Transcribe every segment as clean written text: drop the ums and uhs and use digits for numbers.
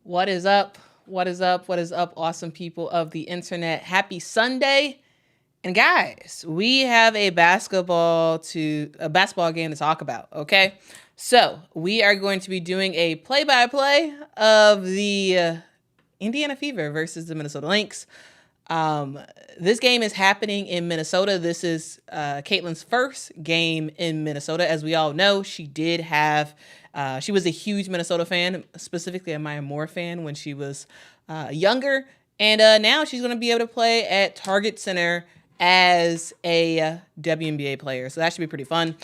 What is up? What is up? What is up, awesome people of the internet? Happy Sunday. And guys, we have a basketball game to talk about, okay? So, we are going to be doing a play-by-play of the Indiana Fever versus the Minnesota Lynx. This game is happening in Minnesota. This is Caitlin's first game in Minnesota. As we all know, she was a huge Minnesota fan, specifically a Maya Moore fan when she was younger. And now she's going to be able to play at Target Center as a WNBA player. So that should be pretty fun.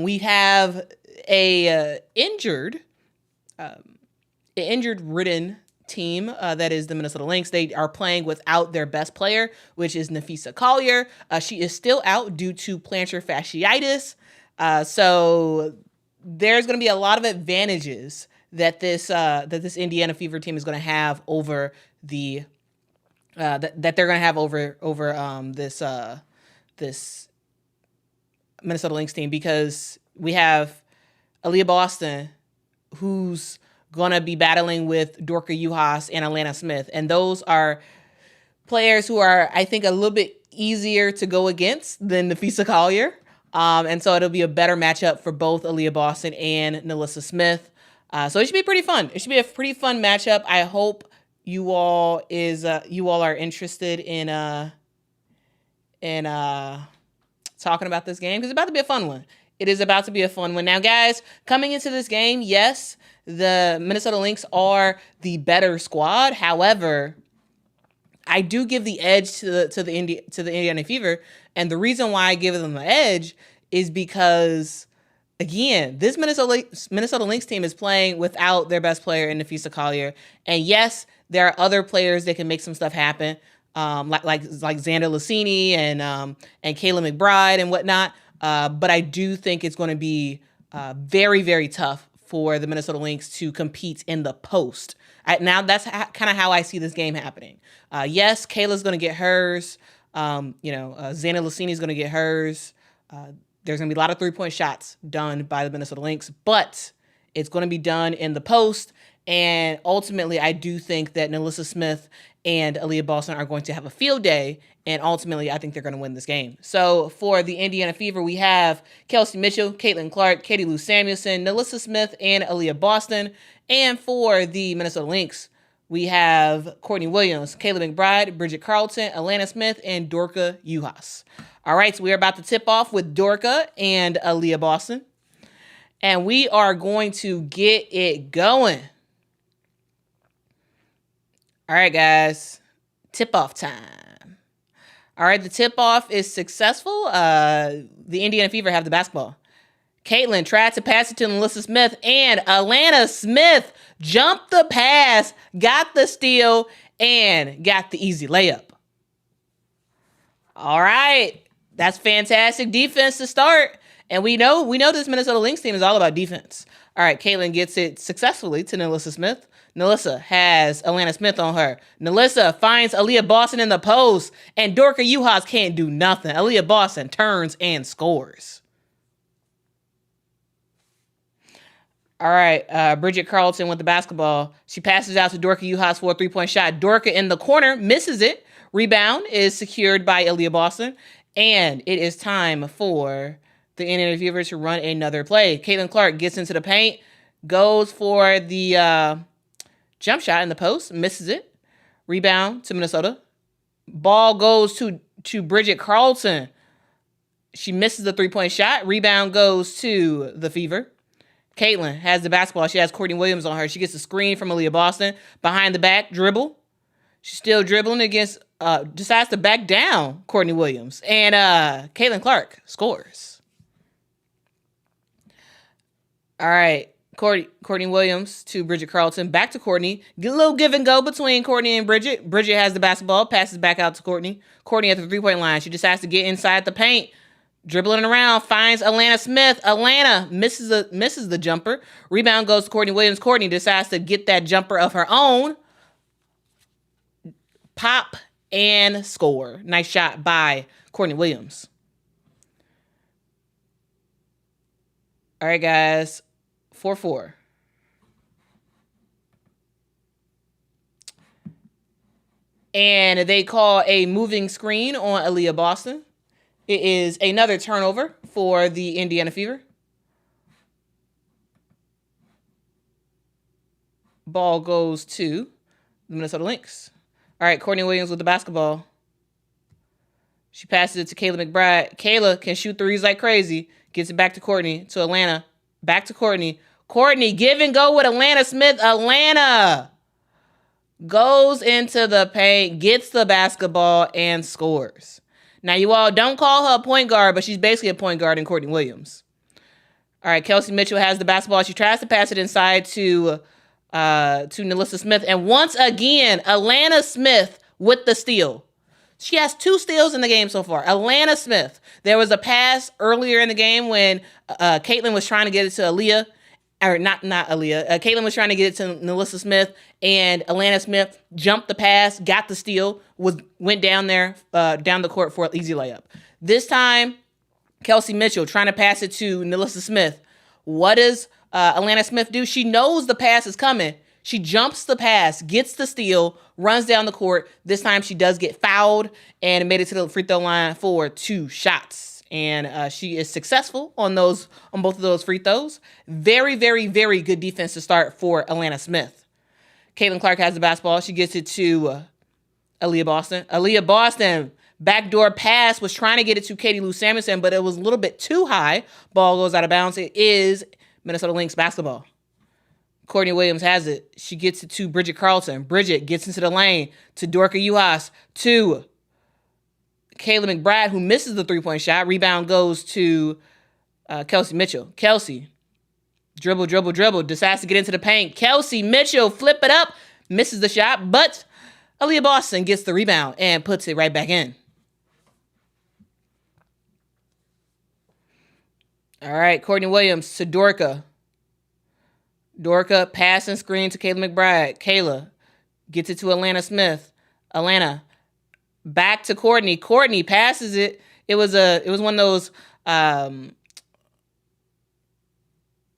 We have a injured-ridden team that is the Minnesota Lynx. They are playing without their best player, which is Napheesa Collier. She is still out due to plantar fasciitis. So there's going to be a lot of advantages that this Indiana Fever team is going to have over the that they're going to have over this Minnesota Lynx team, because we have Aaliyah Boston, who's gonna be battling with Dorka Juhas and Alana Smith, and those are players who are, I think, a little bit easier to go against than Napheesa Collier. And so it'll be a better matchup for both Aaliyah Boston and Nalissa Smith. So it should be pretty fun. It should be a pretty fun matchup. I hope you all are interested in talking about this game, because it's about to be a fun one. It is about to be a fun one. Now, guys, coming into this game, yes, the Minnesota Lynx are the better squad. However, I do give the edge to the Indiana Fever, and the reason why I give them the edge is because, again, this Minnesota Lynx team is playing without their best player in Napheesa Collier, and yes, there are other players that can make some stuff happen, like Xander Lassini and Kayla McBride and whatnot. But I do think it's going to be very, very tough for the Minnesota Lynx to compete in the post. Now that's kind of how I see this game happening. Yes, Kayla's going to get hers. Xander Lassini is going to get hers. There's going to be a lot of three-point shots done by the Minnesota Lynx, but it's going to be done in the post. And ultimately, I do think that Nalissa Smith and Aaliyah Boston are going to have a field day. And ultimately, I think they're going to win this game. So for the Indiana Fever, we have Kelsey Mitchell, Caitlin Clark, Katie Lou Samuelson, Nalissa Smith, and Aaliyah Boston. And for the Minnesota Lynx, we have Courtney Williams, Kayla McBride, Bridget Carlton, Alana Smith, and Dorka Juhas. All right, so we're about to tip off with Dorka and Aaliyah Boston. And we are going to get it going. All right, guys, tip-off time. All right, the tip-off is successful. The Indiana Fever have the basketball. Caitlin tried to pass it to Nalissa Smith, and Alana Smith jumped the pass, got the steal, and got the easy layup. All right, that's fantastic defense to start. And we know this Minnesota Lynx team is all about defense. All right, Caitlin gets it successfully to Nalissa Smith. Nalissa has Alana Smith on her. Nalissa finds Aaliyah Boston in the post, and Dorka Juhas can't do nothing. Aaliyah Boston turns and scores. All right, Bridget Carlton with the basketball. She passes out to Dorka Juhas for a three-point shot. Dorka in the corner misses it. Rebound is secured by Aaliyah Boston, and it is time for the Indiana Fever to run another play. Caitlin Clark gets into the paint, goes for the jump shot in the post, misses it. Rebound to Minnesota. Ball goes to Bridget Carlton. She misses the three-point shot. Rebound goes to the Fever. Caitlin has the basketball. She has Courtney Williams on her. She gets a screen from Aaliyah Boston. Behind the back, dribble. She's still dribbling against, decides to back down Courtney Williams. And Caitlin Clark scores. All right. Courtney Williams to Bridget Carlton. Back to Courtney. Get a little give and go between Courtney and Bridget. Bridget has the basketball. Passes back out to Courtney. Courtney at the three-point line. She just has to get inside the paint. Dribbling around. Finds Alana Smith. Alana misses the jumper. Rebound goes to Courtney Williams. Courtney decides to get that jumper of her own. Pop and score. Nice shot by Courtney Williams. All right, guys. 4-4. And they call a moving screen on Aaliyah Boston. It is another turnover for the Indiana Fever. Ball goes to the Minnesota Lynx. All right, Courtney Williams with the basketball. She passes it to Kayla McBride. Kayla can shoot threes like crazy. Gets it back to Courtney, to Atlanta. Back to Courtney. Courtney, give and go with Atlanta Smith. Atlanta goes into the paint, gets the basketball, and scores. Now, you all don't call her a point guard, but she's basically a point guard in Courtney Williams. All right, Kelsey Mitchell has the basketball. She tries to pass it inside to Nalissa Smith. And once again, Atlanta Smith with the steal. She has 2 steals in the game so far. Atlanta Smith. There was a pass earlier in the game when Caitlin was trying to get it to Aaliyah. Or not Aaliyah. Caitlin was trying to get it to Nalissa Smith, and Atlanta Smith jumped the pass, got the steal, went down there, down the court for an easy layup. This time, Kelsey Mitchell trying to pass it to Nalissa Smith. What does Atlanta Smith do? She knows the pass is coming. She jumps the pass, gets the steal, runs down the court. This time she does get fouled and made it to the free throw line for 2 shots. And she is successful on both of those free throws. Very, very, very good defense to start for Atlanta Smith. Caitlin Clark has the basketball. She gets it to Aaliyah Boston. Aaliyah Boston, backdoor pass, was trying to get it to Katie Lou Samuelson, but it was a little bit too high. Ball goes out of bounds. It is Minnesota Lynx basketball. Courtney Williams has it. She gets it to Bridget Carlton. Bridget gets into the lane to Dorka Uhas, to Kayla McBride, who misses the 3-point shot. Rebound goes to Kelsey Mitchell. Kelsey, dribble, decides to get into the paint. Kelsey Mitchell, flip it up, misses the shot, but Aaliyah Boston gets the rebound and puts it right back in. All right, Courtney Williams to Dorka. Dorka, pass and screen to Kayla McBride. Kayla gets it to Atlanta Smith. Atlanta, back to Courtney. Courtney passes it. It was one of those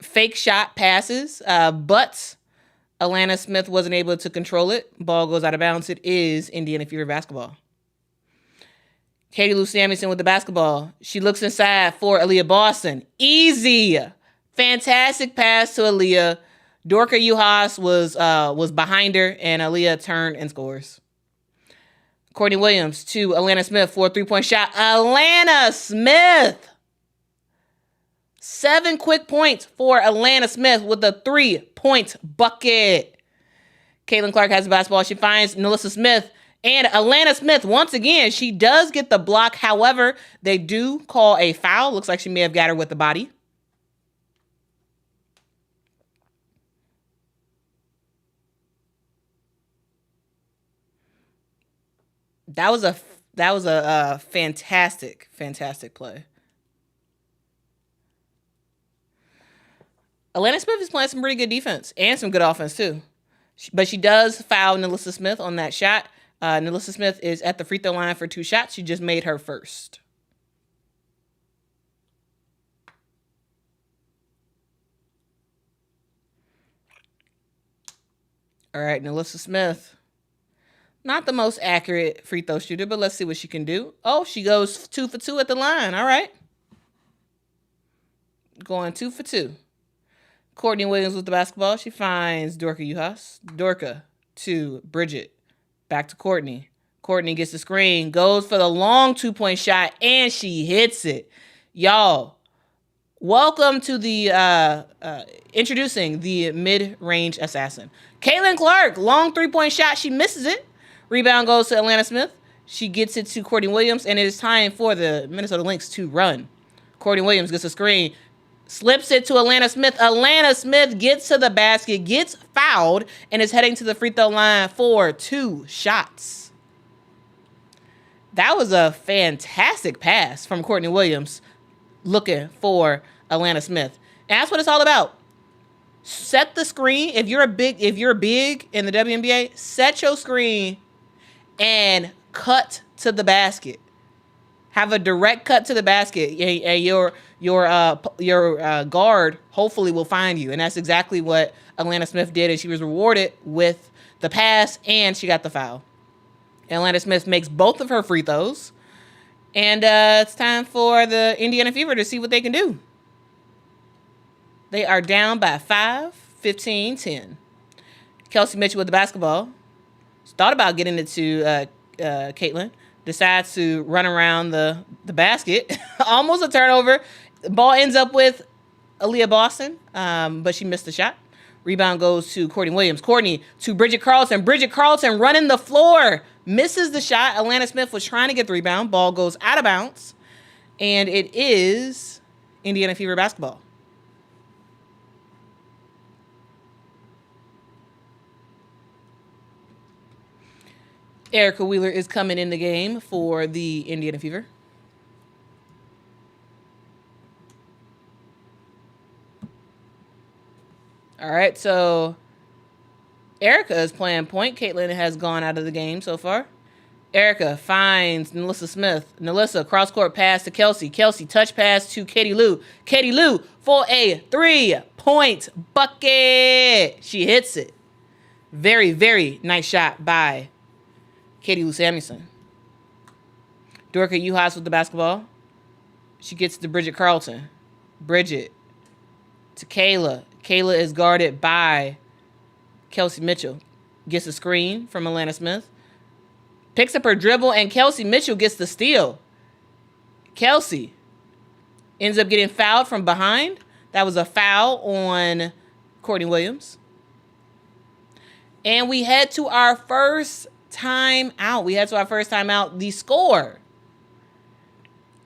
fake shot passes, but Atlanta Smith wasn't able to control it. Ball goes out of bounds. It is Indiana Fever basketball. Katie Lou Samuelson with the basketball. She looks inside for Aaliyah Boston. Easy. Fantastic pass to Aaliyah. Dorka Uhas was behind her, and Aaliyah turned and scores. Courtney Williams to Atlanta Smith for a 3-point shot. Atlanta Smith! 7 quick points for Atlanta Smith with a 3-point bucket. Caitlin Clark has the basketball. She finds Nalissa Smith. And Atlanta Smith, once again, she does get the block. However, they do call a foul. Looks like she may have got her with the body. That was a fantastic play. Atlanta Smith is playing some pretty good defense and some good offense too. But she does foul Nalissa Smith on that shot. Nalissa Smith is at the free throw line for 2 shots. She just made her first. All right, Nalissa Smith. Not the most accurate free throw shooter, but let's see what she can do. Oh, she goes 2 for 2 at the line. All right. Going 2 for 2. Courtney Williams with the basketball. She finds Dorka Uhas. Dorka to Bridget. Back to Courtney. Courtney gets the screen, goes for the long 2-point shot, and she hits it. Y'all, welcome to the introducing the mid-range assassin. Caitlin Clark, long 3-point shot. She misses it. Rebound goes to Atlanta Smith. She gets it to Courtney Williams, and it is time for the Minnesota Lynx to run. Courtney Williams gets a screen, slips it to Atlanta Smith. Atlanta Smith gets to the basket, gets fouled, and is heading to the free throw line for 2 shots. That was a fantastic pass from Courtney Williams looking for Atlanta Smith. And that's what it's all about. Set the screen. If you're big in the WNBA, set your screen and cut to the basket. Have a direct cut to the basket, and your guard hopefully will find you. And that's exactly what Atlanta Smith did, and she was rewarded with the pass, and she got the foul. Atlanta Smith makes both of her free throws. And it's time for the Indiana Fever to see what they can do. They are down by 5, 15-10. Kelsey Mitchell with the basketball. Thought about getting it to Caitlin. Decides to run around the basket. Almost a turnover. The ball ends up with Aaliyah Boston, but she missed the shot. Rebound goes to Courtney Williams. Courtney to Bridget Carlton. Bridget Carlton running the floor. Misses the shot. Atlanta Smith was trying to get the rebound. Ball goes out of bounds. And it is Indiana Fever basketball. Erica Wheeler is coming in the game for the Indiana Fever. All right, so Erica is playing point. Caitlin has gone out of the game so far. Erica finds Nalissa Smith. Nalissa, cross-court pass to Kelsey. Kelsey, touch pass to Katie Lou. Katie Lou for a 3-point bucket. She hits it. Very, very nice shot by Katie Lou Samuelson. Dorka Uhas with the basketball. She gets to Bridget Carlton. Bridget to Kayla. Kayla is guarded by Kelsey Mitchell. Gets a screen from Atlanta Smith. Picks up her dribble, and Kelsey Mitchell gets the steal. Kelsey ends up getting fouled from behind. That was a foul on Courtney Williams. And we head to our first time out. The score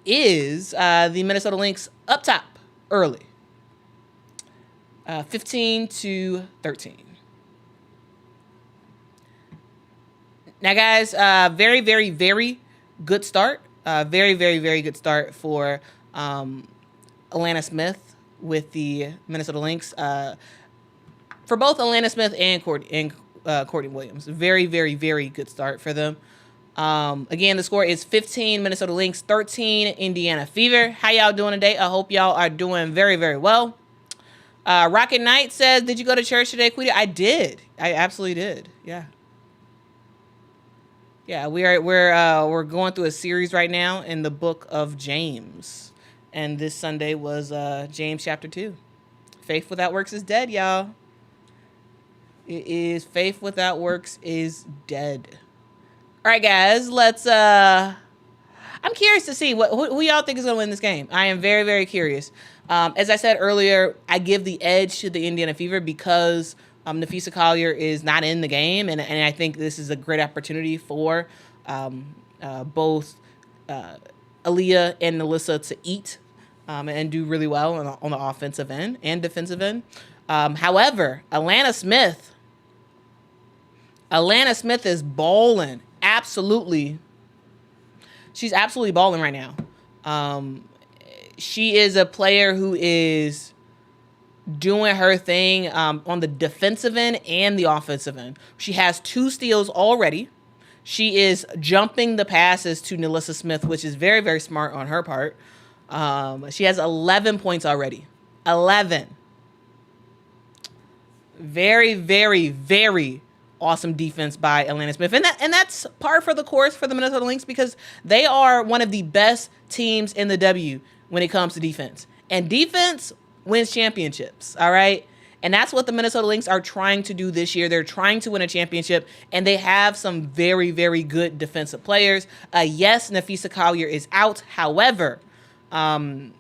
is the Minnesota Lynx up top early. 15-13. Now, guys, very, very, very good start. Very, very, very good start for Atlanta Smith with the Minnesota Lynx. For both Atlanta Smith and Courtney Williams. Very, very, very good start for them. Again, the score is 15 Minnesota Lynx, 13 Indiana Fever. How y'all doing today? I hope y'all are doing very, very well. Rocket Knight says, did you go to church today, Quita? I did. I absolutely did. Yeah. Yeah, we're going through a series right now in the book of James. And this Sunday was James chapter 2. Faith without works is dead, y'all. It is faith without works is dead. All right, guys, let's I'm curious to see who y'all think is going to win this game. I am very, very curious. As I said earlier, I give the edge to the Indiana Fever because Nafisa Collier is not in the game, and I think this is a great opportunity for both Aaliyah and Nalissa to eat and do really well on the offensive end and defensive end. However, Atlanta Smith is balling. Absolutely. She's absolutely balling right now. She is a player who is doing her thing on the defensive end and the offensive end. She has 2 steals already. She is jumping the passes to Nalissa Smith, which is very, very smart on her part. She has 11 points already. 11. Very, very, very awesome defense by Atlanta Smith. And that's par for the course for the Minnesota Lynx because they are one of the best teams in the W when it comes to defense. And defense wins championships, all right? And that's what the Minnesota Lynx are trying to do this year. They're trying to win a championship, and they have some very, very good defensive players. Yes, Nafisa Collier is out. However, the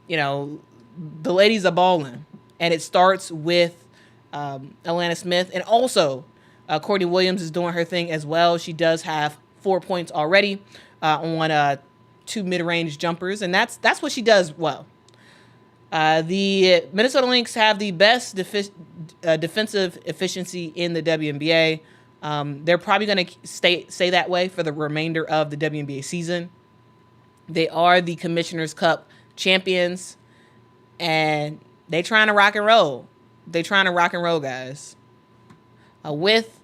ladies are balling, and it starts with Atlanta Smith. And also, Courtney Williams is doing her thing as well. She does have 4 points already on 2 mid-range jumpers, and that's what she does well. The Minnesota Lynx have the best defensive efficiency in the WNBA. They're probably going to stay that way for the remainder of the WNBA season. They are the Commissioner's Cup champions, and they trying to rock and roll. They trying to rock and roll, guys. With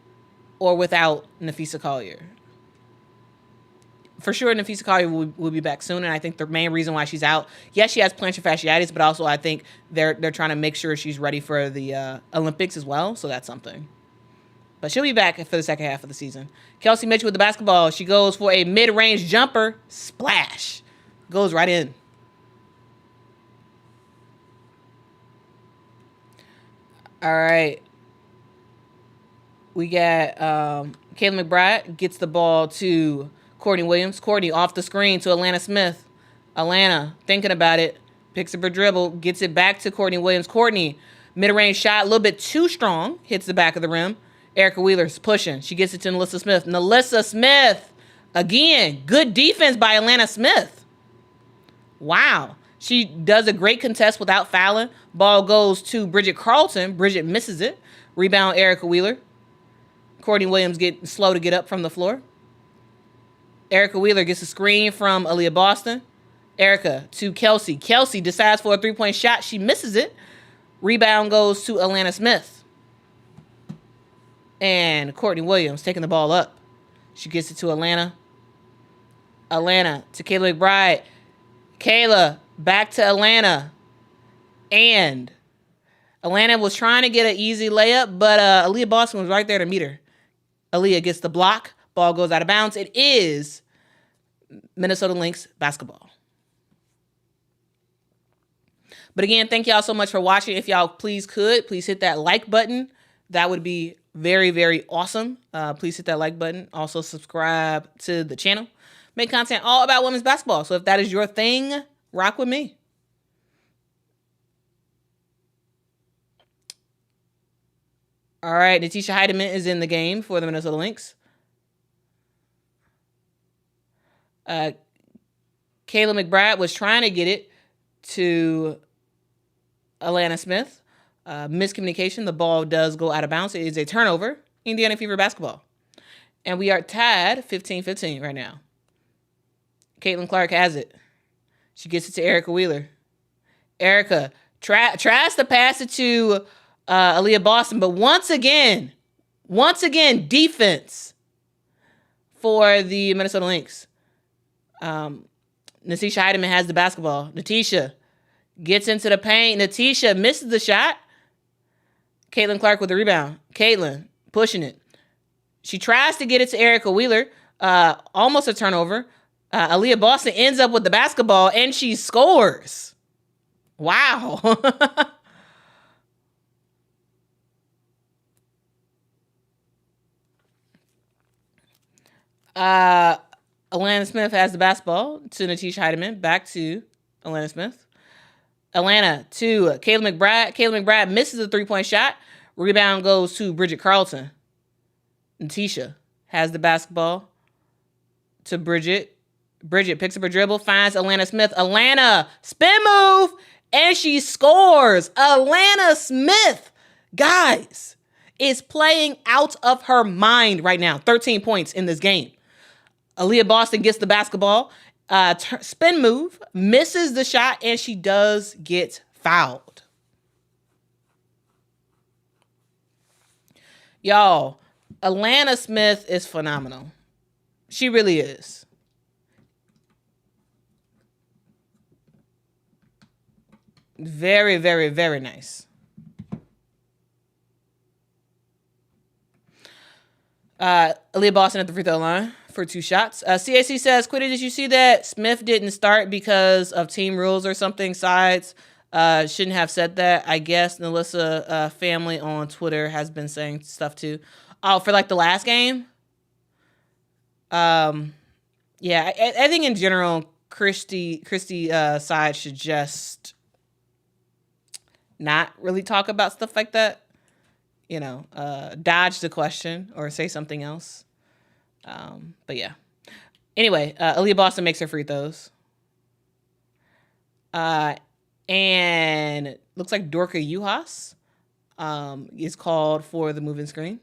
or without Nafisa Collier. For sure, Nafisa Collier will be back soon, and I think the main reason why she's out, yes, she has plantar fasciitis, but also I think they're trying to make sure she's ready for the Olympics as well, so that's something. but she'll be back for the second half of the season. Kelsey Mitchell with the basketball. She goes for a mid-range jumper. Splash. Goes right in. All right. We got Kayla McBride gets the ball to Courtney Williams. Courtney off the screen to Alana Smith. Alana thinking about it. Picks up her dribble. Gets it back to Courtney Williams. Courtney, mid-range shot, a little bit too strong. Hits the back of the rim. Erica Wheeler's pushing. She gets it to Nalissa Smith. Nalissa Smith. Again, good defense by Alana Smith. Wow. She does a great contest without fouling. Ball goes to Bridget Carlton. Bridget misses it. Rebound, Erica Wheeler. Courtney Williams getting slow to get up from the floor. Erica Wheeler gets a screen from Aaliyah Boston. Erica to Kelsey. Kelsey decides for a three-point shot. She misses it. Rebound goes to Alana Smith. And Courtney Williams taking the ball up. She gets it to Alana. Alana to Kayla McBride. Kayla back to Alana. And Alana was trying to get an easy layup, but Aaliyah Boston was right there to meet her. Aaliyah gets the block. Ball goes out of bounds. It is Minnesota Lynx basketball. But again, thank y'all so much for watching. If y'all please hit that like button. That would be very, very awesome. Please hit that like button. Also subscribe to the channel. Make content all about women's basketball. So if that is your thing, rock with me. All right, Natisha Heidemann is in the game for the Minnesota Lynx. Kayla McBride was trying to get it to Alana Smith. Miscommunication. The ball does go out of bounds. It is a turnover. Indiana Fever basketball. And we are tied 15-15 right now. Caitlin Clark has it. She gets it to Erica Wheeler. Erica tries to pass it to Aaliyah Boston, but once again, defense for the Minnesota Lynx. Natisha Heidemann has the basketball. Natisha gets into the paint. Natisha misses the shot. Caitlin Clark with the rebound. Caitlin pushing it. She tries to get it to Erica Wheeler. Almost a turnover. Aaliyah Boston ends up with the basketball, and she scores. Wow. Alana Smith has the basketball to Natisha Heidemann. Back to Alana Smith. Alana to Kayla McBride. Kayla McBride misses a three-point shot. Rebound goes to Bridget Carlton. Natisha has the basketball to Bridget. Bridget picks up her dribble, finds Alana Smith. Alana, spin move, and she scores. Alana Smith, guys, is playing out of her mind right now. 13 points in this game. Aaliyah Boston gets the basketball, spin move, misses the shot, and she does get fouled. Y'all, Alana Smith is phenomenal. She really is. Very, very, very nice. Aaliyah Boston at the free throw line for 2 shots. CAC says, Quita, did you see that Smith didn't start because of team rules or something? Sides shouldn't have said that. I guess Nalissa family on Twitter has been saying stuff too. Oh, for like the last game? Yeah, I think in general, Christy side should just not really talk about stuff like that. You know, dodge the question or say something else. But yeah. Anyway, Aaliyah Boston makes her free throws. And looks like Dorka Juhas is called for the moving screen.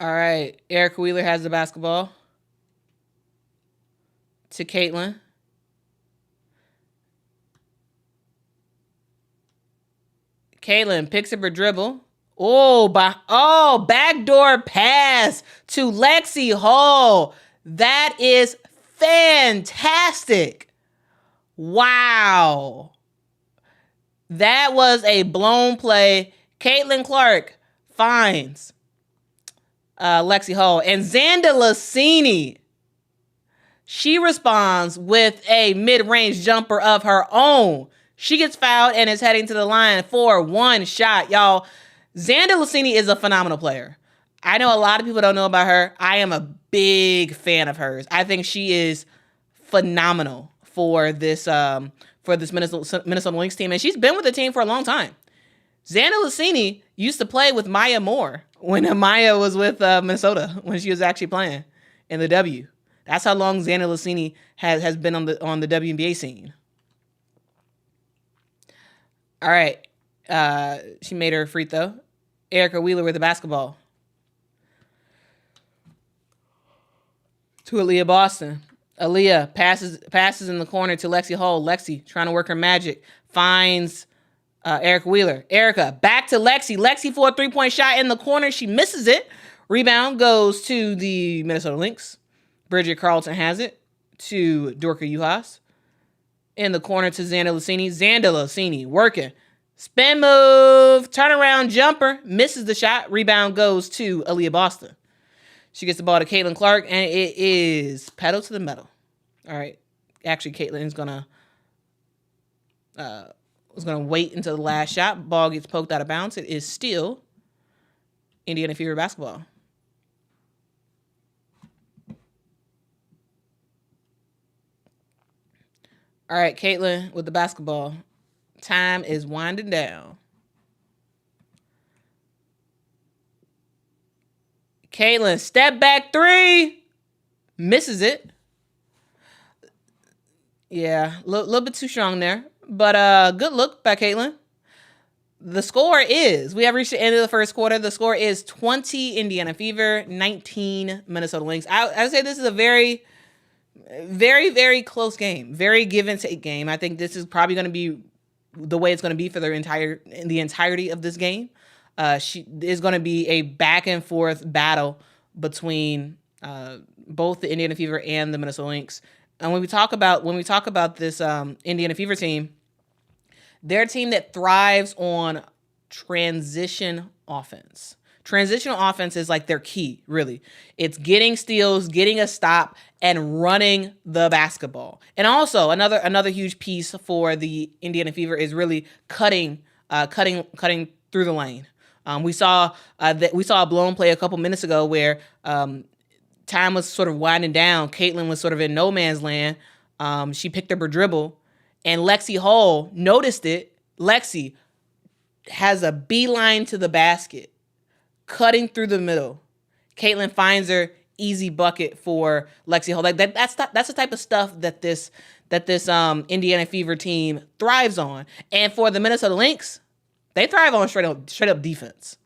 All right, Erica Wheeler has the basketball to Caitlin. Caitlin picks up her dribble. Backdoor pass to Lexi Hall. That is fantastic. Wow. That was a blown play. Caitlin Clark finds Lexi Hall. And Xanda Lassini, she responds with a mid-range jumper of her own. She gets fouled and is heading to the line for one shot. Y'all, Xanda Lassini is a phenomenal player. I know a lot of people don't know about her. I am a big fan of hers. I think she is phenomenal for this Minnesota Lynx team, and she's been with the team for a long time. Xanda Lassini used to play with Maya Moore when Maya was with Minnesota, when she was actually playing in the W. That's how long Xanda Lassini has been on the WNBA scene. All right. She made her free throw. Erica Wheeler with the basketball. To Aaliyah Boston. Aaliyah passes in the corner to Lexi Hall. Lexi trying to work her magic. Finds Erica Wheeler. Erica back to Lexi. Lexi for a three-point shot in the corner. She misses it. Rebound goes to the Minnesota Lynx. Bridget Carlton has it to Dorka Juhas. In the corner to Xanda Lassini. Xanda Lassini working. Spin move. Turnaround jumper. Misses the shot. Rebound goes to Aaliyah Boston. She gets the ball to Caitlin Clark, and it is pedal to the metal. All right. Actually, Caitlin is gonna wait until the last shot. Ball gets poked out of bounds. It is still Indiana Fever basketball. All right, Caitlin with the basketball. Time is winding down. Caitlin, step back three. Misses it. Yeah, a little bit too strong there. But good look by Caitlin. The score is, we have reached the end of the first quarter. The score is 20 Indiana Fever, 19 Minnesota Lynx. I would say this is a very, very, very close game. Very give and take game. I think this is probably going to be the way it's going to be for the entirety of this game. She is going to be a back and forth battle between both the Indiana Fever and the Minnesota Lynx. And when we talk about this Indiana Fever team, they're a team that thrives on transition offense. Transitional offense is like their key, really. It's getting steals, getting a stop, and running the basketball. And also another huge piece for the Indiana Fever is really cutting through the lane. We saw a blown play a couple minutes ago where time was sort of winding down. Caitlin was sort of in no man's land. She picked up her dribble, and Lexi Hall noticed it. Lexi has a beeline to the basket, cutting through the middle. Caitlin finds her, easy bucket for Lexi Hall. Like that's the type of stuff that this Indiana Fever team thrives on. And for the Minnesota Lynx, they thrive on straight up defense.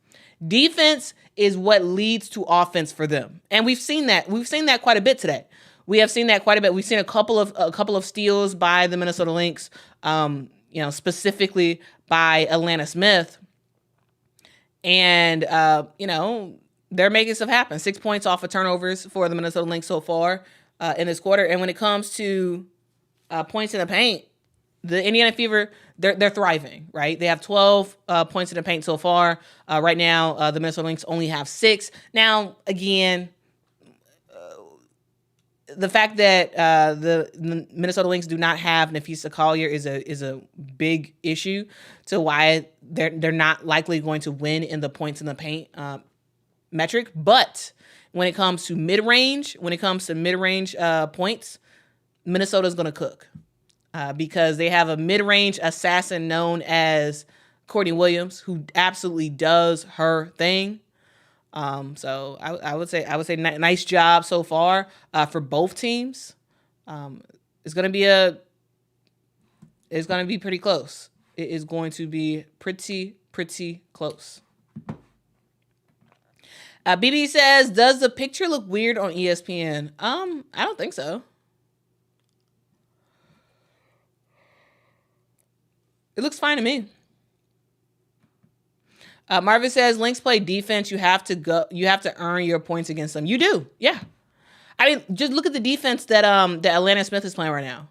Defense is what leads to offense for them. And we've seen that. We've seen that quite a bit today. We have seen that quite a bit. We've seen a couple of steals by the Minnesota Lynx, specifically by Atlanta Smith. And, they're making stuff happen. 6 points off of turnovers for the Minnesota Lynx so far in this quarter. And when it comes to points in the paint, the Indiana Fever, they're thriving, right? They have 12 points in the paint so far. Right now, the Minnesota Lynx only have 6. Now, again, the fact that the Minnesota Lynx do not have Nafisa Collier is a big issue to why they're not likely going to win in the points in the paint metric. But when it comes to mid-range points, Minnesota's going to cook because they have a mid-range assassin known as Courtney Williams, who absolutely does her thing. So I would say nice job so far for both teams. It's going to be pretty close. It is going to be pretty close. BB says, does the picture look weird on ESPN? I don't think so. It looks fine to me. Marvin says, Lynx play defense. You have to earn your points against them. You do. Yeah. I mean, just look at the defense that Atlanta Smith is playing right now.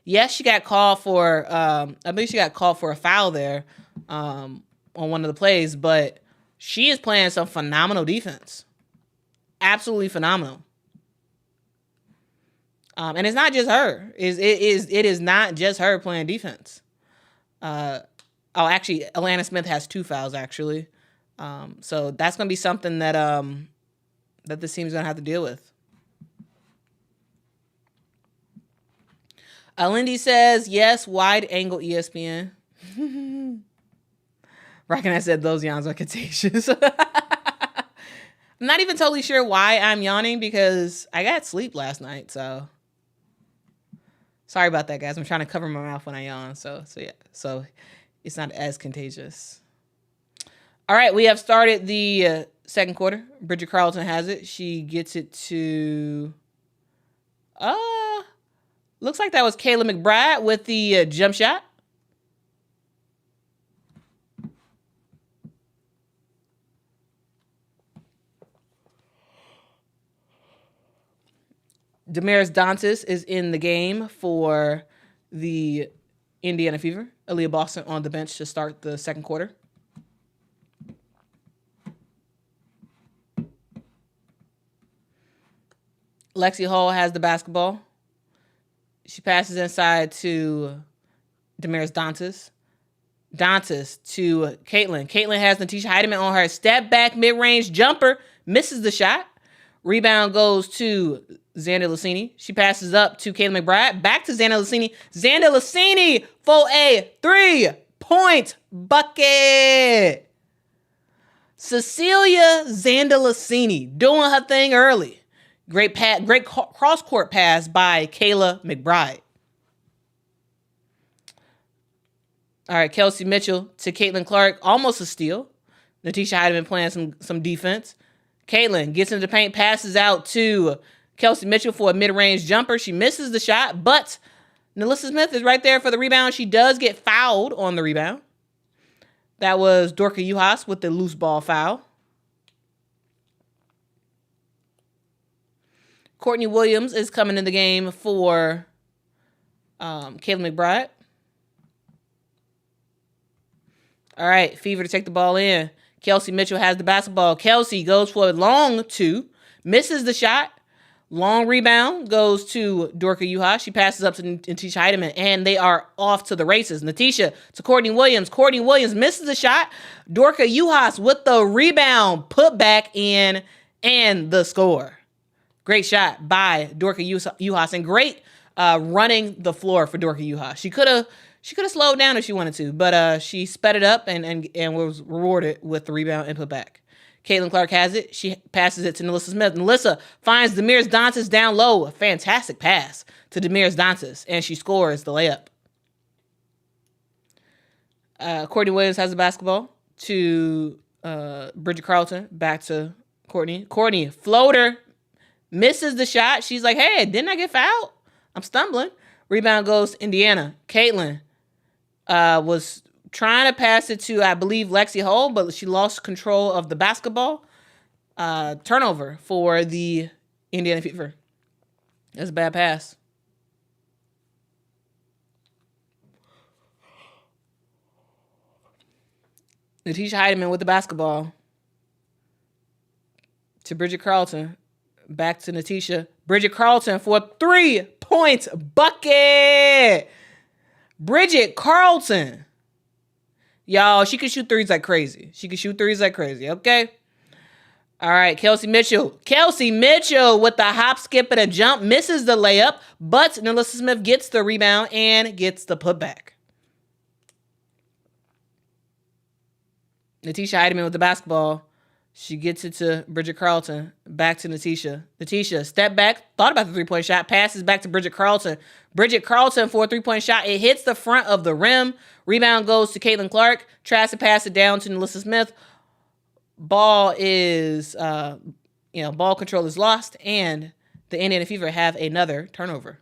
Yes, she got called for. I believe she got called for a foul there on one of the plays, but she is playing some phenomenal defense. Absolutely phenomenal. And it's not just her. It is not just her playing defense. Actually, Atlanta Smith has 2 fouls actually. So that's gonna be something that that this team's gonna have to deal with. Lindy says, yes, wide angle ESPN. Rockin' I said those yawns are contagious. I'm not even totally sure why I'm yawning because I got sleep last night, so sorry about that, guys. I'm trying to cover my mouth when I yawn, so yeah. So it's not as contagious. All right, we have started the second quarter. Bridget Carlton has it. She gets it to looks like that was Kayla McBride with the jump shot. Damaris Dantas is in the game for the Indiana Fever. Aaliyah Boston on the bench to start the second quarter. Lexi Hall has the basketball. She passes inside to Damaris Dantas. Dantas to Caitlin. Caitlin has Natisha Heidemann on her step back mid-range jumper. Misses the shot. Rebound goes to Xander Lucini. She passes up to Kayla McBride. Back to Xander Lucini. Xander Lucini for a 3-point bucket. Cecilia Xander Lucini doing her thing early. Great cross-court pass by Kayla McBride. All right, Kelsey Mitchell to Caitlin Clark. Almost a steal. Natisha Heidemann playing some defense. Caitlin gets into the paint, passes out to Kelsey Mitchell for a mid-range jumper. She misses the shot, but Nalissa Smith is right there for the rebound. She does get fouled on the rebound. That was Dorka Juhas with the loose ball foul. Courtney Williams is coming in the game for Kayla McBride. All right, Fever to take the ball in. Kelsey Mitchell has the basketball. Kelsey goes for a long 2, misses the shot. Long rebound goes to Dorka Juhas. She passes up to Natisha Heidemann, and they are off to the races. Natisha to Courtney Williams. Courtney Williams misses the shot. Dorka Juhas with the rebound, put back in, and the score. Great shot by Dorka Juhas, and great running the floor for Dorka Juhas. She could have slowed down if she wanted to, but she sped it up and was rewarded with the rebound and put back. Caitlin Clark has it. She passes it to Nalissa Smith. Nalissa finds Damaris Dantas down low. A fantastic pass to Damaris Dantas, and she scores the layup. Courtney Williams has the basketball to Bridget Carlton. Back to Courtney. Courtney, floater, misses the shot. She's like, hey, didn't I get fouled? I'm stumbling. Rebound goes to Indiana. Caitlin was trying to pass it to, I believe, Lexi Hull, but she lost control of the basketball. Turnover for the Indiana Fever. That's a bad pass. Natisha Heidemann with the basketball to Bridget Carlton. Back to Natisha. Bridget Carlton for a 3-point bucket. Bridget Carlton. Y'all, she can shoot threes like crazy. Okay? All right, Kelsey Mitchell. Kelsey Mitchell with the hop, skip, and a jump. Misses the layup, but Nalissa Smith gets the rebound and gets the putback. Natisha Heidemann with the basketball. She gets it to Bridget Carlton. Back to Natisha. Natisha, step back. Thought about the 3-point shot. Passes back to Bridget Carlton. Bridget Carlton for a 3-point shot. It hits the front of the rim. Rebound goes to Caitlin Clark. Tries to pass it down to Nalissa Smith. Ball control is lost. And the Indiana Fever have another turnover.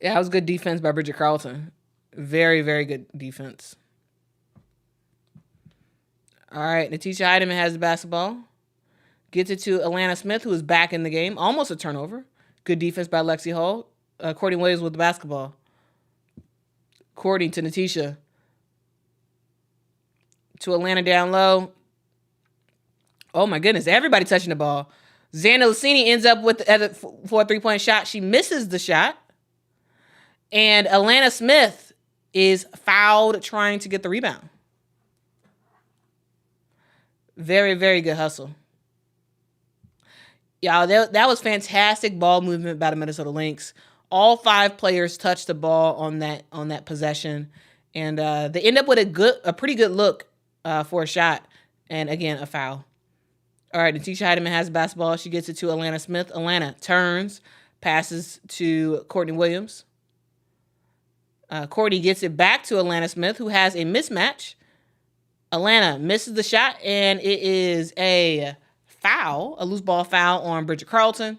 Yeah, that was good defense by Bridget Carlton. Very, very good defense. All right, Natisha Heidemann has the basketball. Gets it to Alana Smith, who is back in the game. Almost a turnover. Good defense by Lexi Hall. Courtney Williams with the basketball. Courtney to Natisha. To Alana down low. Oh my goodness, everybody touching the ball. Xander Lucini ends up for a three-point shot. She misses the shot. And Alana Smith is fouled trying to get the rebound. Very, very good hustle. Y'all, that was fantastic ball movement by the Minnesota Lynx. All 5 players touched the ball on that possession, and they end up with a pretty good look for a shot, and again a foul. All right, Natisha Heidemann has the basketball. She gets it to Alana Smith. Alana turns, passes to Courtney Williams. Courtney gets it back to Alana Smith, who has a mismatch. Alana misses the shot, and it is a foul, a loose ball foul on Bridget Carlton.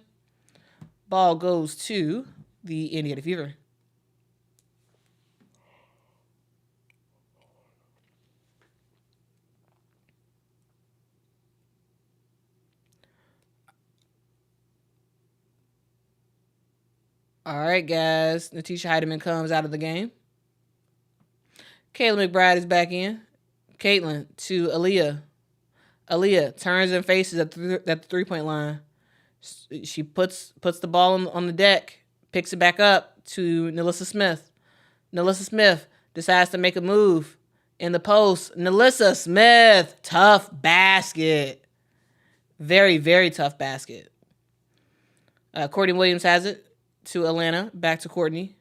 Ball goes to the Indiana Fever. All right, guys. Natisha Heidemann comes out of the game. Caitlin McBride is back in. Caitlin to Aaliyah. Aaliyah turns and faces at the three-point line. She puts the ball on the deck, picks it back up to Nalissa Smith. Nalissa Smith decides to make a move in the post. Nalissa Smith, tough basket. Very, very tough basket. Courtney Williams has it to Atlanta, back to Courtney.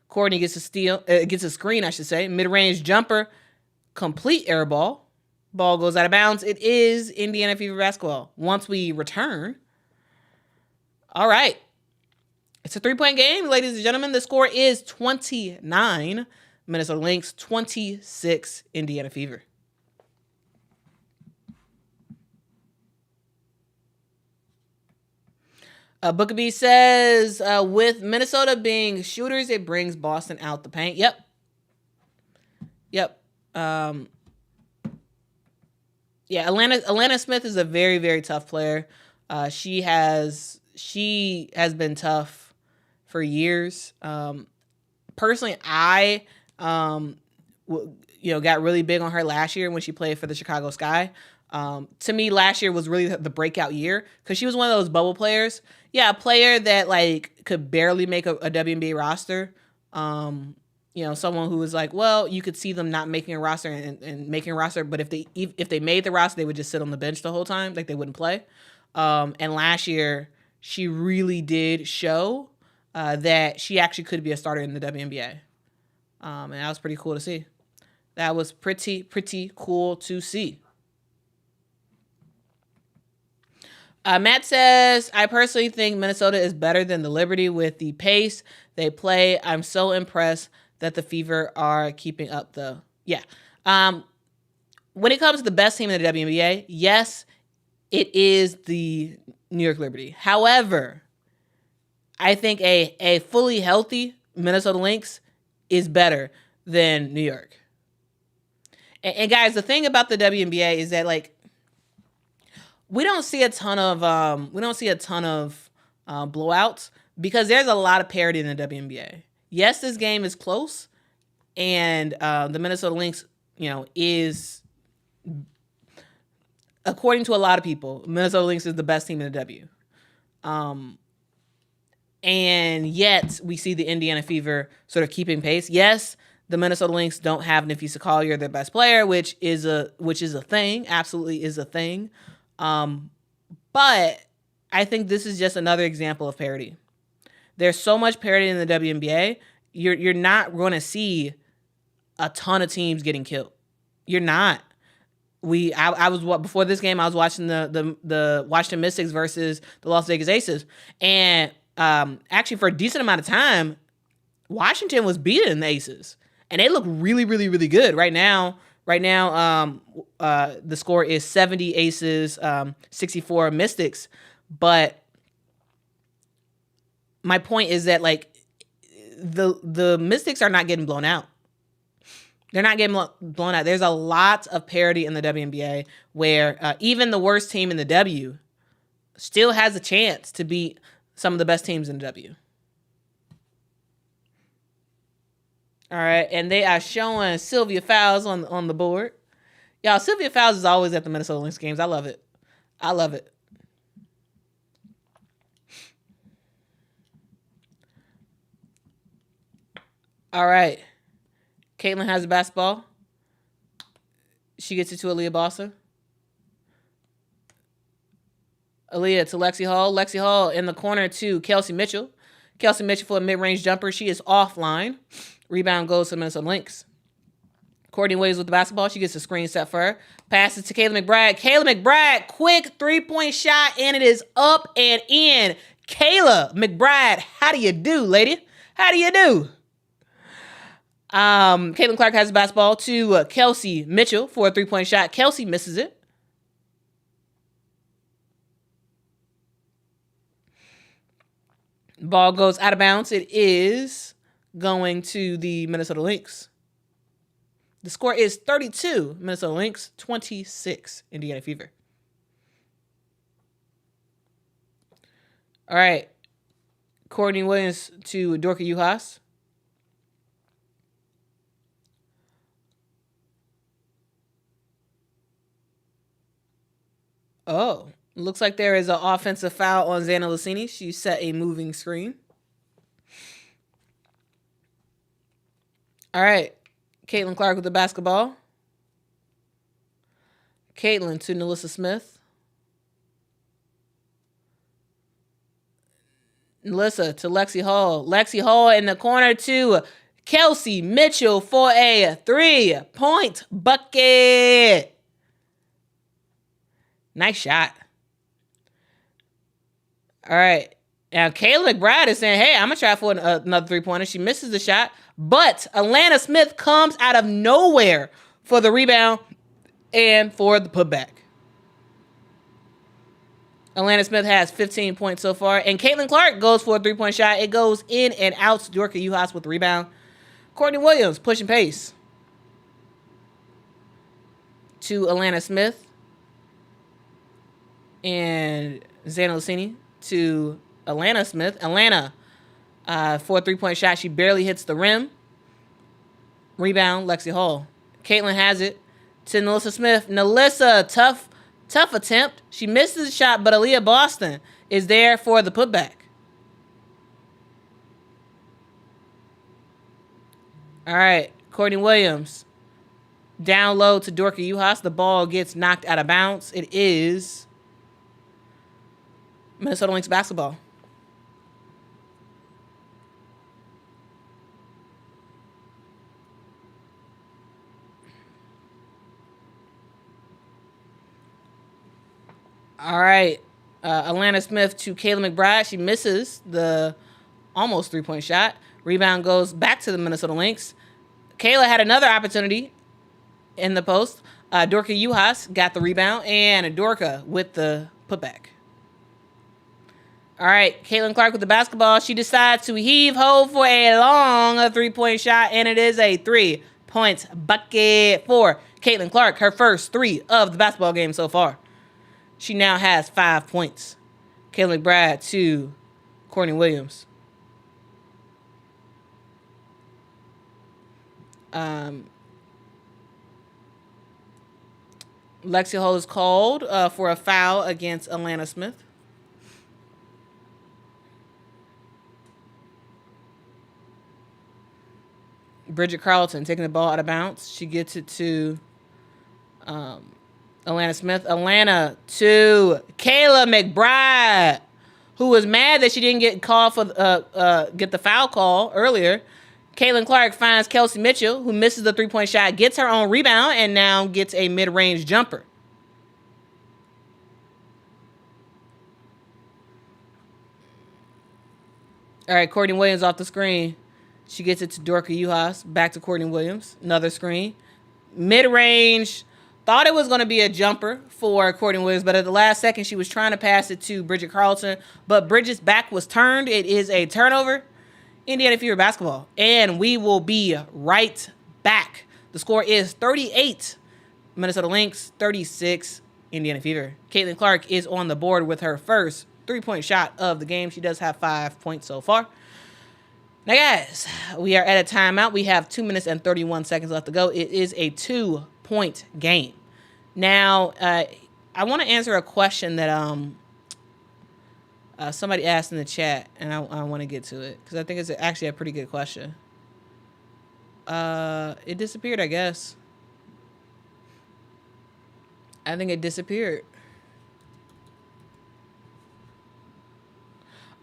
Courtney gets a screen, I should say. Mid-range jumper, complete air ball. Ball goes out of bounds. It is Indiana Fever basketball. Once we return, all right. It's a 3-point game, ladies and gentlemen. The score is 29 Minnesota Lynx, 26 Indiana Fever. Booker B says, with Minnesota being shooters, it brings Boston out the paint. Yep. Yeah, Alana Smith is a very, very tough player. She has been tough for years. Personally, I got really big on her last year when she played for the Chicago Sky. To me, last year was really the breakout year because she was one of those bubble players. Yeah, a player that could barely make a WNBA roster. Someone who was you could see them not making a roster and making a roster, but if they made the roster, they would just sit on the bench the whole time, they wouldn't play. And last year, she really did show that she actually could be a starter in the WNBA. And that was pretty cool to see. That was pretty cool to see. Matt says, I personally think Minnesota is better than the Liberty with the pace they play. I'm so impressed that the Fever are keeping up, though. Yeah. When it comes to the best team in the WNBA, yes, it is the New York Liberty. However, I think a fully healthy Minnesota Lynx is better than New York. And guys, the thing about the WNBA is that we don't see a ton of blowouts because there's a lot of parity in the WNBA. Yes, this game is close, and the Minnesota Lynx, is, according to a lot of people, Minnesota Lynx is the best team in the W. And yet we see the Indiana Fever sort of keeping pace. Yes, the Minnesota Lynx don't have Nafisa Collier, their best player, which is a thing. Absolutely is a thing. But I think this is just another example of parity. There's so much parity in the WNBA. You're not going to see a ton of teams getting killed. You're not. I was before this game. I was watching the Washington Mystics versus the Las Vegas Aces, and actually for a decent amount of time, Washington was beating the Aces, and they look really, really, really good right now. The score is 70 Aces, 64 Mystics. But my point is that the Mystics are not getting blown out. They're not getting blown out. There's a lot of parity in the WNBA where even the worst team in the W still has a chance to beat some of the best teams in the W. All right, and they are showing Sylvia Fowles on the board. Y'all, Sylvia Fowles is always at the Minnesota Lynx games. I love it. I love it. All right. Caitlin has the basketball. She gets it to Aaliyah Boston. Aaliyah to Lexi Hall. Lexi Hall in the corner to Kelsey Mitchell. Kelsey Mitchell for a mid-range jumper. She is offline. Rebound goes to the Minnesota Lynx. Courtney Williams with the basketball. She gets a screen set for her. Passes to Kayla McBride. Kayla McBride, quick three-point shot, and it is up and in. Kayla McBride, how do you do, lady? How do you do? Caitlin Clark has the basketball to Kelsey Mitchell for a three-point shot. Kelsey misses it. Ball goes out of bounds. It is going to the Minnesota Lynx. The score is 32 Minnesota Lynx, 26 Indiana Fever. All right. Courtney Williams to Dorka Juhas. Oh, looks like there is an offensive foul on Xana Lucini. She set a moving screen. All right. Caitlin Clark with the basketball. Caitlin to Nalissa Smith. Nalissa to Lexi Hall. Lexi Hall in the corner to Kelsey Mitchell for a 3-point bucket. Nice shot. All right. Now, Kayla McBride is saying, hey, I'm going to try for another three-pointer. She misses the shot, but Alana Smith comes out of nowhere for the rebound and for the putback. Alana Smith has 15 points so far, and Caitlin Clark goes for a three-point shot. It goes in and out. Dorka Juhas with the rebound. Courtney Williams pushing pace to Alana Smith. And Xana Lucini to Alana Smith. Alana for a three-point shot. She barely hits the rim. Rebound, Lexi Hall. Caitlin has it to Nalissa Smith. Nalissa, tough attempt. She misses the shot, but Aaliyah Boston is there for the putback. All right, Courtney Williams. Down low to Dorka Juhas. The ball gets knocked out of bounds. It is Minnesota Lynx basketball. All right. Alana Smith to Kayla McBride. She misses the almost three-point shot. Rebound goes back to the Minnesota Lynx. Kayla had another opportunity in the post. Dorka Juhas got the rebound, and Dorka with the putback. All right, Caitlin Clark with the basketball. She decides to heave-ho for a long three-point shot, and it is a 3-point bucket for Caitlin Clark, her first 3 of the basketball game so far. She now has 5 points. Kayla McBride to Courtney Williams. Lexi Hall is called for a foul against Alana Smith. Bridget Carlton taking the ball out of bounds. She gets it to Alana Smith. Alana to Kayla McBride, who was mad that she didn't get called for get the foul call earlier. Caitlin Clark finds Kelsey Mitchell, who misses the three-point shot, gets her own rebound, and now gets a mid-range jumper. All right, Courtney Williams off the screen. She gets it to Dorka Juhas. Back to Courtney Williams. Another screen. Mid-range. Thought it was going to be a jumper for Courtney Williams, but at the last second, she was trying to pass it to Bridget Carlton, but Bridget's back was turned. It is a turnover. Indiana Fever basketball. And we will be right back The score is 38 Minnesota Lynx, 36 Indiana Fever. Caitlin Clark is on the board with her first 3-point shot of the game. She does have 5 points so far. Now, guys, we are at a timeout. We have 2 minutes and 31 seconds left to go. It is a 2-point game. Now, I want to answer a question that somebody asked in the chat, and I want to get to it because I think it's actually a pretty good question. It disappeared, I guess. I think it disappeared.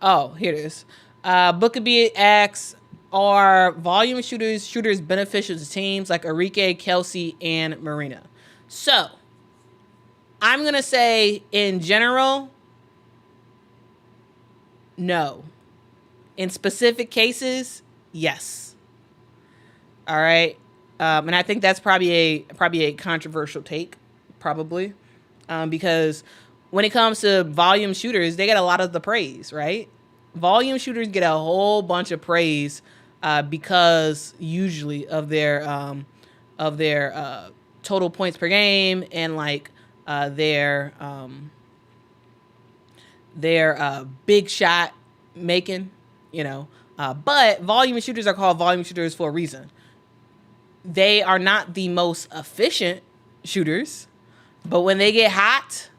Oh, here it is. Bookabee asks, are volume shooters beneficial to teams like Arike, Kelsey, and Marina? So, I'm going to say, in general, no. In specific cases, yes. All right. And I think that's probably a controversial take, probably, because when it comes to volume shooters, they get a lot of the praise, right? Volume shooters get a whole bunch of praise because usually of their total points per game and like their big shot making, you know. But volume shooters are called volume shooters for a reason. They are not the most efficient shooters, but when they get hot,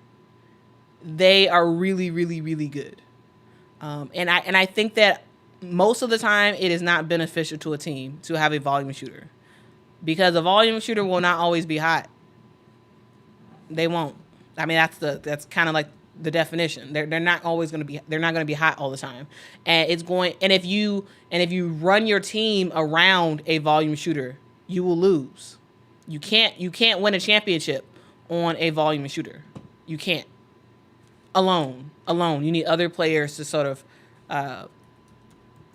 they are really, really, really good. And I think that most of the time it is not beneficial to a team to have a volume shooter, because a volume shooter will not always be hot. They won't. I mean, that's kind of like the definition. They're not always going to be. They're not going to be hot all the time. And if you run your team around a volume shooter, you will lose. You can't win a championship on a volume shooter. You can't. Alone. You need other players to sort of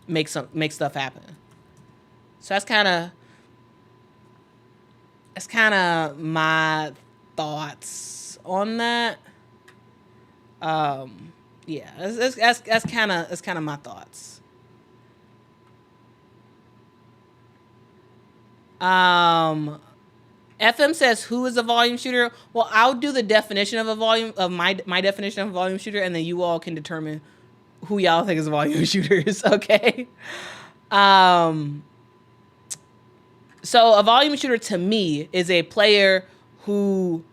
make stuff happen. So that's kind of my thoughts on that. Yeah, that's kind of my thoughts. FM says, who is a volume shooter? Well, I'll do the definition of my definition of a volume shooter, and then you all can determine who y'all think is volume shooters, okay? So a volume shooter to me is a player who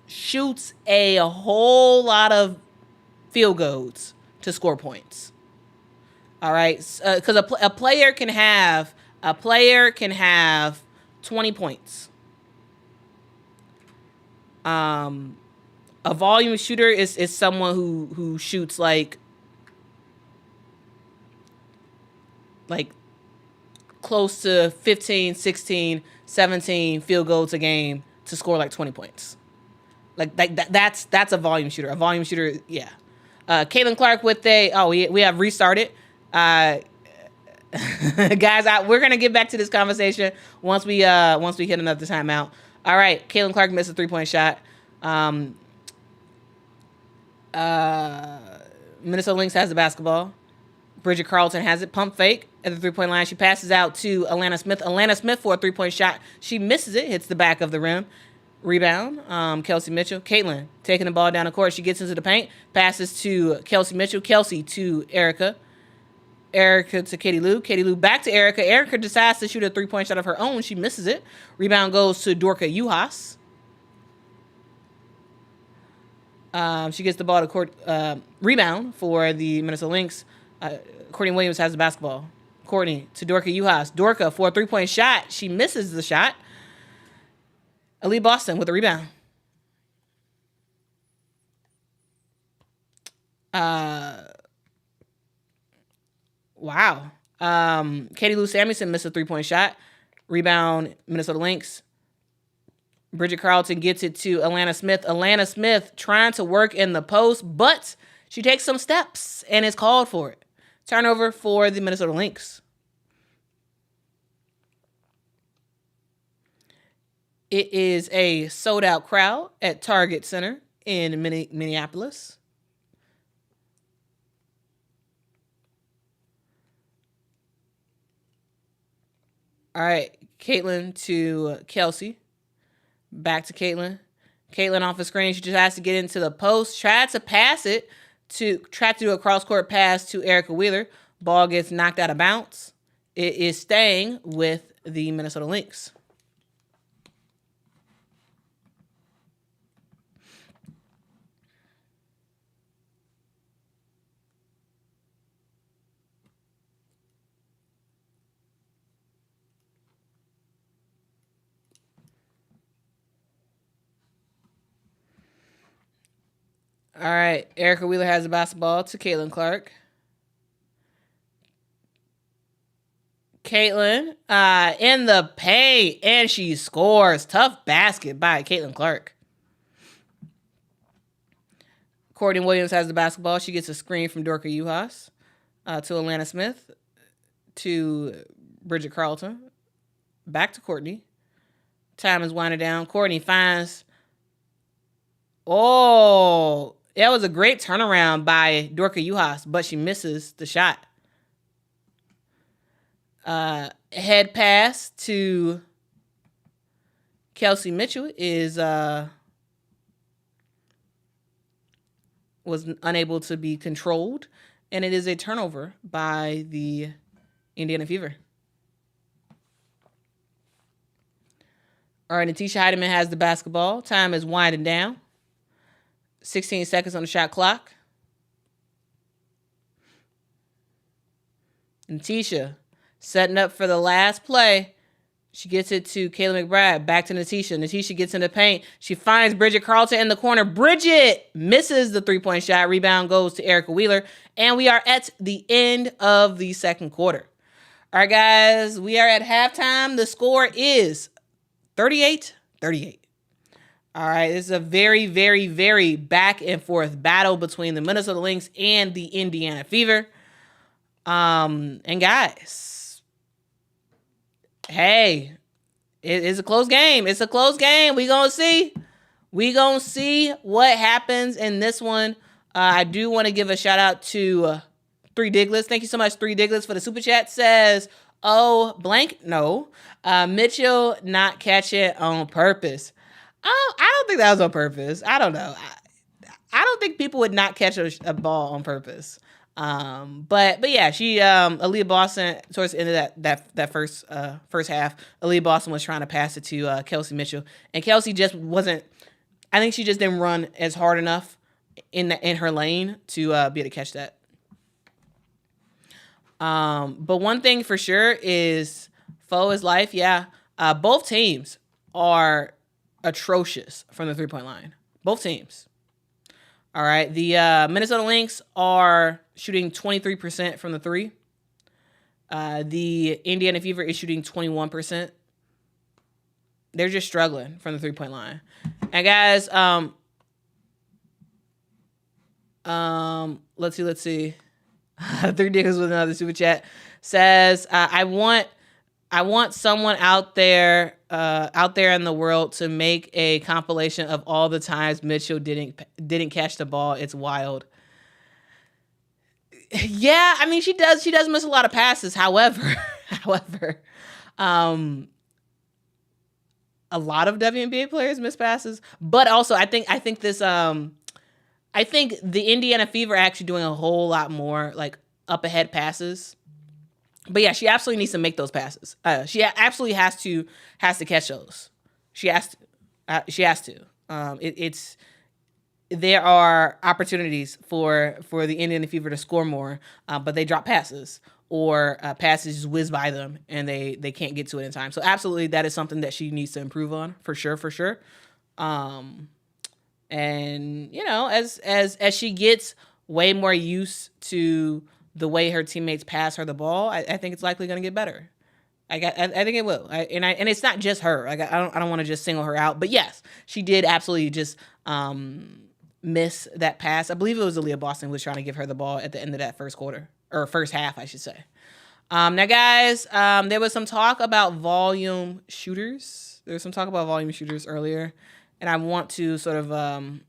shoots a whole lot of field goals to score points. All right, because a player can have 20 points. A volume shooter is someone who shoots like close to 15, 16, 17 field goals a game to score like 20 points. That's a volume shooter. A volume shooter, yeah. Caitlin Clark with we have restarted. Guys, we're gonna get back to this conversation once we hit another timeout. All right, Caitlin Clark missed a 3-point shot. Minnesota Lynx has the basketball. Bridget Carlton has it. Pump fake at the 3-point line. She passes out to Alana Smith. Alana Smith for a 3-point shot. She misses it. Hits the back of the rim. Rebound. Kelsey Mitchell. Caitlin taking the ball down the court. She gets into the paint. Passes to Kelsey Mitchell. Kelsey to Erica. Erica to Katie Lou. Katie Lou back to Erica. Erica decides to shoot a 3-point shot of her own. She misses it. Rebound goes to Dorka Juhas. She gets the ball to court. Rebound for the Minnesota Lynx. Courtney Williams has the basketball. Courtney to Dorka Juhas. Dorka for a 3-point shot. She misses the shot. Ali Boston with a rebound. Wow. Katie Lou Samuelson missed a 3-point shot. Rebound, Minnesota Lynx. Bridget Carlton gets it to Alana Smith. Alana Smith trying to work in the post, but she takes some steps and is called for it. Turnover for the Minnesota Lynx. It is a sold-out crowd at Target Center in Minneapolis. All right, Caitlin to Kelsey. Back to Caitlin. Caitlin off the screen. She just has to get into the post. Try to do a cross-court pass to Erica Wheeler. Ball gets knocked out of bounds. It is staying with the Minnesota Lynx. All right, Erica Wheeler has the basketball to Caitlin Clark. Caitlin in the paint, and she scores. Tough basket by Caitlin Clark. Courtney Williams has the basketball. She gets a screen from Dorka Juhas to Alana Smith to Bridget Carlton. Back to Courtney. Time is winding down. Courtney finds... Oh, that was a great turnaround by Dorka Juhas, but she misses the shot. Head pass to Kelsey Mitchell was unable to be controlled, and it is a turnover by the Indiana Fever. All right, Natisha Heidemann has the basketball. Time is winding down. 16 seconds on the shot clock. Natisha setting up for the last play. She gets it to Kayla McBride. Back to Natisha. Natisha gets in the paint. She finds Bridget Carlton in the corner. Bridget misses the three-point shot. Rebound goes to Erica Wheeler. And we are at the end of the second quarter. All right, guys. We are at halftime. The score is 38-38. All right, this is a very, very, very back and forth battle between the Minnesota Lynx and the Indiana Fever. And guys, hey, it's a close game. It's a close game. We gonna see what happens in this one. I do want to give a shout out to Three Diglets. Thank you so much, Three Diglets, for the super chat. Says, oh, blank, no. Mitchell not catch it on purpose. I don't think that was on purpose. I don't know. I don't think people would not catch a ball on purpose. But yeah, she Aaliyah Boston towards the end of that first half, Aaliyah Boston was trying to pass it to Kelsey Mitchell, and Kelsey just wasn't. I think she just didn't run as hard enough in her lane to be able to catch that. But one thing for sure is foe is life. Yeah, both teams are atrocious from the 3-point line. Both teams. All right. The Minnesota Lynx are shooting 23% from the 3. The Indiana Fever is shooting 21%. They're just struggling from the 3-point line. And guys, let's see. Three Dickers with another super chat says, I want someone out there in the world to make a compilation of all the times Mitchell didn't catch the ball. It's wild. Yeah, I mean she does miss a lot of passes. However, a lot of WNBA players miss passes, but also I think the Indiana Fever are actually doing a whole lot more like up ahead passes. But yeah, she absolutely needs to make those passes. She absolutely has to catch those. She has to. There are opportunities for the Indiana Fever to score more, but they drop passes or passes just whiz by them and they can't get to it in time. So absolutely, that is something that she needs to improve on for sure. And you know, as she gets way more used to the way her teammates pass her the ball, I think it's likely going to get better. I think it will. And it's not just her. I don't want to just single her out, but yes, she did absolutely just miss that pass. I believe it was Aaliyah Boston who was trying to give her the ball at the end of that first quarter, or first half, I should say. Now, guys, there was some talk about volume shooters. There was some talk about volume shooters earlier, and I want to sort of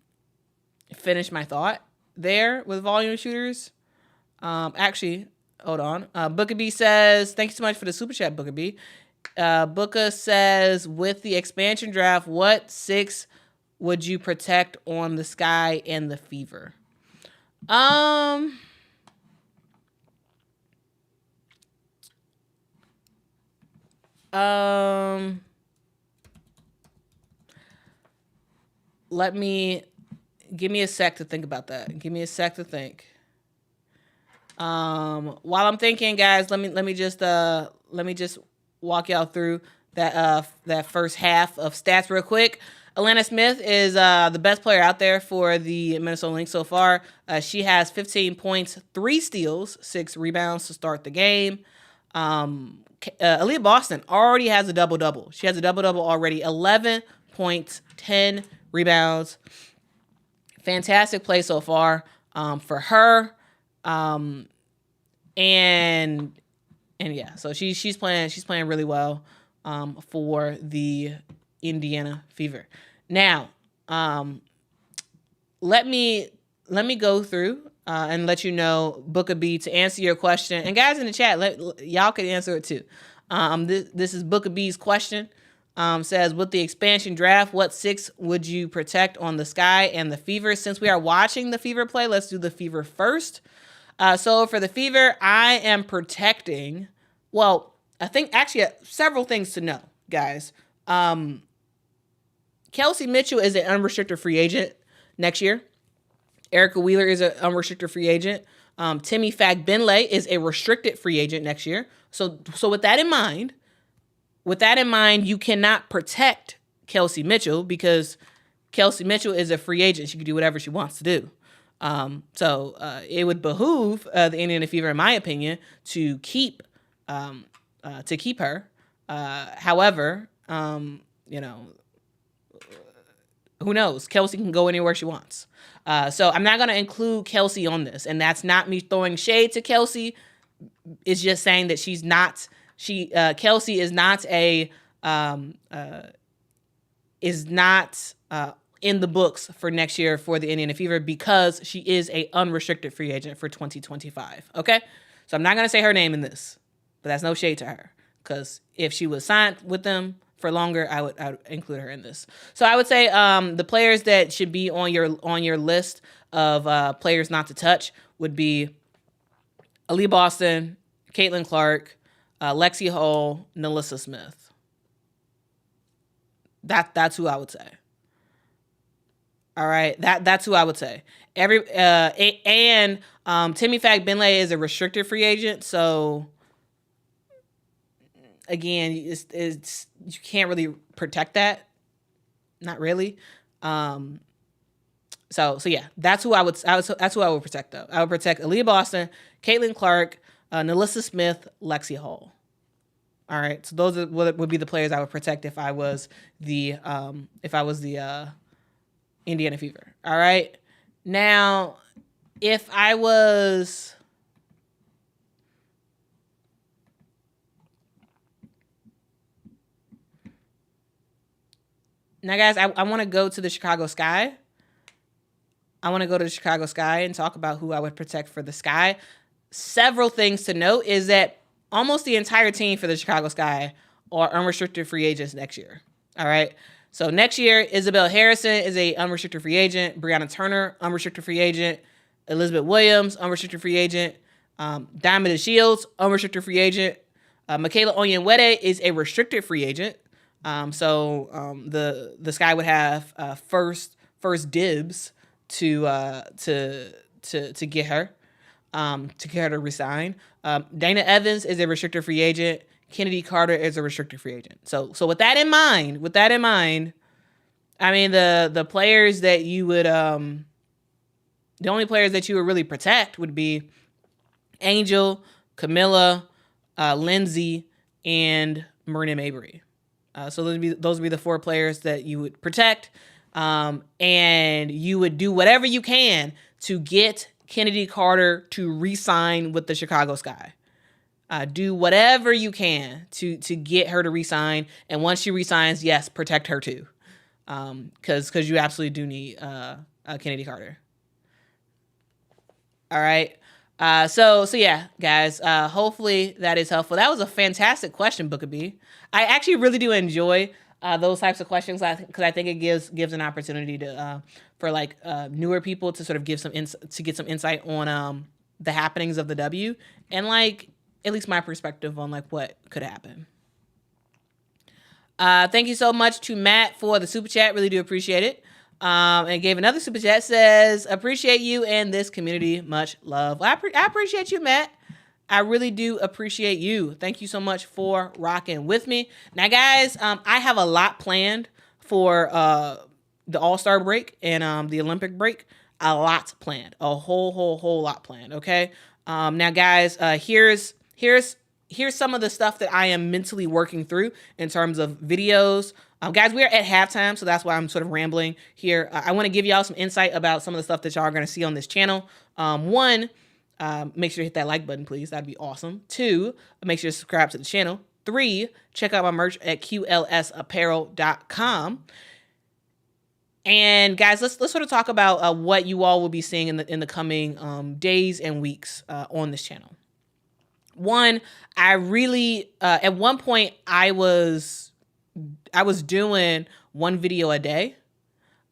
finish my thought there with volume shooters. Actually, hold on. Booker B says, thank you so much for the super chat, Booker B. Booker says, with the expansion draft, what 6 would you protect on the Sky and the Fever? Give me a sec to think about that. Give me a sec to think. While I'm thinking, guys, let me just walk y'all through that first half of stats real quick. Alana Smith is the best player out there for the Minnesota Lynx so far. She has 15 points, 3 steals, 6 rebounds to start the game. Aaliyah Boston already has a double-double. She has a double-double already. 11 points, 10 rebounds. Fantastic play so far for her. And yeah, so she's playing really well for the Indiana Fever. Now, let me go through and let you know, Booker B, to answer your question. And guys in the chat, y'all can answer it too. This is Booker B's question. Says, with the expansion draft, what 6 would you protect on the Sky and the Fever? Since we are watching the Fever play, let's do the Fever first. So for the Fever, I am protecting, well, I think actually several things to know, guys. Kelsey Mitchell is an unrestricted free agent next year. Erica Wheeler is an unrestricted free agent. Timmy Fagbenle is a restricted free agent next year. So with that in mind, you cannot protect Kelsey Mitchell because Kelsey Mitchell is a free agent. She can do whatever she wants to do. So it would behoove the Indiana Fever, in my opinion, to keep her. However, who knows? Kelsey can go anywhere she wants. So I'm not going to include Kelsey on this, and that's not me throwing shade to Kelsey. It's just saying that Kelsey is not in the books for next year for the Indiana Fever because she is a unrestricted free agent for 2025. Okay, so I'm not gonna say her name in this, but that's no shade to her because if she was signed with them for longer, I would include her in this. So I would say the players that should be on your list of players not to touch would be Aaliyah Boston, Caitlin Clark, Lexi Hull, Nalissa Smith. That's who I would say. All right, that's who I would say. Timmy Fagbenle is a restricted free agent, so again, it's you can't really protect that. Not really. So yeah, that's who I would protect though. I would protect Aaliyah Boston, Caitlin Clark, Nalissa Smith, Lexi Hull. All right, so those would be the players I would protect if I was the Indiana Fever. All right, now if I was guys, I want to go to the Chicago Sky. I want to go to the Chicago Sky and talk about who I would protect for the Sky. Several things to note is that almost the entire team for the Chicago Sky are unrestricted free agents next year. All right. So next year, Isabel Harrison is a unrestricted free agent. Brianna Turner, unrestricted free agent. Elizabeth Williams, unrestricted free agent. Diamond Shields, unrestricted free agent. Michaela Onyenwere is a restricted free agent. So the Sky would have first dibs to get her. To get her to resign. Dana Evans is a restricted free agent. Kennedy Carter is a restricted free agent. So with that in mind, I mean the players that you would the only players that you would really protect would be Angel, Camilla, Lindsay, and Marina Mabry. So those would be the 4 players that you would protect, and you would do whatever you can to get Kennedy Carter to re-sign with the Chicago Sky. Do whatever you can to get her to re-sign, and once she re-signs, yes, protect her too, because you absolutely do need Kennedy Carter. All right. So yeah, guys. Hopefully that is helpful. That was a fantastic question, Booker B. I actually really do enjoy those types of questions because I think it gives an opportunity to for like newer people to sort of give to get some insight on the happenings of the W and like at least my perspective on like what could happen. Thank you so much to Matt for the super chat. Really do appreciate it. And gave another super chat, says, appreciate you and this community. Much love. I appreciate you, Matt. I really do appreciate you. Thank you so much for rocking with me. Now, guys, I have a lot planned for the All-Star break and the Olympic break. A lot planned. A whole lot planned, okay? Now, guys, here's some of the stuff that I am mentally working through in terms of videos. Guys, we are at halftime, so that's why I'm sort of rambling here. I want to give y'all some insight about some of the stuff that y'all are going to see on this channel. One, make sure to hit that like button, please. That'd be awesome. Two, make sure to subscribe to the channel. Three, check out my merch at qlsapparel.com. And guys, let's sort of talk about what you all will be seeing in the coming days and weeks on this channel. One, I really at one point I was doing one video a day.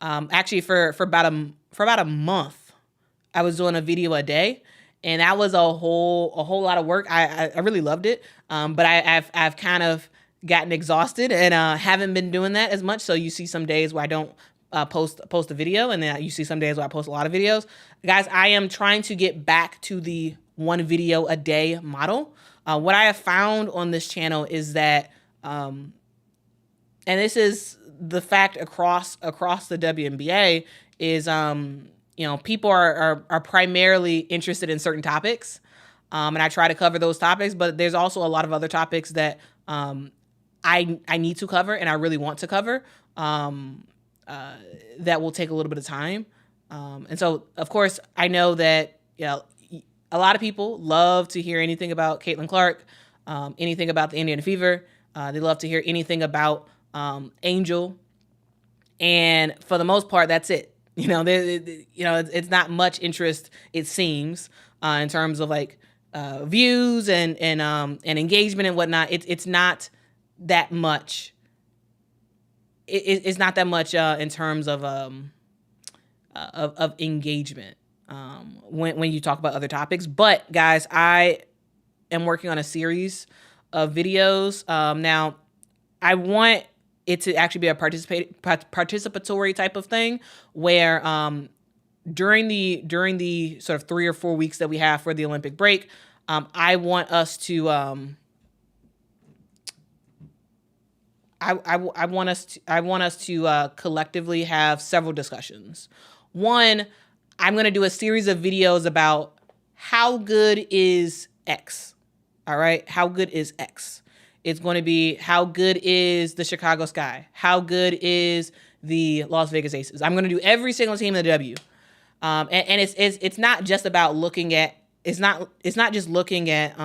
Actually, for about a month, I was doing a video a day, and that was a whole lot of work. I really loved it, but I've kind of gotten exhausted and haven't been doing that as much. So you see some days where I don't post a video, and then you see some days where I post a lot of videos. Guys, I am trying to get back to the one video a day model. What I have found on this channel is that, and this is the fact across the WNBA, is people are primarily interested in certain topics, and I try to cover those topics. But there's also a lot of other topics that I need to cover and I really want to cover that will take a little bit of time. And so, of course, I know that a lot of people love to hear anything about Caitlin Clark, anything about the Indiana Fever. They love to hear anything about Angel, and for the most part, that's it. It's not much interest, it seems, in terms of like views and engagement and whatnot. It's not that much. It's not that much in terms of engagement when you talk about other topics. But guys, I am working on a series of videos now. I want it to actually be a participatory type of thing where during the sort of 3 or 4 weeks that we have for the Olympic break, I want us to I want us to collectively have several discussions. One, I'm going to do a series of videos about how good is X. All right, how good is X? It's going to be how good is the Chicago Sky? How good is the Las Vegas Aces? I'm going to do every single team in the W, and it's not just about looking at it's not just looking at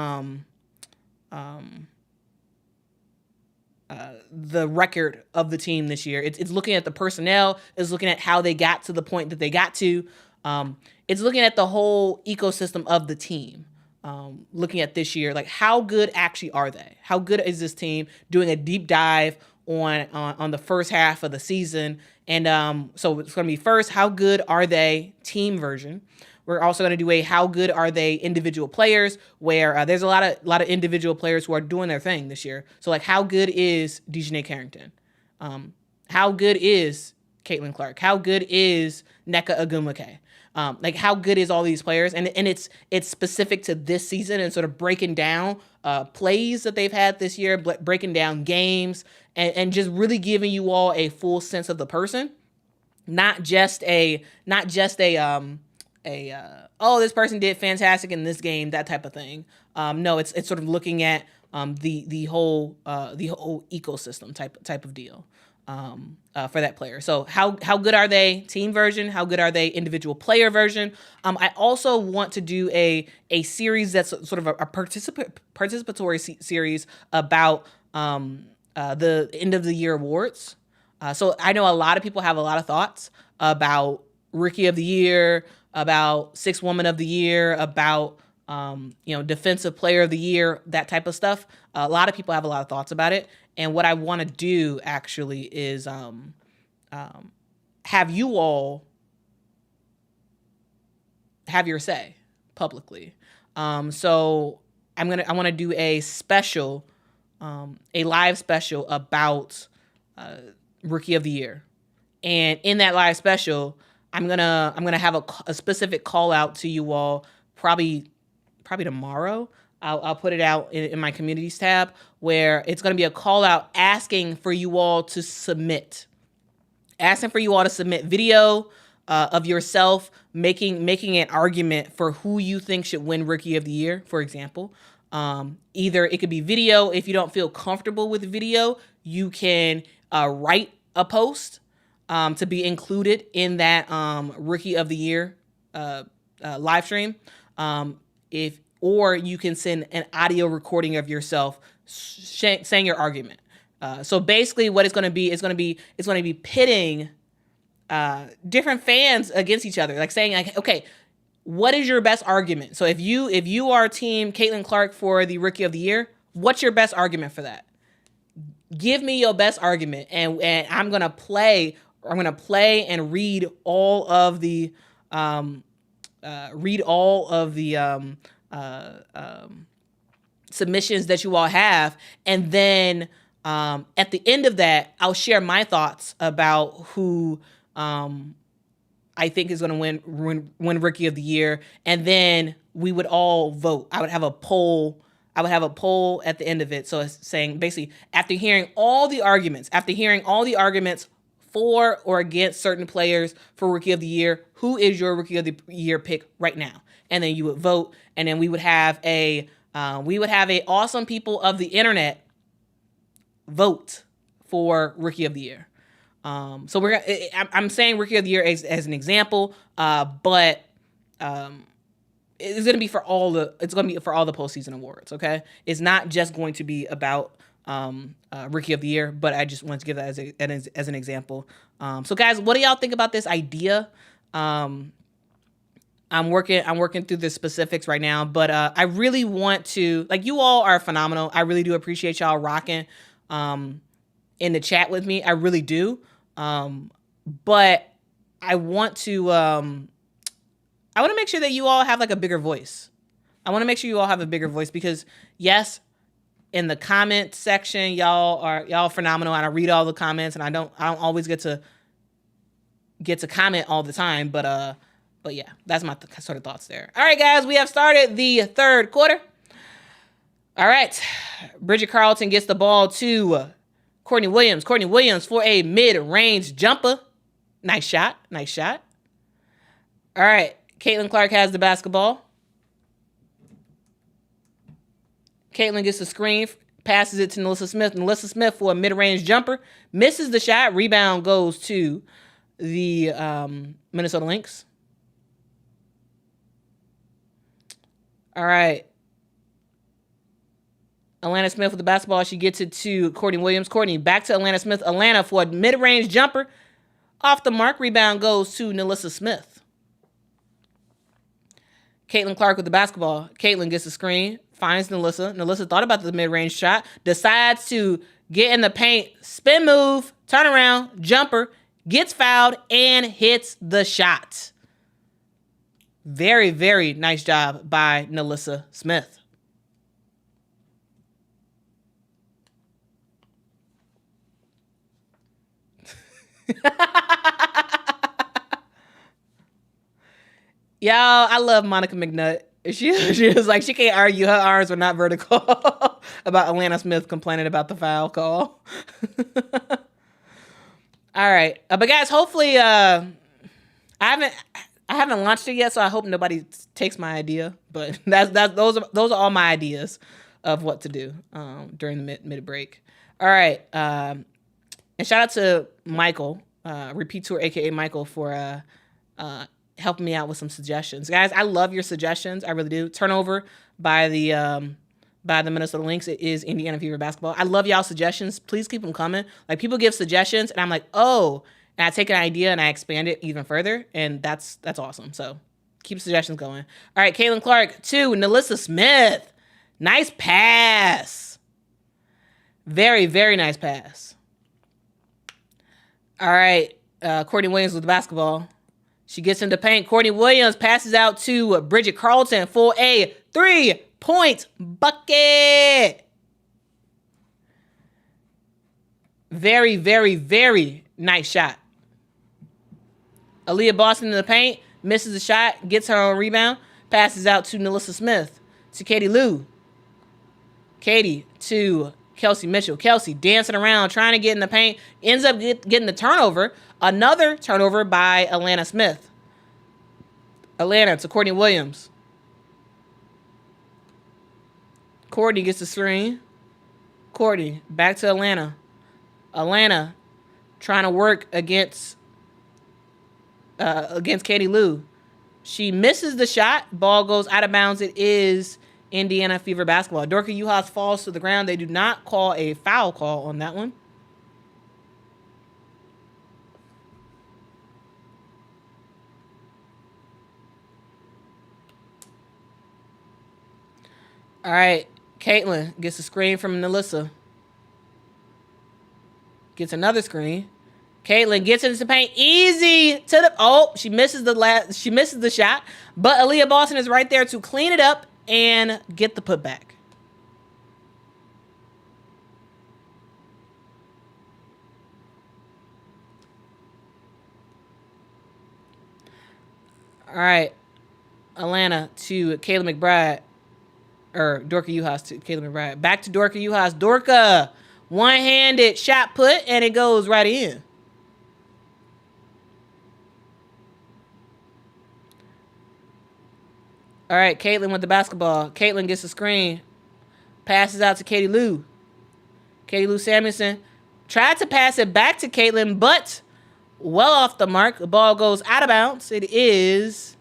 the record of the team this year. It's looking at the personnel. It's looking at how they got to the point that they got to. It's looking at the whole ecosystem of the team. Looking at this year, like how good actually are they? How good is this team? Doing a deep dive on the first half of the season, and so it's going to be first, how good are they? Team version. We're also going to do a how good are they individual players, where there's a lot of individual players who are doing their thing this year. So like how good is Dejanay Carrington? How good is Caitlin Clark? How good is Nneka Ogwumike? Like how good is all these players? And it's specific to this season and sort of breaking down plays that they've had this year, breaking down games, and just really giving you all a full sense of the person, not just a oh, this person did fantastic in this game, that type of thing. No, it's sort of looking at the whole ecosystem type of deal. For that player. So how good are they? Team version. How good are they? Individual player version. I also want to do a series that's sort of a participatory series about the end of the year awards. So I know a lot of people have a lot of thoughts about Rookie of the Year, about Sixth Woman of the Year, about defensive player of the year, that type of stuff. A lot of people have a lot of thoughts about it. And what I want to do actually is have you all have your say publicly. So I want to do a special, a live special about Rookie of the Year. And in that live special, I'm gonna have a specific call out to you all probably tomorrow. I'll put it out in my communities tab, where it's gonna be a call out asking for you all to submit video of yourself making an argument for who you think should win Rookie of the Year, for example. Either it could be video. If you don't feel comfortable with video, you can write a post to be included in that Rookie of the Year live stream. Or you can send an audio recording of yourself saying your argument. So basically, what it's going to be is going to be pitting different fans against each other, like saying, like, okay, what is your best argument? So if you are team Caitlin Clark for the Rookie of the Year, what's your best argument for that? Give me your best argument, and I'm gonna play and read all of the submissions that you all have, and then at the end of that, I'll share my thoughts about who I think is going to win Rookie of the Year, and then we would all vote. I would have a poll at the end of it. So it's saying, basically, after hearing all the arguments for or against certain players for Rookie of the Year, who is your Rookie of the Year pick right now? And then you would vote, and then we would have a awesome people of the internet vote for Rookie of the Year. So I'm saying Rookie of the Year as an example, but it's going to be for all the postseason awards. Okay, it's not just going to be about Rookie of the Year, but I just wanted to give that as an example. So guys, what do y'all think about this idea? I'm working through the specifics right now, but I really want to, like, you all are phenomenal. I really do appreciate y'all rocking in the chat with me. I really do. But I want to make sure that you all have like a bigger voice. I want to make sure you all have a bigger voice, because yes, in the comment section, y'all phenomenal, and I read all the comments, and I don't always get to comment all the time, but yeah, that's my sort of thoughts there. All right, guys, we have started the third quarter. All right, Bridget Carlton gets the ball to Courtney Williams. Courtney Williams for a mid-range jumper. Nice shot. All right, Caitlin Clark has the basketball. Caitlin gets the screen, passes it to Nalissa Smith. Nalissa Smith for a mid-range jumper. Misses the shot. Rebound goes to the Minnesota Lynx. All right. Atlanta Smith with the basketball. She gets it to Courtney Williams. Courtney back to Atlanta Smith. Atlanta for a mid-range jumper. Off the mark. Rebound goes to Nalissa Smith. Caitlin Clark with the basketball. Caitlin gets the screen. Finds Nalissa. Nalissa thought about the mid-range shot. Decides to get in the paint. Spin move. Turn around. Jumper. Gets fouled and hits the shot. Very, very nice job by Nalissa Smith. Y'all, I love Monica McNutt. She was like, she can't argue. Her arms were not vertical about Atlanta Smith complaining about the foul call. All right. But guys, hopefully, I haven't launched it yet, so I hope nobody takes my idea. But those are all my ideas of what to do during the mid break. All right. And shout out to Michael, Repeat Tour, aka Michael, for helping me out with some suggestions. Guys, I love your suggestions. I really do. Turnover by the Minnesota Lynx. It is Indiana Fever basketball. I love y'all suggestions. Please keep them coming. Like, people give suggestions, and I'm like, oh, and I take an idea and I expand it even further, and that's awesome. So Keep suggestions going. All right, Caitlin Clark to Nalissa Smith. Nice pass. Very, very nice pass. All right, Courtney Williams with the basketball. She gets into paint. Courtney Williams passes out to Bridget Carlton for a 3-point bucket. Very, very, very nice shot. Aaliyah Boston in the paint. Misses the shot. Gets her own rebound. Passes out to Nalissa Smith. To Katie Lou. Katie to Kelsey Mitchell. Kelsey dancing around, trying to get in the paint. Ends up getting the turnover. Another turnover by Alana Smith. Alana to Courtney Williams. Courtney gets the screen. Courtney back to Alana. Alana trying to work against Katie Lou. She misses the shot. Ball goes out of bounds. It is Indiana Fever basketball. Dorka Juhas falls to the ground. They do not call a foul call on that one. All right, Caitlin gets a screen from Nalissa. Gets another screen. Caitlin gets into the paint. Easy to the she misses the shot. But Aaliyah Boston is right there to clean it up and get the putback. All right. Alana to Kayla McBride. Or Dorka Juhas to Kayla McBride. Back to Dorka Juhas. Dorka. One-handed shot put, and it goes right in. All right, Caitlin with the basketball. Caitlin gets the screen. Passes out to Katie Lou. Katie Lou Samuelson tried to pass it back to Caitlin, but well off the mark. The ball goes out of bounds. It is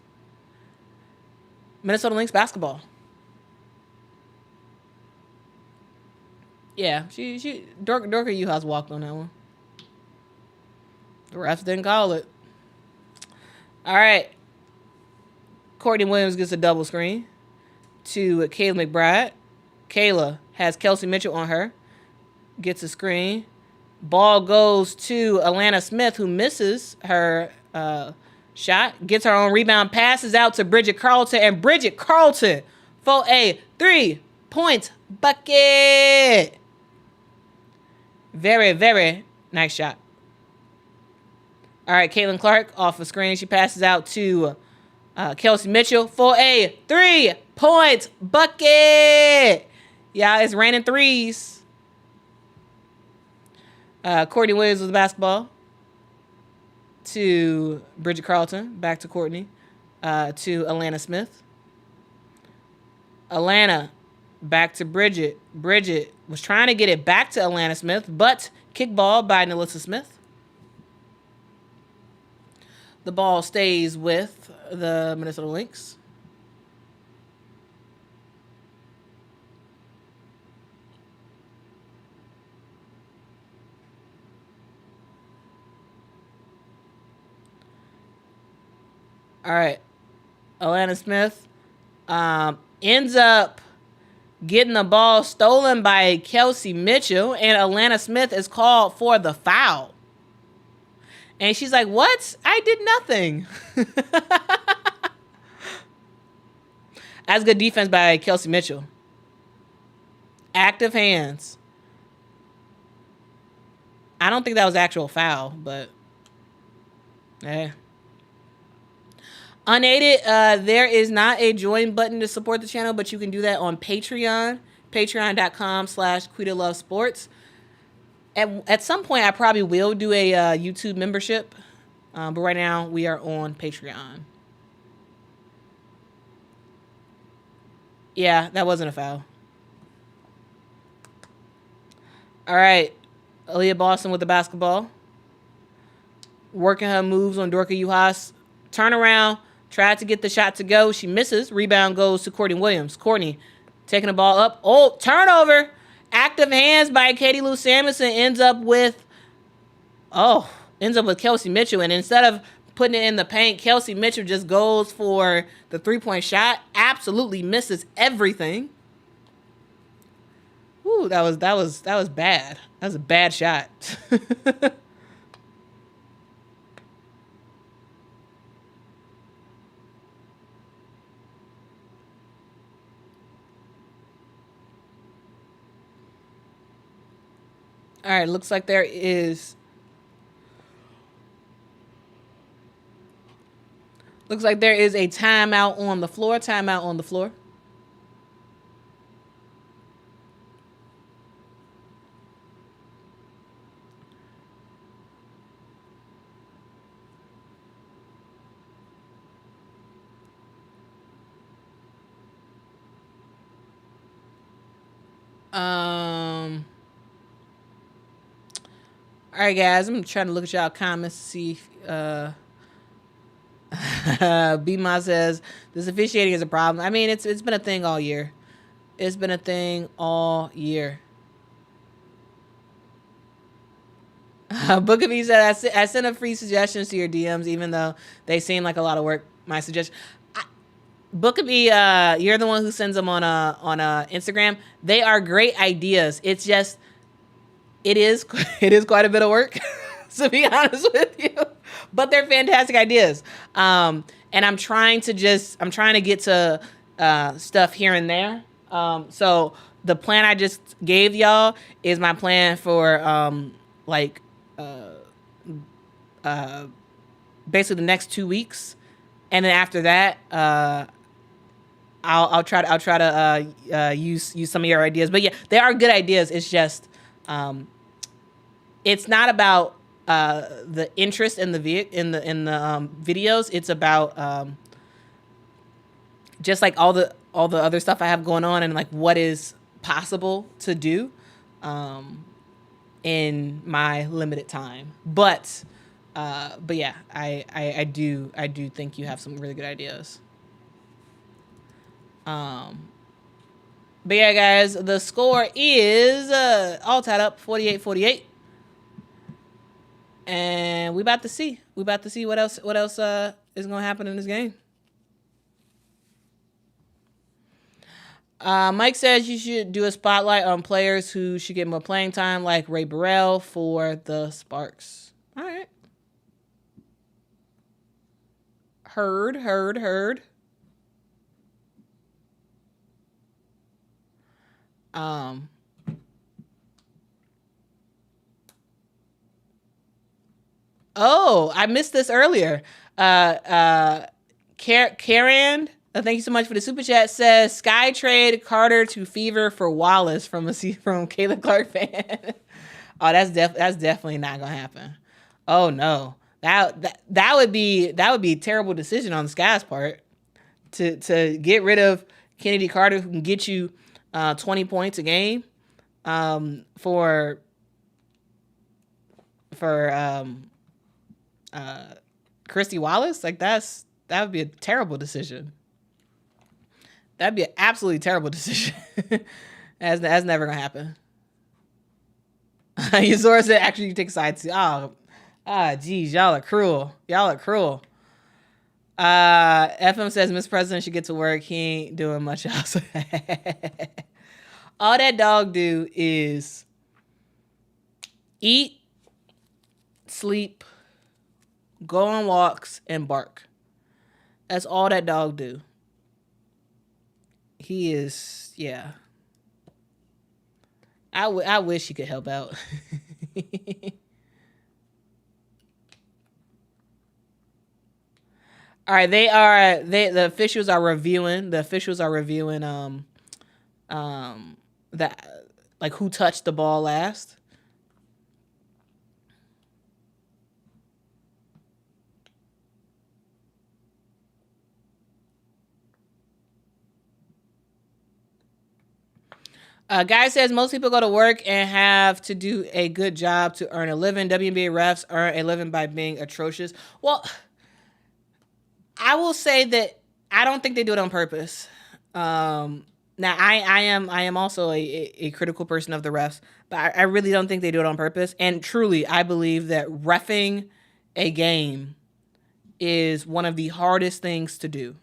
Minnesota Lynx basketball. Yeah, Dorka Juhas walked on that one. The refs didn't call it. All right. Courtney Williams gets a double screen to Kayla McBride. Kayla has Kelsey Mitchell on her. Gets a screen. Ball goes to Alana Smith, who misses her shot. Gets her own rebound. Passes out to Bridget Carlton. And Bridget Carlton for a 3-point bucket. Very, very nice shot. All right, Caitlin Clark off the screen. She passes out to Kelsey Mitchell for a 3-point bucket. Yeah, it's raining threes. Courtney Williams with the basketball to Bridget Carlton. Back to Courtney. To Alana Smith. Alana back to Bridget. Bridget was trying to get it back to Alana Smith, but kickball by Nalissa Smith. The ball stays with the Minnesota Lynx. All right. Alana Smith ends up getting the ball stolen by Kelsey Mitchell, and Alana Smith is called for the foul. And she's like, what? I did nothing. That's good defense by Kelsey Mitchell. Active hands. I don't think that was actual foul, but hey. Unaided, there is not a join button to support the channel, but you can do that on Patreon. Patreon.com/Quita Loves Sports. At some point, I probably will do a YouTube membership. But right now, we are on Patreon. Yeah, that wasn't a foul. All right. Aaliyah Boston with the basketball. Working her moves on Dorka Juhas. Turn around. Tried to get the shot to go. She misses. Rebound goes to Courtney Williams. Courtney taking the ball up. Oh, turnover. Active hands by Katie Lou Samuelson ends up with Kelsey Mitchell. And instead of putting it in the paint. Kelsey Mitchell just goes for the 3-point shot. Absolutely misses everything. Ooh, that was bad. That was a bad shot. All right, looks like there is a timeout on the floor. Timeout on the floor. All right, guys. I'm trying to look at y'all comments to see if B-Ma says this officiating is a problem. I mean, it's been a thing all year. It's been a thing all year. Book of E said, I sent up free suggestions to your DMs, even though they seem like a lot of work. My suggestion. Book of E, you're the one who sends them on Instagram. They are great ideas. It's just, it is quite a bit of work, to be honest with you. But they're fantastic ideas. And I'm trying to get to stuff here and there. So the plan I just gave y'all is my plan for basically the next 2 weeks, and then after that, I'll try to use some of your ideas. But yeah, they are good ideas. It's just it's not about the interest in the videos. It's about just like all the other stuff I have going on and like what is possible to do in my limited time. But yeah, I do think you have some really good ideas. But yeah, guys, the score is all tied up 48-48. And we about to see what else is going to happen in this game. Mike says you should do a spotlight on players who should get more playing time, like Ray Burrell for the Sparks. All right. Heard. Oh, I missed this earlier. Karen, thank you so much for the super chat. Says Sky trade Carter to Fever for Wallace from Kayla Clark fan. Oh, that's definitely not gonna happen. Oh no, that would be a terrible decision on Sky's part to get rid of Kennedy Carter, who can get you 20 points a game for Christy Wallace. Like that would be a terrible decision. That'd be an absolutely terrible decision. That's never gonna happen. Yuzora said, actually, you take sides. Geez, y'all are cruel. FM says Miss President should get to work. He ain't doing much else. All that dog do is eat, sleep, go on walks, and bark. That's all that dog do. He is, yeah. I wish he could help out. All right, the officials are reviewing that, like, who touched the ball last. Guy says most people go to work and have to do a good job to earn a living. WNBA refs earn a living by being atrocious. Well, I will say that I don't think they do it on purpose. Now, I am also a critical person of the refs, but I really don't think they do it on purpose. And truly, I believe that reffing a game is one of the hardest things to do.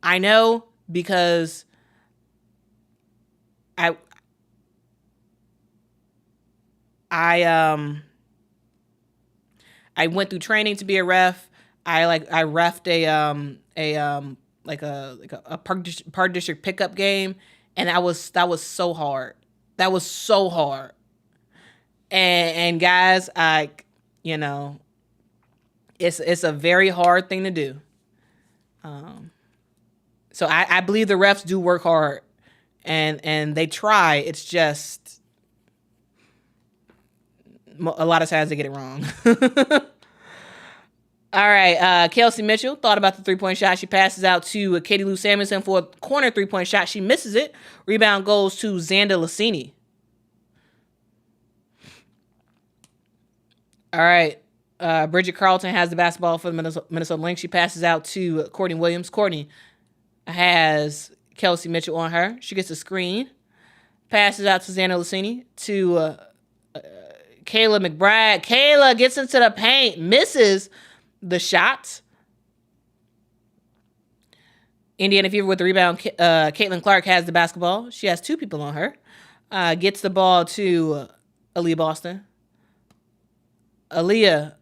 I know because I I I went through training to be a ref. I refed a park district pickup game, and that was so hard. That was so hard. And guys, it's a very hard thing to do. So I believe the refs do work hard, and they try. It's just a lot of times they get it wrong. All right, Kelsey Mitchell thought about the three-point shot. She passes out to Katie Lou Samuelson for a corner three-point shot. She misses it. Rebound goes to Xanda Lassini. All right, Bridget Carlton has the basketball for the Minnesota Lynx. She passes out to Courtney Williams. Courtney has Kelsey Mitchell on her. She gets a screen. Passes out to Xanda Lassini to Kayla McBride. Kayla gets into the paint. Misses the shot. Indiana Fever with the rebound. Caitlin Clark has the basketball. She has two people on her. Gets the ball to Aaliyah Boston. Aaliyah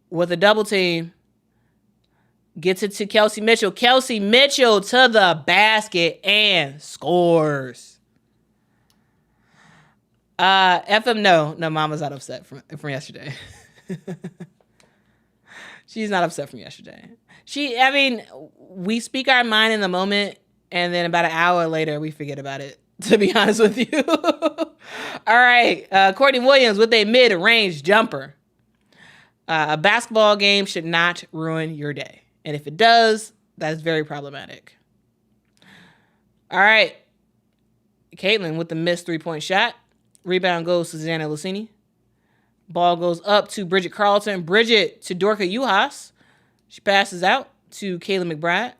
with a double team. Gets it to Kelsey Mitchell. Kelsey Mitchell to the basket and scores. FM, no, Mama's not upset from yesterday. She's not upset from yesterday. We speak our mind in the moment, and then about an hour later, we forget about it, to be honest with you. All right, Courtney Williams with a mid-range jumper. A basketball game should not ruin your day. And if it does, that's very problematic. All right, Caitlin with the missed three-point shot. Rebound goes to Xanda Lassini. Ball goes up to Bridget Carlton. Bridget to Dorka Juhas. She passes out to Kayla McBride.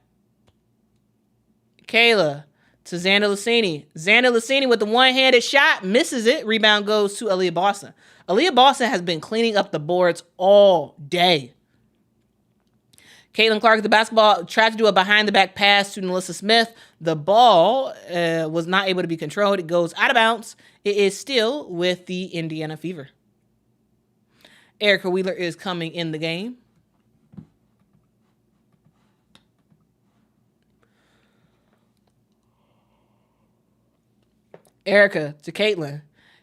Kayla to Xanda Lassini. Xanda Lassini with the one-handed shot. Misses it. Rebound goes to Aaliyah Boston. Aaliyah Boston has been cleaning up the boards all day. Caitlin Clark with the basketball tried to do a behind-the-back pass to Melissa Smith. The ball was not able to be controlled. It goes out of bounds. It is still with the Indiana Fever. Erica Wheeler is coming in the game. Erica to Caitlin.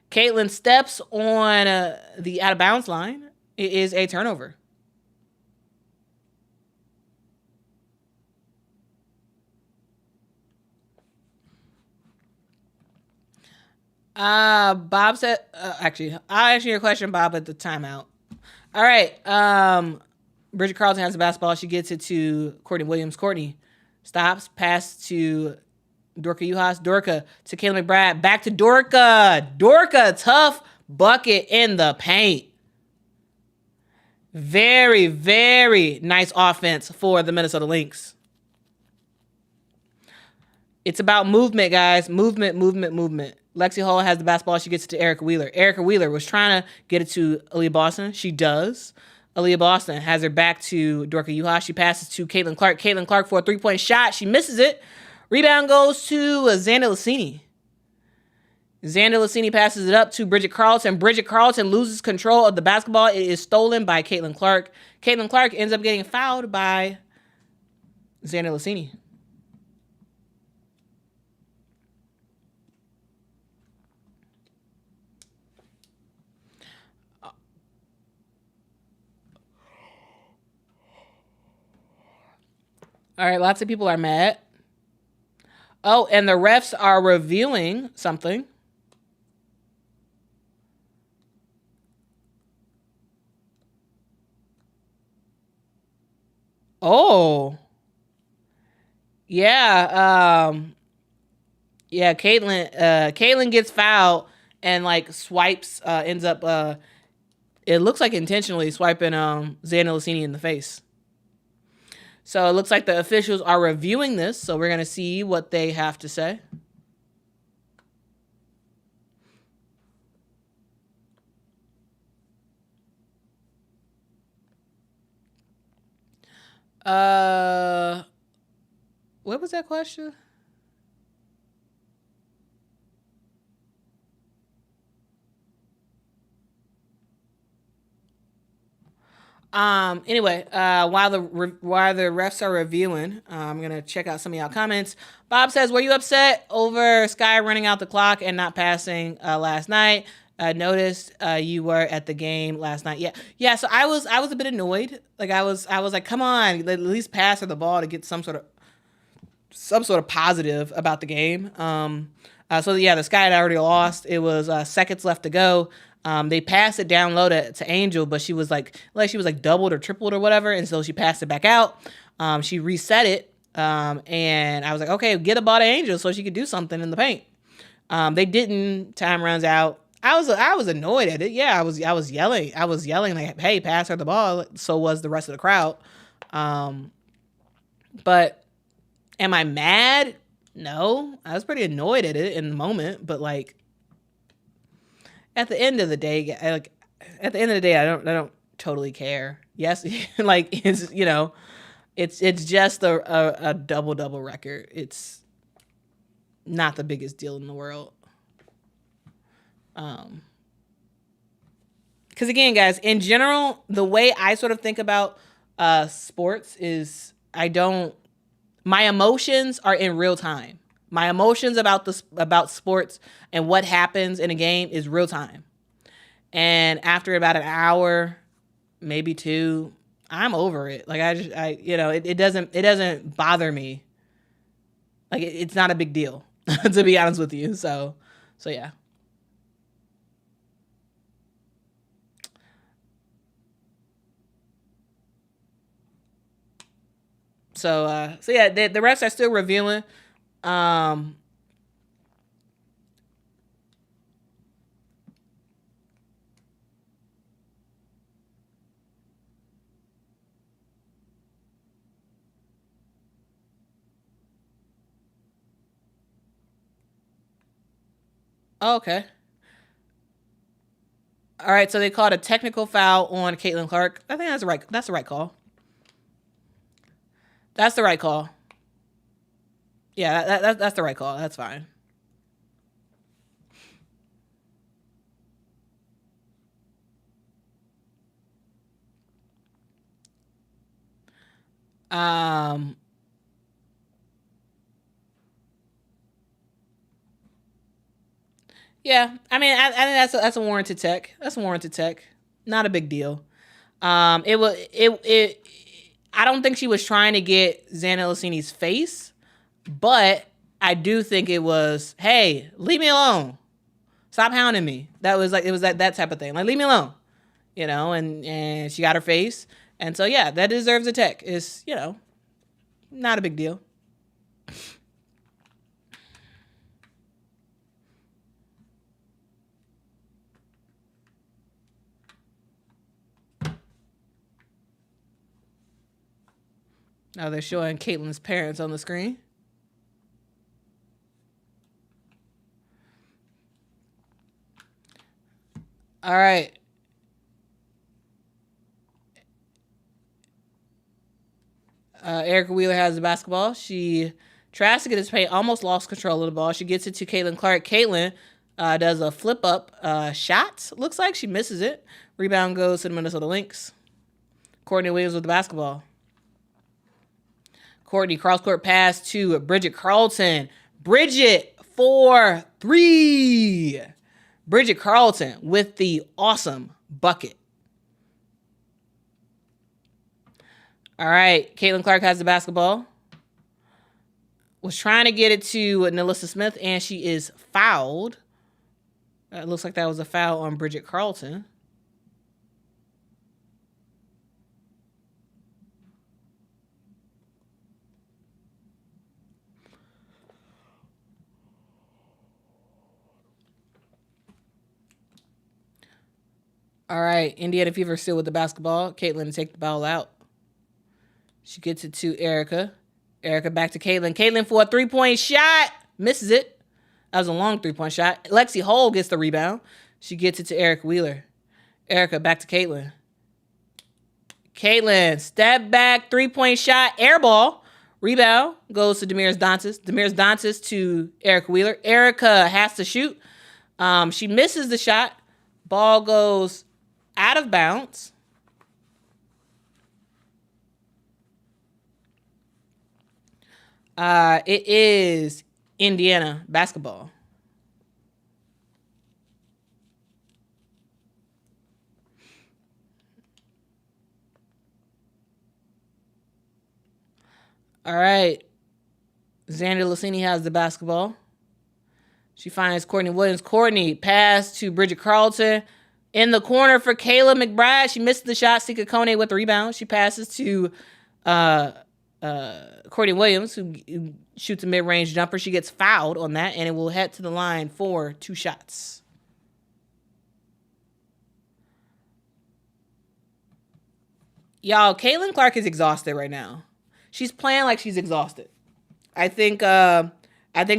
Caitlin steps on the out-of-bounds line. It is a turnover. Bob said, actually, I'll answer your question, Bob, at the timeout. All right. Bridget Carlton has the basketball. She gets it to Courtney Williams. Courtney stops, pass to Dorka Juhas. Dorka to Kayla McBride. Back to Dorka. Dorka, tough bucket in the paint. Very, very nice offense for the Minnesota Lynx. It's about movement, guys. Movement. Lexi Hall has the basketball. She gets it to Erica Wheeler. Erica Wheeler was trying to get it to Aaliyah Boston. She does. Aaliyah Boston has her back to Dorka Juhas. She passes to Caitlin Clark. Caitlin Clark for a three-point shot. She misses it. Rebound goes to Xanda Lassini. Xanda Lassini passes it up to Bridget Carlton. Bridget Carlton loses control of the basketball. It is stolen by Caitlin Clark. Caitlin Clark ends up getting fouled by Xanda Lassini. All right, lots of people are mad. Oh, and the refs are reviewing something. Oh. Yeah, Caitlin gets fouled and swipes ends up it looks like intentionally swiping Xanda Lassini in the face. So it looks like the officials are reviewing this, so we're going to see what they have to say. What was that question? Anyway, while the refs are reviewing, I'm gonna check out some of y'all comments. Bob says, "Were you upset over Sky running out the clock and not passing last night? Noticed you were at the game last night. Yeah. So I was a bit annoyed. Like I was like, come on, at least pass her the ball to get some sort of positive about the game. So yeah, the Sky had already lost. It was seconds left to go. They passed it down low to Angel, but she was like she was like doubled or tripled or whatever, and so she passed it back out. She reset it, and I was like, okay, get the ball to Angel so she could do something in the paint. They didn't. Time runs out. I was annoyed at it. Yeah, I was yelling. I was yelling like, hey, pass her the ball. So was the rest of the crowd. But am I mad? No, I was pretty annoyed at it in the moment, but like at the end of the day, I don't totally care. Yes, like it's it's just a double record. It's not the biggest deal in the world. Because again, guys, in general, the way I sort of think about sports is my emotions are in real time. My emotions about sports and what happens in a game is real time. And after about an hour, maybe two, I'm over it. Like it doesn't bother me. Like it's not a big deal, to be honest with you. So yeah. So yeah, the refs are still reviewing. Um, okay. All right, so they called a technical foul on Caitlin Clark. I think that's the right call. That's the right call. Yeah, that's the right call. That's fine. Um, yeah, I mean, I think that's a warranted tech. That's a warranted tech. Not a big deal. It was it. I don't think she was trying to get Xana Lucini's face, but I do think it was, hey, leave me alone. Stop hounding me. That was like it was that type of thing. Like leave me alone. And she got her face. And so yeah, that deserves a tech. It's, not a big deal. Now they're showing Caitlin's parents on the screen. All right. Erica Wheeler has the basketball. She tries to get his paint, almost lost control of the ball. She gets it to Caitlin Clark. Caitlin does a flip up shot. Looks like she misses it. Rebound goes to the Minnesota Lynx. Courtney Williams with the basketball. Courtney cross court pass to Bridget Carlton. Bridget for 3. Bridget Carlton with the awesome bucket. All right, Caitlin Clark has the basketball. Was trying to get it to Nalissa Smith, and she is fouled. It looks like that was a foul on Bridget Carlton. All right, Indiana Fever still with the basketball. Caitlin take the ball out. She gets it to Erica. Erica back to Caitlin. Caitlin for a 3-point shot. Misses it. That was a long 3-point shot. Lexi Hull gets the rebound. She gets it to Erica Wheeler. Erica back to Caitlin. Caitlin, step back, 3-point shot, air ball. Rebound goes to Damiris Dantas. Damiris Dantas to Erica Wheeler. Erica has to shoot. She misses the shot. Ball goes out of bounds. It is Indiana basketball. All right. Xander Lucini has the basketball. She finds Courtney Williams. Courtney pass to Bridget Carlton. In the corner for Kayla McBride. She missed the shot. Sika Kone with the rebound. She passes to Courtney Williams, who shoots a mid-range jumper. She gets fouled on that, and it will head to the line for 2 shots. Y'all, Caitlin Clark is exhausted right now. She's playing like she's exhausted. I think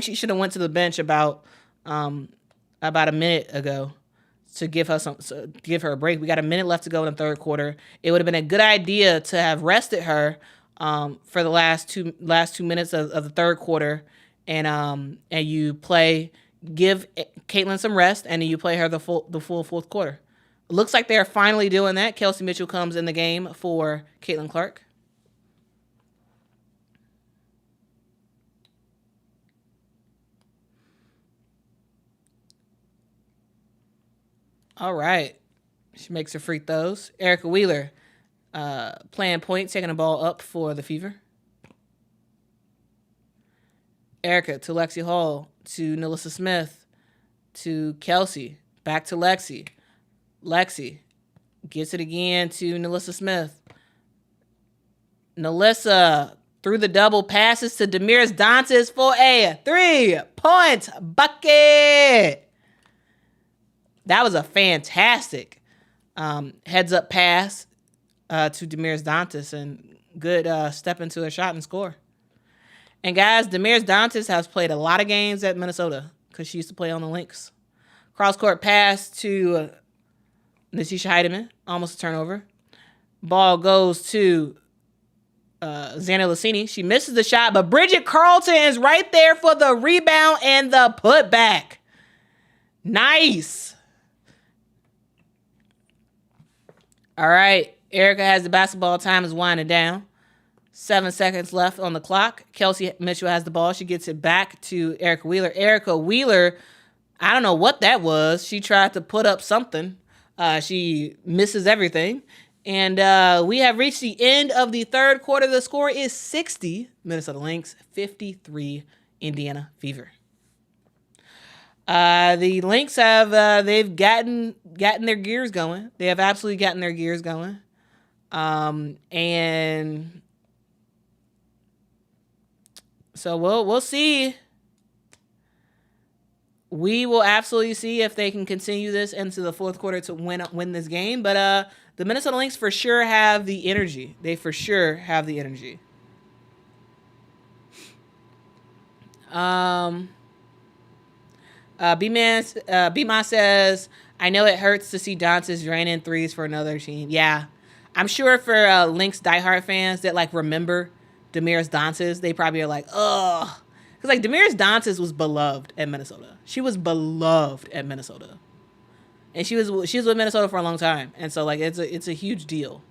she should have went to the bench about a minute ago to give her a break. We got a minute left to go in the third quarter. It would have been a good idea to have rested her for the last two minutes of the third quarter, and you give Caitlin some rest, and then you play her the full fourth quarter. It looks like they're finally doing that. Kelsey Mitchell comes in the game for Caitlin Clark. All right. She makes her free throws. Erica Wheeler playing point, taking the ball up for the Fever. Erica to Lexi Hall, to Nalissa Smith, to Kelsey, back to Lexi. Lexi gets it again to Nalissa Smith. Nalissa through the double, passes to Damiris Dantas for a 3-point bucket. That was a fantastic heads-up pass to Damiris Dantas, and good step into a shot and score. And guys, Damiris Dantas has played a lot of games at Minnesota because she used to play on the Lynx. Cross-court pass to Natisha Heidemann, almost a turnover. Ball goes to Xander Lucini. She misses the shot, but Bridget Carlton is right there for the rebound and the putback. Nice. All right, Erica has the basketball. Time is winding down. 7 seconds left on the clock. Kelsey Mitchell has the ball. She gets it back to Erica Wheeler. Erica Wheeler, I don't know what that was. She tried to put up something. She misses everything. And we have reached the end of the third quarter. The score is 60 Minnesota Lynx, 53 Indiana Fever. The Lynx have they've gotten their gears going. They have absolutely gotten their gears going. And so we'll see. We will absolutely see if they can continue this into the fourth quarter to win this game. But the Minnesota Lynx for sure have the energy. They for sure have the energy. B-Man says, I know it hurts to see Dantas draining threes for another team. Yeah. I'm sure for Lynx diehard fans that like remember Damiris Dantas, they probably are like, ugh. Because like Damiris Dantas was beloved at Minnesota. She was beloved at Minnesota. And she was with Minnesota for a long time. And so like it's a huge deal.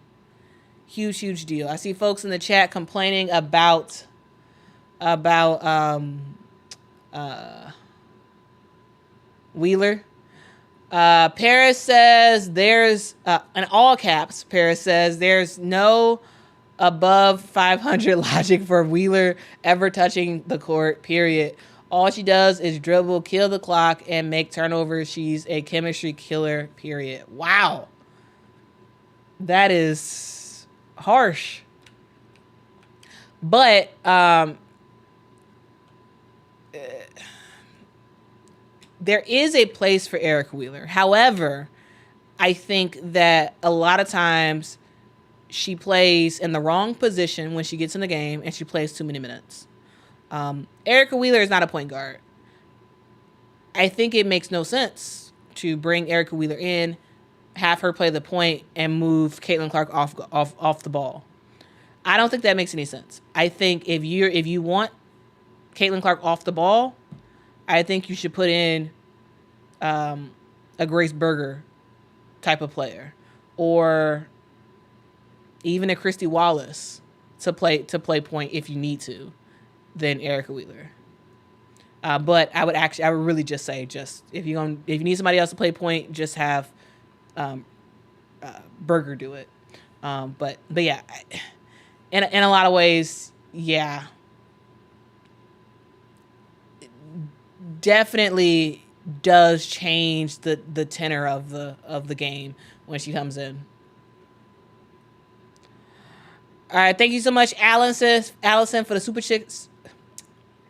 Huge deal. I see folks in the chat complaining about Wheeler. Paris says there's in all caps, Paris says there's no above 500 logic for Wheeler ever touching the court, period. All she does is dribble, kill the clock, and make turnovers. She's a chemistry killer, period. Wow. That is harsh. But there is a place for Erica Wheeler. However, I think that a lot of times she plays in the wrong position when she gets in the game, and she plays too many minutes. Erica Wheeler is not a point guard. I think it makes no sense to bring Erica Wheeler in, have her play the point and move Caitlin Clark off the ball. I don't think that makes any sense. I think if you want Caitlin Clark off the ball, I think you should put in a Grace Berger type of player, or even a Christy Wallace to play point if you need to, than Erica Wheeler. But I would really just say, if you need somebody else to play point, just have Berger do it. But yeah, in a lot of ways, yeah, definitely does change the tenor of the game when she comes in. All right, thank you so much, Allison, for the super chicks.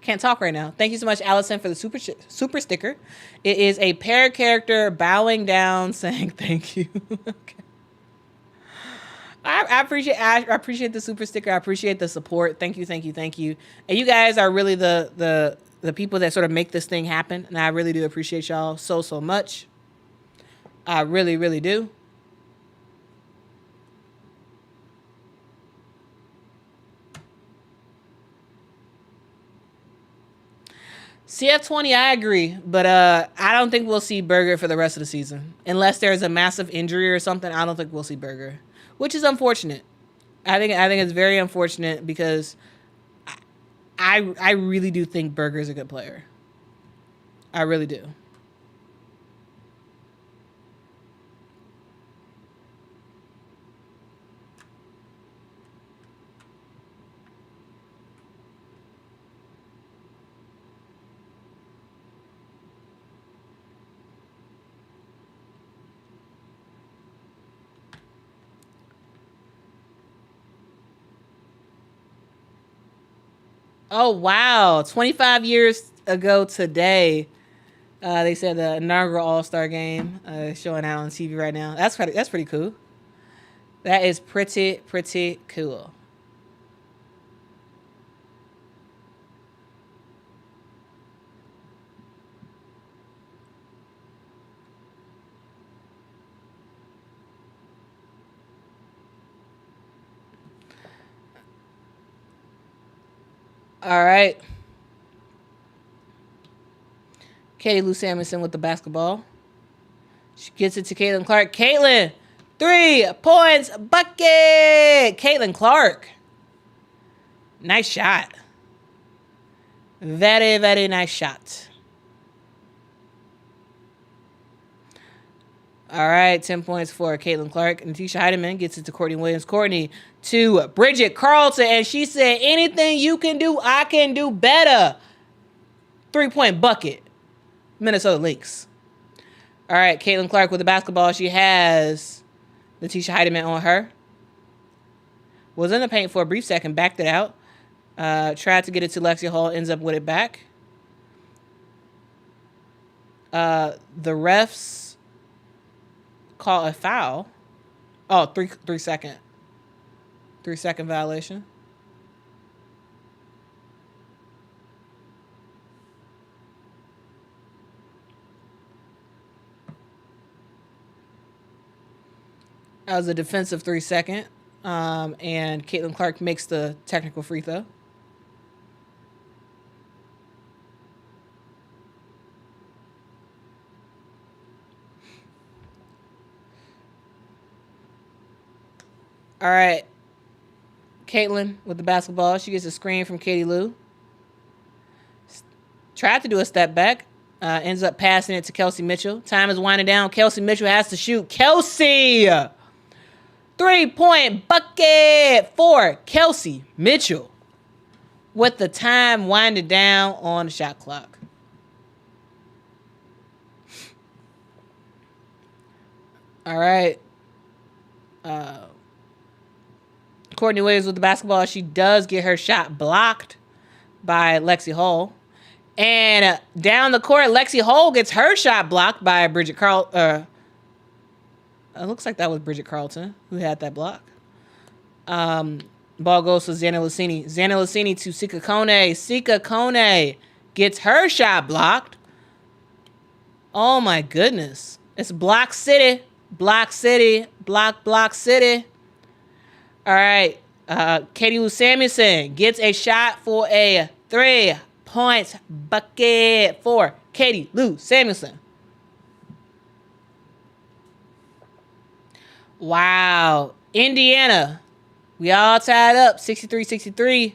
Can't talk right now. Thank you so much, Allison, for the super sticker. It is a parrot character bowing down, saying thank you. Okay. I appreciate the super sticker. I appreciate the support. Thank you. And you guys are really the people that sort of make this thing happen, and I really do appreciate y'all so much. I really do. CF20, I agree, but I don't think we'll see Berger for the rest of the season. Unless there's a massive injury or something, I don't think we'll see Berger, which is unfortunate. I think it's very unfortunate because I really do think Berger is a good player. I really do. Oh, wow. 25 years ago today, they said the inaugural All-Star game showing out on TV right now. That's pretty cool. That is pretty cool. All right. Katie Lou Samuelson with the basketball. She gets it to Caitlin Clark. Caitlin, 3 points, bucket. Caitlin Clark. Nice shot. Very nice shot. All right, 10 points for Caitlin Clark. And Natisha Heidemann gets it to Courtney Williams. Courtney to Bridget Carlton, and she said, anything you can do, I can do better. 3-point bucket. Minnesota Lynx. All right, Caitlin Clark with the basketball. She has Natisha Heidemann on her. Was in the paint for a brief second, backed it out. Tried to get it to Lexi Hall, ends up with it back. The refs call a foul. Oh, 3 second. 3-second violation. That was a defensive 3-second. And Caitlin Clark makes the technical free throw. All right. Caitlin with the basketball. She gets a screen from Katie Lou. Tried to do a step back. Ends up passing it to Kelsey Mitchell. Time is winding down. Kelsey Mitchell has to shoot. Kelsey! 3-point bucket for Kelsey Mitchell. With the time winding down on the shot clock. All right. Courtney Williams with the basketball. She does get her shot blocked by Lexi Hall. And down the court, Lexi Hall gets her shot blocked by Bridget Carlton. It looks like that was Bridget Carlton who had that block. Ball goes to Xana Lucini. Xana Lucini to Sika Kone. Sika Kone gets her shot blocked. Oh my goodness. It's Block City. Block City. Block City. All right. Katie Lou Samuelson gets a shot for a 3-point bucket for Katie Lou Samuelson. Wow. Indiana. We all tied up 63-63.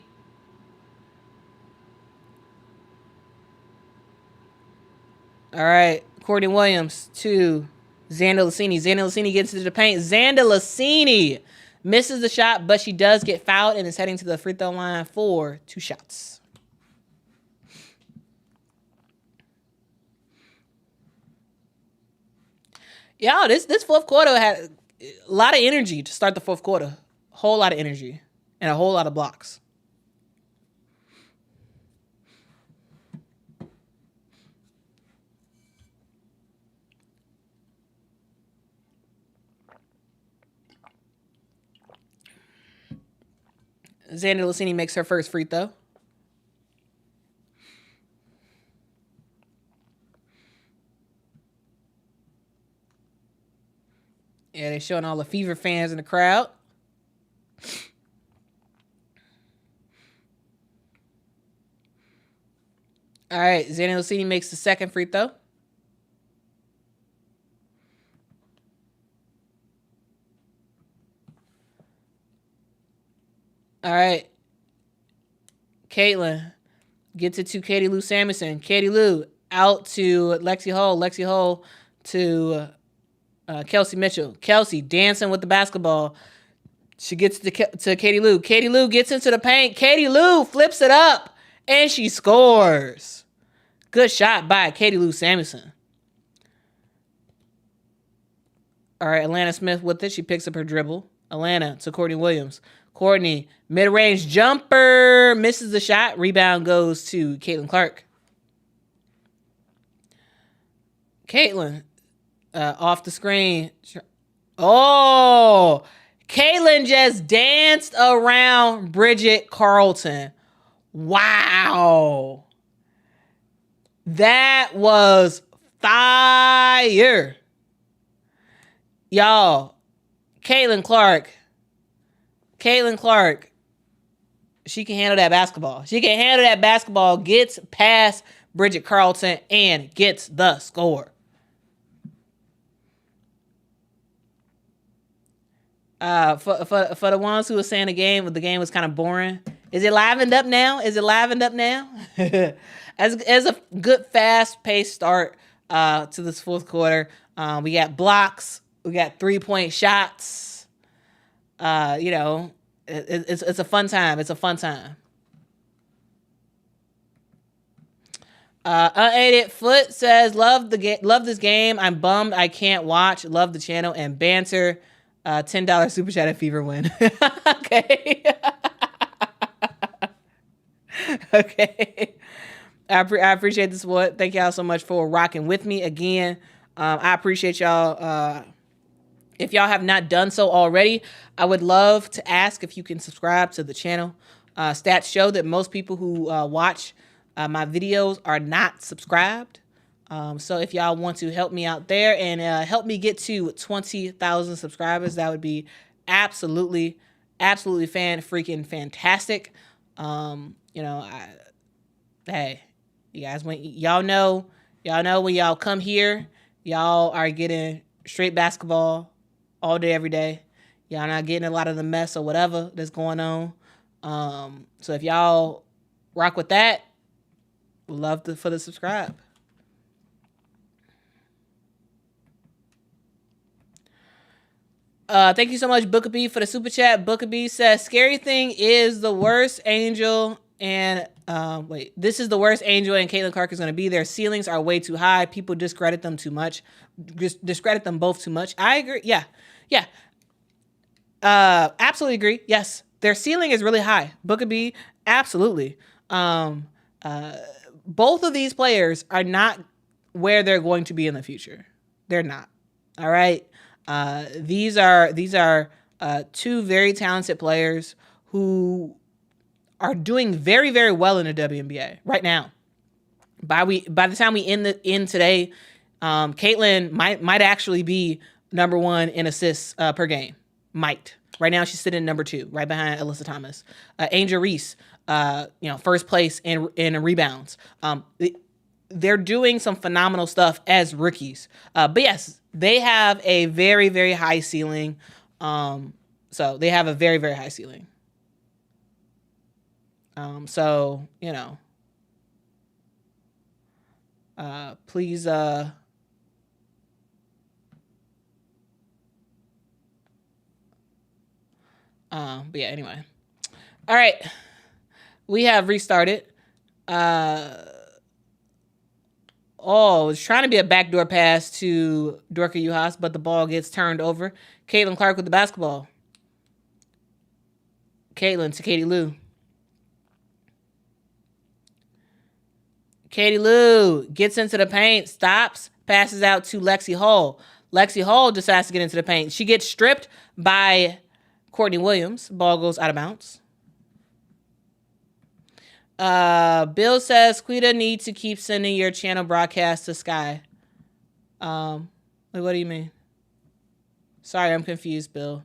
All right. Courtney Williams to Xander Lassini. Xander Lassini gets into the paint. Xander Lassini misses the shot, but she does get fouled and is heading to the free throw line for 2 shots. Yo, this fourth quarter had a lot of energy to start the fourth quarter. A whole lot of energy and a whole lot of blocks. Xander Lassini makes her first free throw. Yeah, they're showing all the Fever fans in the crowd. All right, Xander Lassini makes the second free throw. All right. Caitlin gets it to Katie Lou Samuelson. Katie Lou out to Lexi Hull. Lexi Hull to Kelsey Mitchell. Kelsey dancing with the basketball. She gets to Katie Lou. Katie Lou gets into the paint. Katie Lou flips it up, and she scores. Good shot by Katie Lou Samuelson. All right, Atlanta Smith with it. She picks up her dribble. Atlanta to Courtney Williams. Courtney, mid-range jumper, misses the shot. Rebound goes to Caitlin Clark. Caitlin, off the screen. Oh, Caitlin just danced around Bridget Carlton. Wow. That was fire. Y'all, Caitlin Clark, she can handle that basketball. She can handle that basketball, gets past Bridget Carlton, and gets the score. For the ones who were saying the game was kind of boring, is it livened up now? As a good fast-paced start to this fourth quarter, we got blocks, we got 3-point shots. It's a fun time. It's a fun time. Unaided Foot says, love this game. I'm bummed I can't watch. Love the channel and banter. $10 super chat at Fever win. Okay. Okay. I appreciate the support. Thank y'all so much for rocking with me again. I appreciate y'all. If y'all have not done so already, I would love to ask if you can subscribe to the channel. Stats show that most people who watch my videos are not subscribed. So if y'all want to help me out there and help me get to 20,000 subscribers, that would be absolutely freaking fantastic. Hey, you guys, when y'all know when y'all come here, y'all are getting straight basketball all day, every day. Y'all not getting a lot of the mess or whatever that's going on. So if y'all rock with that, love for the subscribe. Thank you so much, Booker B, for the super chat. Booker B says, scary thing is the worst Angel and this is the worst Angel and Caitlin Clark is going to be. Their ceilings are way too high. People discredit them too much. Discredit them both too much. I agree. Yeah. Absolutely agree. Yes, their ceiling is really high. Booker B, absolutely. Both of these players are not where they're going to be in the future. They're not. All right. These are two very talented players who are doing very, very well in the WNBA right now. By the time we end today, Caitlin might actually be number one in assists per game. Might. Right now she's sitting number 2, right behind Alyssa Thomas. Angel Reese, first place in rebounds. They're doing some phenomenal stuff as rookies. But yes, they have a very, very high ceiling. So they have a very, very high ceiling. Please, but yeah, anyway. All right. We have restarted. It's trying to be a backdoor pass to Dorka Juhas, but the ball gets turned over. Caitlin Clark with the basketball. Caitlin to Katie Lou. Katie Lou gets into the paint, stops, passes out to Lexi Hall. Lexi Hall decides to get into the paint. She gets stripped by Courtney Williams. Ball goes out of bounds. Bill says Quita needs to keep sending your channel broadcast to Sky. What do you mean? Sorry, I'm confused, Bill.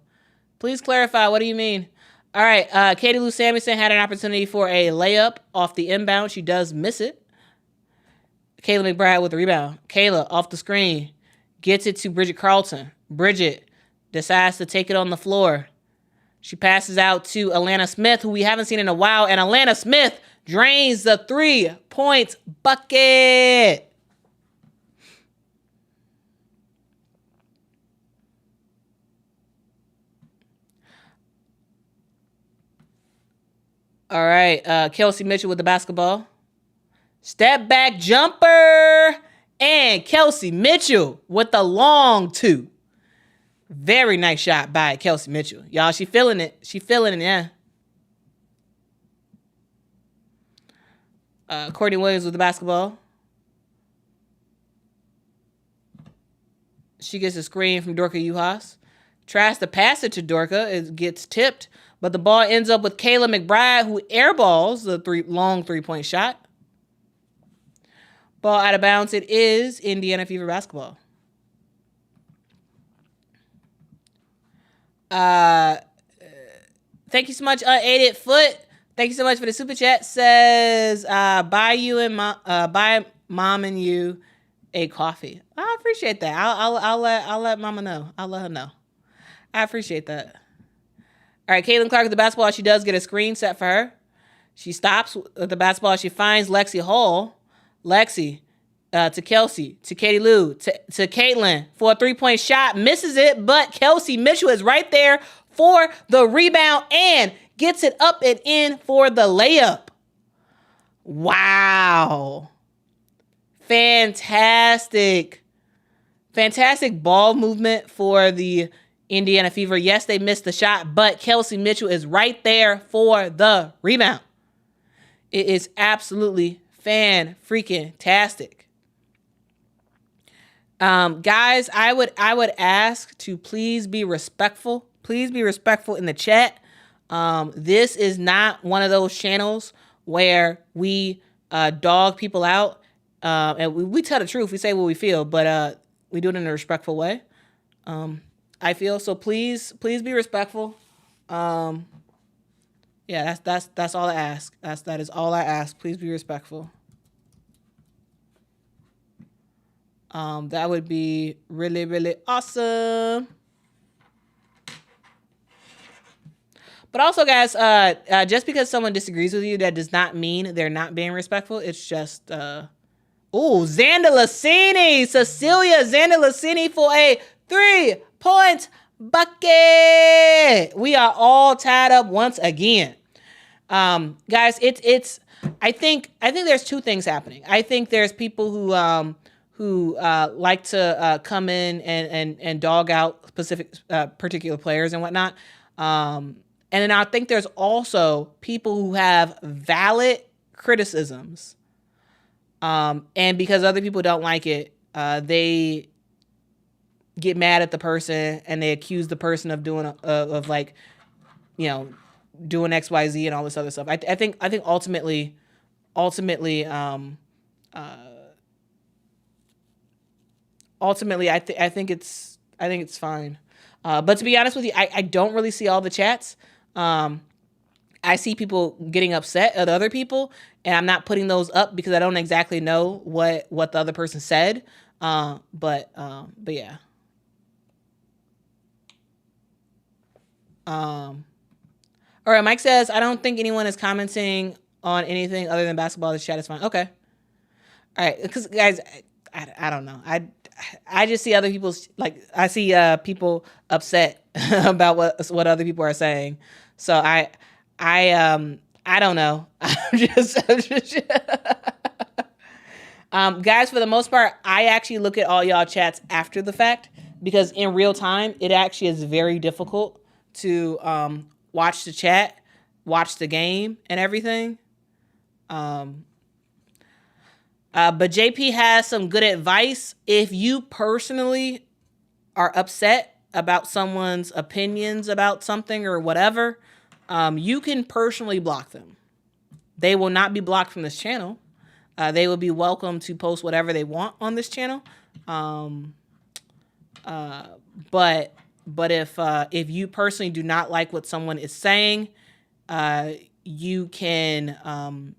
Please clarify. What do you mean? All right. Katie Lou Samuelson had an opportunity for a layup off the inbound. She does miss it. Kayla McBride with the rebound. Kayla off the screen. Gets it to Bridget Carlton. Bridget decides to take it on the floor. She passes out to Alana Smith, who we haven't seen in a while. And Alana Smith drains the 3-point bucket. All right. Kelsey Mitchell with the basketball. Step back jumper. And Kelsey Mitchell with the long 2. Very nice shot by Kelsey Mitchell. Y'all, she feeling it. She feeling it, yeah. Courtney Williams with the basketball. She gets a screen from Dorka Juhas. Tries to pass it to Dorka. It gets tipped. But the ball ends up with Kayla McBride, who airballs the long 3-point shot. Ball out of bounds. It is Indiana Fever basketball. Thank you so much, Unaided Foot. Thank you so much for the super chat. Says, buy mom and you a coffee. I appreciate that. I'll let mama know. I'll let her know. I appreciate that. All right, Caitlin Clark with the basketball. She does get a screen set for her. She stops with the basketball. She finds Lexi Hall. Lexi to Kelsey, to Katie Lou, to Caitlin for a 3-point shot. Misses it, but Kelsey Mitchell is right there for the rebound and gets it up and in for the layup. Wow. Fantastic. Fantastic ball movement for the Indiana Fever. Yes, they missed the shot, but Kelsey Mitchell is right there for the rebound. It is absolutely fan-freaking-tastic. Guys, I would ask to please be respectful. Please be respectful in the chat. This is not one of those channels where we dog people out. And we tell the truth. We say what we feel, but we do it in a respectful way. I feel so. Please be respectful. Yeah, that's all I ask. That is all I ask. Please be respectful. That would be really, really awesome. But also, guys, just because someone disagrees with you, that does not mean they're not being respectful. It's just, Xander Lassini, Cecilia Xander Lassini for a 3-point bucket. We are all tied up once again. Guys, it's. I think there's two things happening. I think there's people who like to come in and dog out particular players and whatnot. And then I think there's also people who have valid criticisms. And because other people don't like it, they get mad at the person and they accuse the person of doing doing XYZ and all this other stuff. I think ultimately, I think I think it's fine. But to be honest with you, I don't really see all the chats. I see people getting upset at other people, and I'm not putting those up because I don't exactly know what the other person said. But yeah. All right, Mike says, I don't think anyone is commenting on anything other than basketball. The chat is fine. Okay. All right, because guys, I don't know. I just see other people's, like, I see people upset about what other people are saying. So I don't know. Guys, for the most part, I actually look at all y'all chats after the fact because in real time, it actually is very difficult to watch the chat, watch the game, and everything. But JP has some good advice. If you personally are upset about someone's opinions about something or whatever, you can personally block them. They will not be blocked from this channel. They will be welcome to post whatever they want on this channel. But if you personally do not like what someone is saying, you can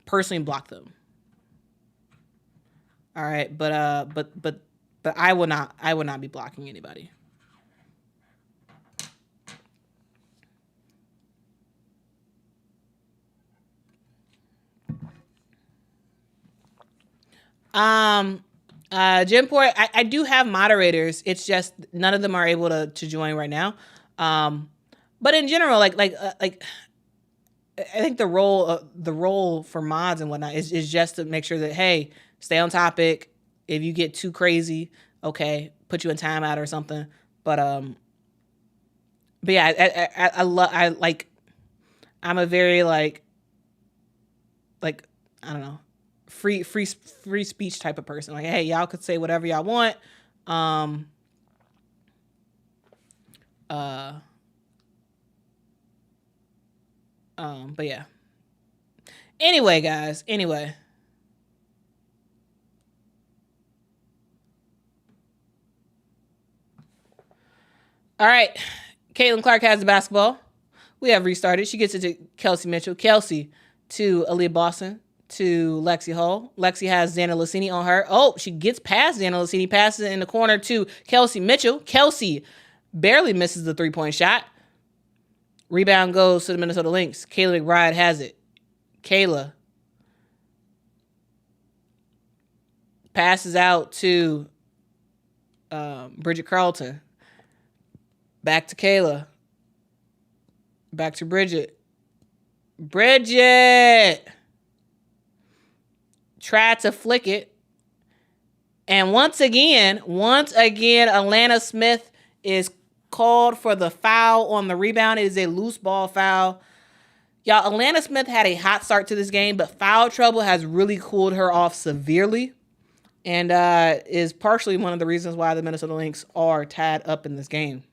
personally block them. All right, but I will not be blocking anybody. Jimport, I do have moderators. It's just none of them are able to join right now. But in general, like I think the role for mods and whatnot is just to make sure that, hey, stay on topic. If you get too crazy, okay, put you in timeout or something. But yeah, I'm a very like I don't know, free speech type of person. Like, hey, y'all could say whatever y'all want. But yeah. Anyway, guys. Anyway. All right. Caitlin Clark has the basketball. We have restarted. She gets it to Kelsey Mitchell. Kelsey to Aaliyah Boston to Lexi Hull. Lexi has Xana Lassini on her. Oh, she gets past Xana Lassini, passes it in the corner to Kelsey Mitchell. Kelsey barely misses the three-point shot. Rebound goes to the Minnesota Lynx. Kayla McBride has it. Kayla passes out to Bridget Carlton. Back to Kayla. Back to Bridget. Bridget! Tried to flick it. And once again, Alana Smith is called for the foul on the rebound. It is a loose ball foul. Y'all, Alana Smith had a hot start to this game, but foul trouble has really cooled her off severely and is partially one of the reasons why the Minnesota Lynx are tied up in this game.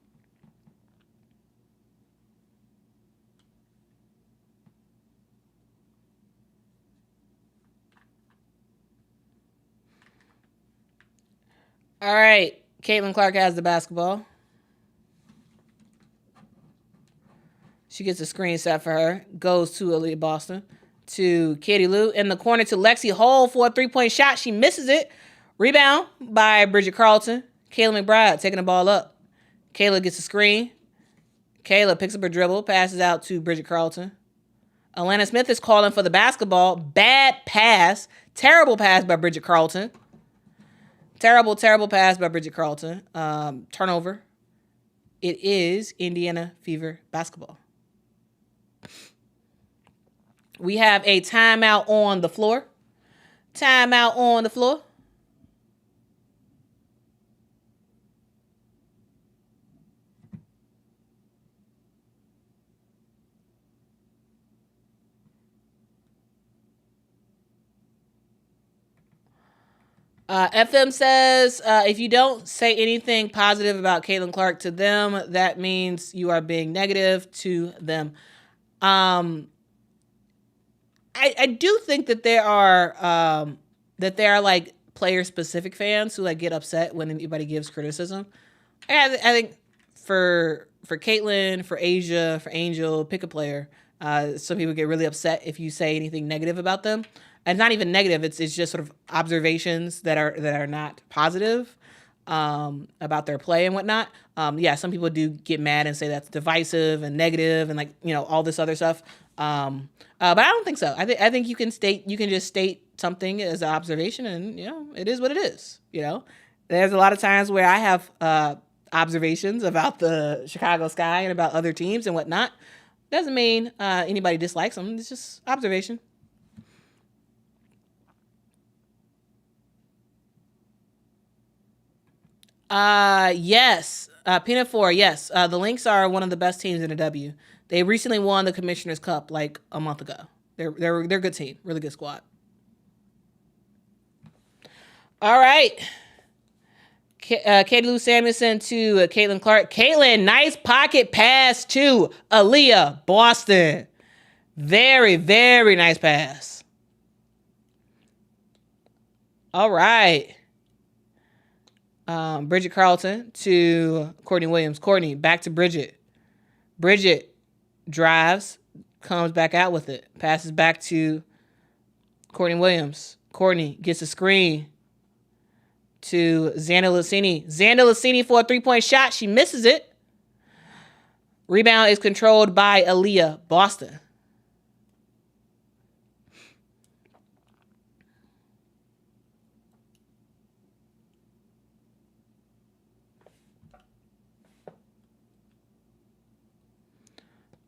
All right, Caitlin Clark has the basketball. She gets a screen set for her. Goes to Aaliyah Boston. To Katie Lou. In the corner to Lexi Hull for a three-point shot. She misses it. Rebound by Bridget Carlton. Kayla McBride taking the ball up. Kayla gets a screen. Kayla picks up her dribble. Passes out to Bridget Carlton. Alana Smith is calling for the basketball. Bad pass. Terrible pass by Bridget Carlton. Terrible pass by Bridget Carlton. Turnover. It is Indiana Fever basketball. We have a timeout on the floor. Timeout on the floor. FM says, if you don't say anything positive about Caitlin Clark to them, that means you are being negative to them. I do think that there are like player specific fans who like get upset when anybody gives criticism. I think for Caitlyn, for Asia, for Angel, pick a player. Some people get really upset if you say anything negative about them. And it's not even negative. It's just sort of observations that are not positive about their play and whatnot. Yeah, some people do get mad and say that's divisive and negative and like, you know, all this other stuff. But I don't think so. I think you can just state something as an observation, and you know, it is what it is. You know, there's a lot of times where I have observations about the Chicago Sky and about other teams and whatnot. Doesn't mean anybody dislikes them. It's just observation. Yes. Peanut 4, yes. The Lynx are one of the best teams in the W. They recently won the Commissioner's Cup like a month ago. They're a good team. Really good squad. All right. Katie Lou Samuelson to Caitlin Clark. Caitlin, nice pocket pass to Aaliyah Boston. Very, very nice pass. All right. Bridget Carlton to Courtney Williams. Courtney, back to Bridget. Bridget drives, comes back out with it. Passes back to Courtney Williams. Courtney gets a screen to Xander Lucini. Xander Lucini for a three-point shot. She misses it. Rebound is controlled by Aaliyah Boston.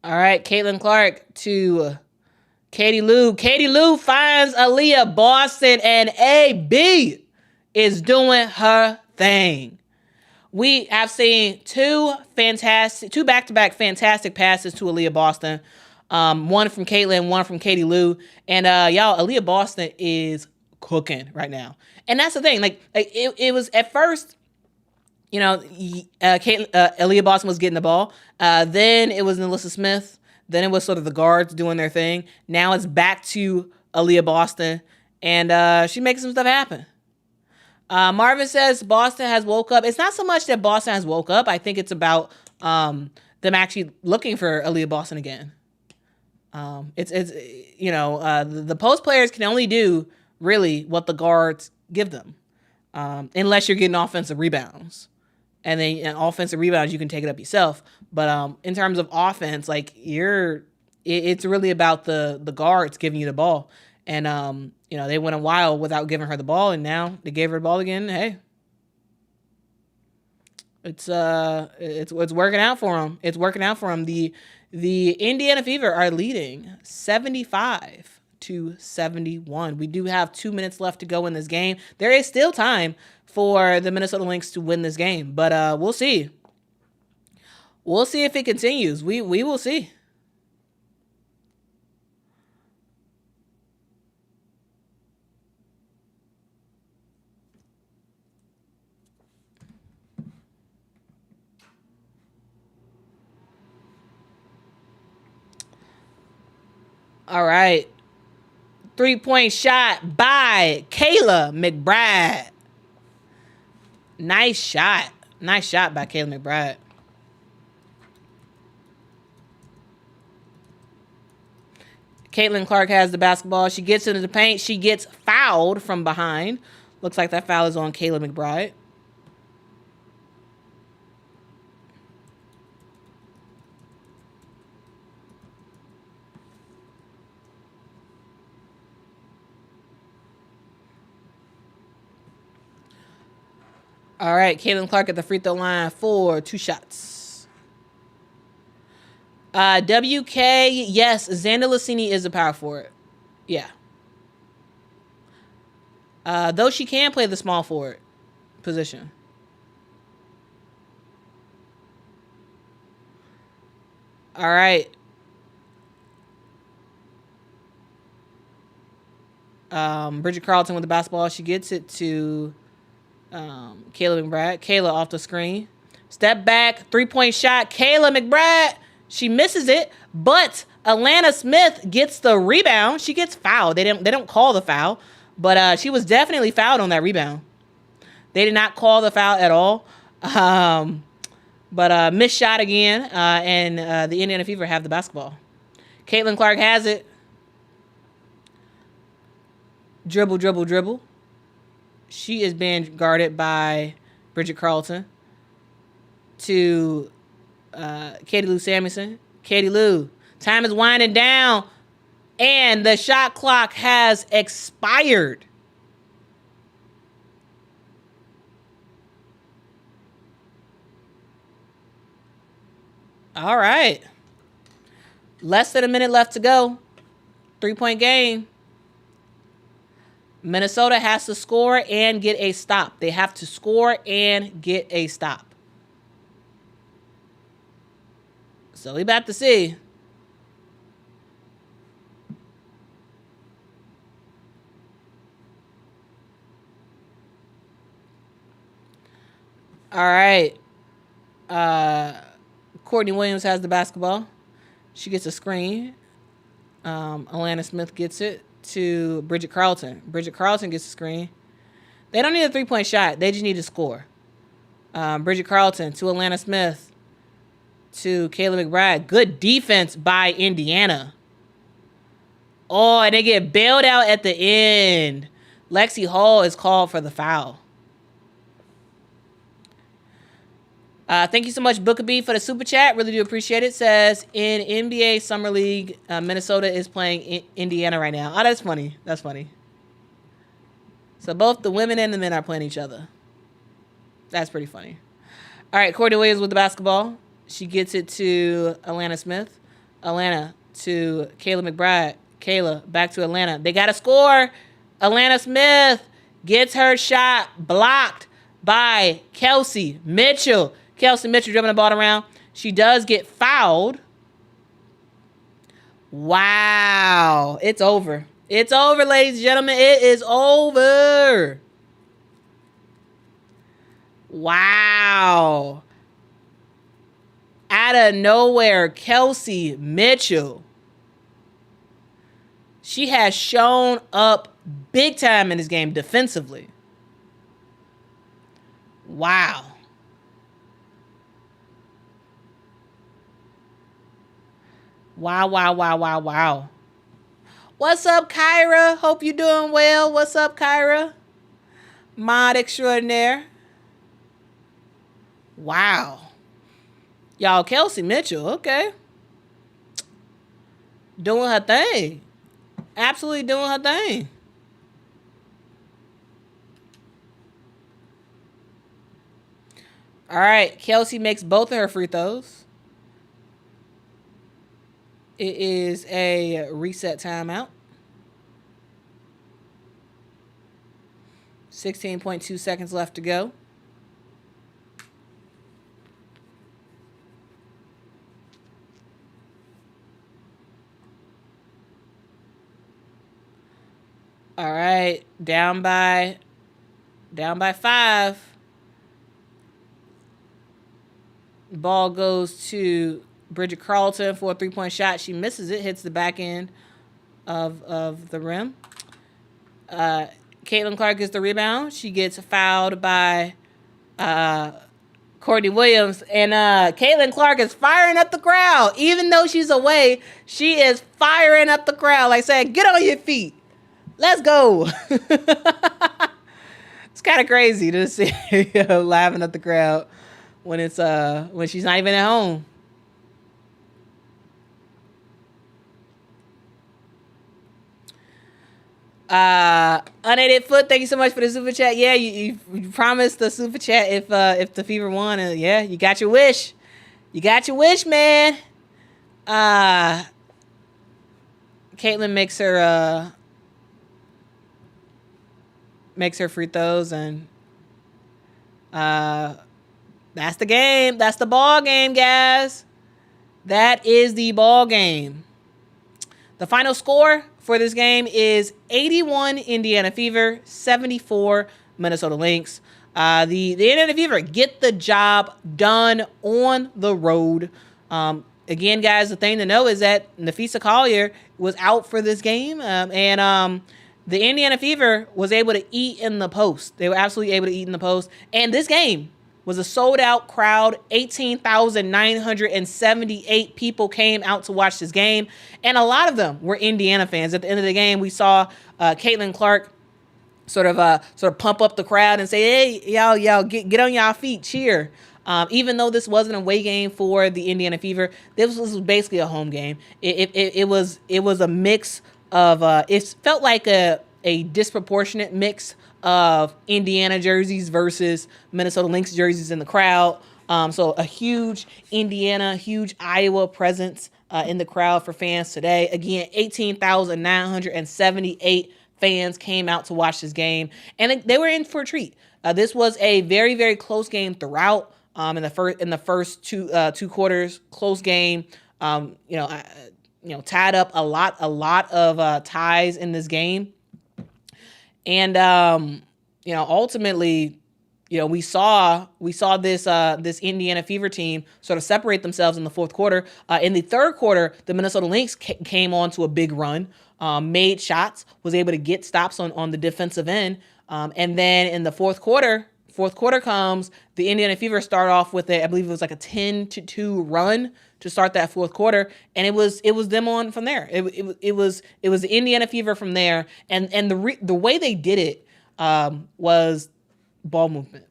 All right, Caitlin Clark to Katie Lou. Katie Lou finds Aaliyah Boston, and AB is doing her thing. We have seen two back-to-back fantastic passes to Aaliyah Boston. One from Caitlin, one from Katie Lou. And y'all, Aaliyah Boston is cooking right now. And that's the thing. Like it was at first, you know, Aaliyah Boston was getting the ball. Then it was Alyssa Smith. Then it was sort of the guards doing their thing. Now it's back to Aaliyah Boston. And she makes some stuff happen. Marvin says Boston has woke up. It's not so much that Boston has woke up. I think it's about them actually looking for Aaliyah Boston again. It's you know, the post players can only do really what the guards give them, unless you're getting offensive rebounds. And then in offensive rebounds, you can take it up yourself. But in terms of offense, like it's really about the guards giving you the ball. And you know, they went a while without giving her the ball, and now they gave her the ball again. Hey, it's working out for them. It's working out for them. The Indiana Fever are leading 75-71. We do have 2 minutes left to go in this game. There is still time for the Minnesota Lynx to win this game, but we'll see. We'll see if it continues. We will see. All right. 3-point shot by Kayla McBride. Nice shot. Nice shot by Kayla McBride. Caitlin Clark has the basketball. She gets into the paint. She gets fouled from behind. Looks like that foul is on Kayla McBride. All right, Caitlin Clark at the free throw line for 2 shots. WK, yes, Xander Lucini is a power forward. Yeah. Though she can play the small forward position. All right. Bridget Carlton with the basketball. She gets it to Kayla McBride. Kayla off the screen. Step back, 3-point shot. Kayla McBride. She misses it, but Alana Smith gets the rebound. She gets fouled. They don't call the foul, But she was definitely fouled on that rebound. They did not call the foul at all. But missed shot again, and the Indiana Fever have the basketball. Caitlin Clark has it. Dribble, dribble, dribble. She is being guarded by Bridget Carlton to Katie Lou Samuelson. Katie Lou, time is winding down, and the shot clock has expired. All right. Less than a minute left to go. 3-point game. Minnesota has to score and get a stop. They have to score and get a stop. So we about to see. All right. Courtney Williams has the basketball. She gets a screen. Alana Smith gets it to Bridget Carlton. Bridget Carlton gets a screen. They don't need a 3-point shot. They just need to score. Bridget Carlton to Alana Smith to Kayla McBride. Good defense by Indiana. Oh, and they get bailed out at the end. Lexi Hall is called for the foul. Thank you so much, Booker B, for the super chat. Really do appreciate it. Says, in NBA Summer League, Minnesota is playing Indiana right now. Oh, that's funny. That's funny. So both the women and the men are playing each other. That's pretty funny. All right, Courtney Williams with the basketball. She gets it to Alana Smith. Alana to Kayla McBride. Kayla back to Alana. They got to score. Alana Smith gets her shot blocked by Kelsey Mitchell. Kelsey Mitchell dribbling the ball around. She does get fouled. Wow. It's over. It's over, ladies and gentlemen. It is over. Wow. Out of nowhere, Kelsey Mitchell. She has shown up big time in this game defensively. Wow. Wow. What's up, Kyra? Hope you're doing well. What's up, Kyra? Mod extraordinaire. Wow. Y'all, Kelsey Mitchell, okay. Doing her thing. Absolutely doing her thing. All right, Kelsey makes both of her free throws. It is a reset timeout. 16.2 seconds left to go. All right, down by 5. Ball goes to Bridget Carlton for a 3-point shot. She misses it, hits the back end of the rim. Caitlin Clark gets the rebound. She gets fouled by Courtney Williams. And Caitlin Clark is firing up the crowd. Even though she's away, she is firing up the crowd. Like saying, get on your feet. Let's go. It's kind of crazy to see her laughing at the crowd when it's when she's not even at home. Unaided Foot, thank you so much for the super chat. Yeah, you promised the super chat if the Fever won. Yeah, you got your wish. You got your wish, man. Caitlin makes her free throws, and that's the game. That's the ball game, guys. That is the ball game. The final score for this game is 81 Indiana Fever, 74 Minnesota Lynx. The Indiana Fever get the job done on the road. Again, guys, the thing to know is that Nafisa Collier was out for this game, and the Indiana Fever was able to eat in the post. They were absolutely able to eat in the post. And this game was a sold-out crowd. 18,978 people came out to watch this game. And a lot of them were Indiana fans. At the end of the game, we saw Caitlin Clark sort of pump up the crowd and say, "Hey, y'all, get on y'all feet, cheer." Even though this wasn't a away game for the Indiana Fever, this was basically a home game. It was a mix of it felt like a disproportionate mix of Indiana jerseys versus Minnesota Lynx jerseys in the crowd. So a huge Indiana, huge Iowa presence in the crowd for fans today. Again, 18,978 fans came out to watch this game, and they were in for a treat. This was a very, very close game throughout. In the first two quarters, close game. Tied up a lot of ties in this game, and ultimately, we saw this Indiana Fever team sort of separate themselves in the fourth quarter. In the third quarter, the Minnesota Lynx came on to a big run, made shots, was able to get stops on the defensive end, and then in the fourth quarter comes, the Indiana Fever start off with I believe it was like a 10-2 run to start that fourth quarter, and it was them on from there. It was the Indiana Fever from there, and the way they did it was ball movement.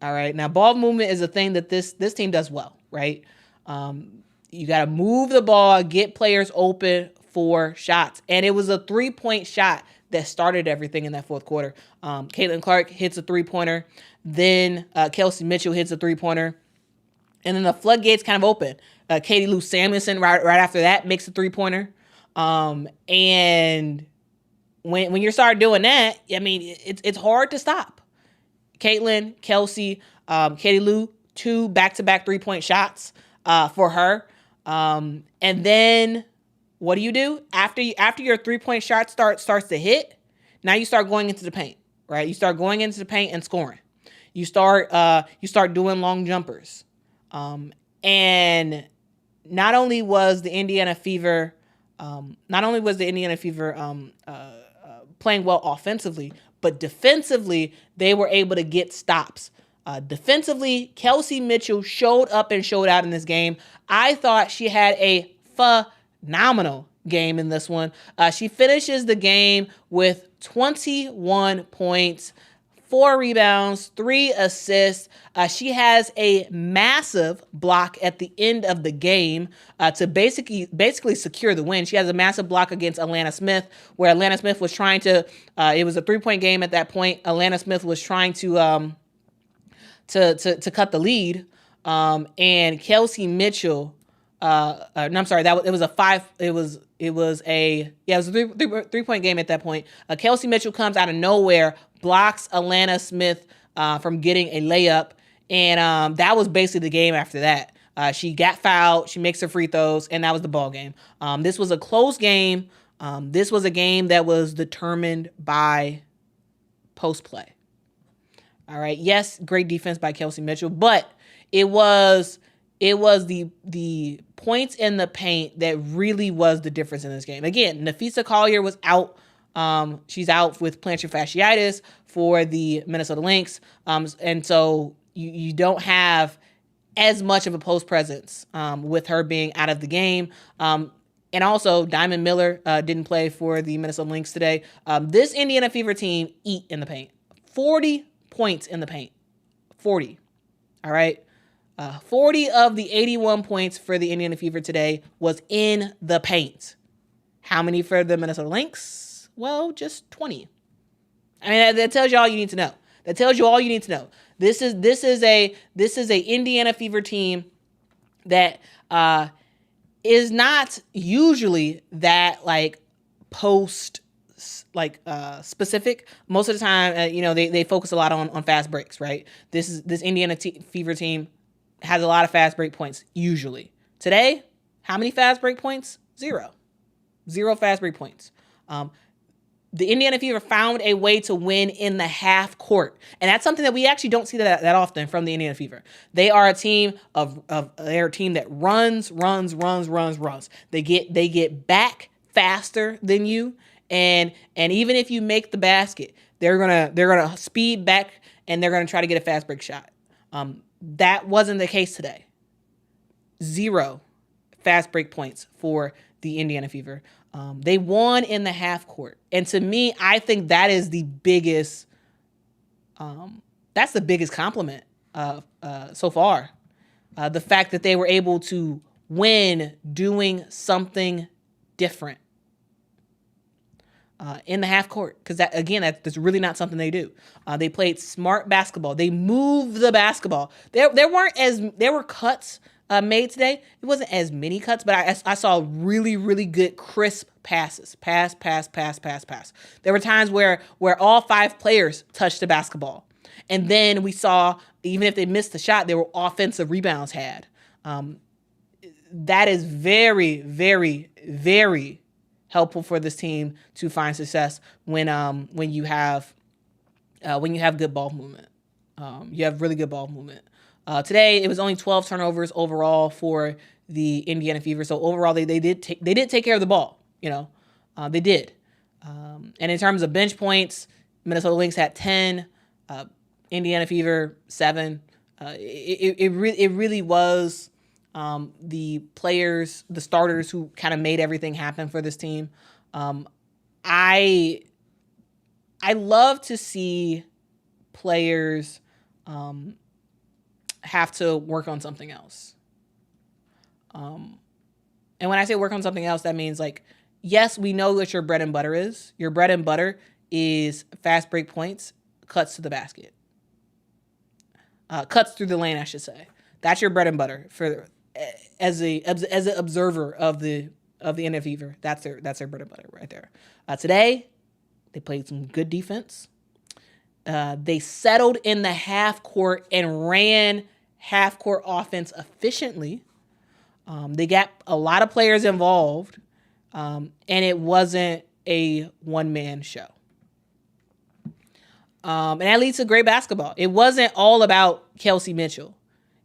All right, now ball movement is a thing that this team does well, right? You got to move the ball, get players open for shots, and it was a 3-point shot that started everything in that fourth quarter. Caitlin Clark hits a 3-pointer. Then Kelsey Mitchell hits a 3-pointer. And then the floodgates kind of open. Katie Lou Samuelson right after that makes a 3-pointer. And when you start doing that, I mean, it's hard to stop. Caitlin, Kelsey, Katie Lou, 2 back-to-back 3-point shots for her. And then what do? After your 3-point shot starts to hit, now you start going into the paint, right? You start going into the paint and scoring. You start doing long jumpers. And not only was the Indiana Fever playing well offensively, but defensively they were able to get stops. Defensively, Kelsey Mitchell showed up and showed out in this game. I thought she had a phenomenal game in this one. She finishes the game with 21 points, 4 rebounds, 3 assists. She has a massive block at the end of the game to basically secure the win. She has a massive block against Atlanta Smith, where Atlanta Smith was trying to. It was a 3-point game at that point. Atlanta Smith was trying to cut the lead, and Kelsey Mitchell. No, I'm sorry. It was a 3-point game at that point. Kelsey Mitchell comes out of nowhere, blocks Atlanta Smith from getting a layup, and that was basically the game after that. She got fouled, she makes her free throws, and that was the ball game. This was a close game. This was a game that was determined by post play. All right. Yes, great defense by Kelsey Mitchell, but it was the points in the paint that really was the difference in this game. Again, Nafisa Collier was out. She's out with plantar fasciitis for the Minnesota Lynx. And so you don't have as much of a post presence with her being out of the game. And also, Diamond Miller didn't play for the Minnesota Lynx today. This Indiana Fever team eat in the paint. 40 points in the paint. 40. All right. 40 of the 81 points for the Indiana Fever today was in the paint. How many for the Minnesota Lynx? Well, just 20. I mean, that tells you all you need to know. That tells you all you need to know. This is a Indiana Fever team that is not usually that post specific. Most of the time, they focus a lot on fast breaks, right? This Indiana Fever team has a lot of fast break points usually. Today, how many fast break points? 0 fast break points. The Indiana Fever found a way to win in the half court. And that's something that we actually don't see that often from the Indiana Fever. They are a team they're a team that runs. They get back faster than you, And even if you make the basket, they're gonna speed back and they're gonna try to get a fast break shot. That wasn't the case today. 0 fast break points for the Indiana Fever. They won in the half court, and to me, I think that is the biggest. That's the biggest compliment so far. The fact that they were able to win doing something different in the half court, because that's really not something they do. They played smart basketball. They moved the basketball. There were cuts made today. It wasn't as many cuts, but I saw really, really good crisp passes. Pass. There were times where all 5 players touched the basketball. And then we saw, even if they missed the shot, there were offensive rebounds had. That is very, very, very helpful for this team to find success when you have good ball movement. You have really good ball movement. Today it was only 12 turnovers overall for the Indiana Fever. So overall they did take care of the ball. They did. And in terms of bench points, Minnesota Lynx had 10. Indiana Fever 7. It really was the players, the starters, who kind of made everything happen for this team. I love to see players have to work on something else. And when I say work on something else, that means, like, yes, we know what your bread and butter is. Your bread and butter is fast break points, cuts to the basket. Cuts through the lane, I should say. That's your bread and butter as an observer of the Indiana Fever. That's their bread and butter right there. Today, they played some good defense. They settled in the half court and ran half court offense efficiently. They got a lot of players involved, and it wasn't a one-man show. And that leads to great basketball. It wasn't all about Kelsey Mitchell.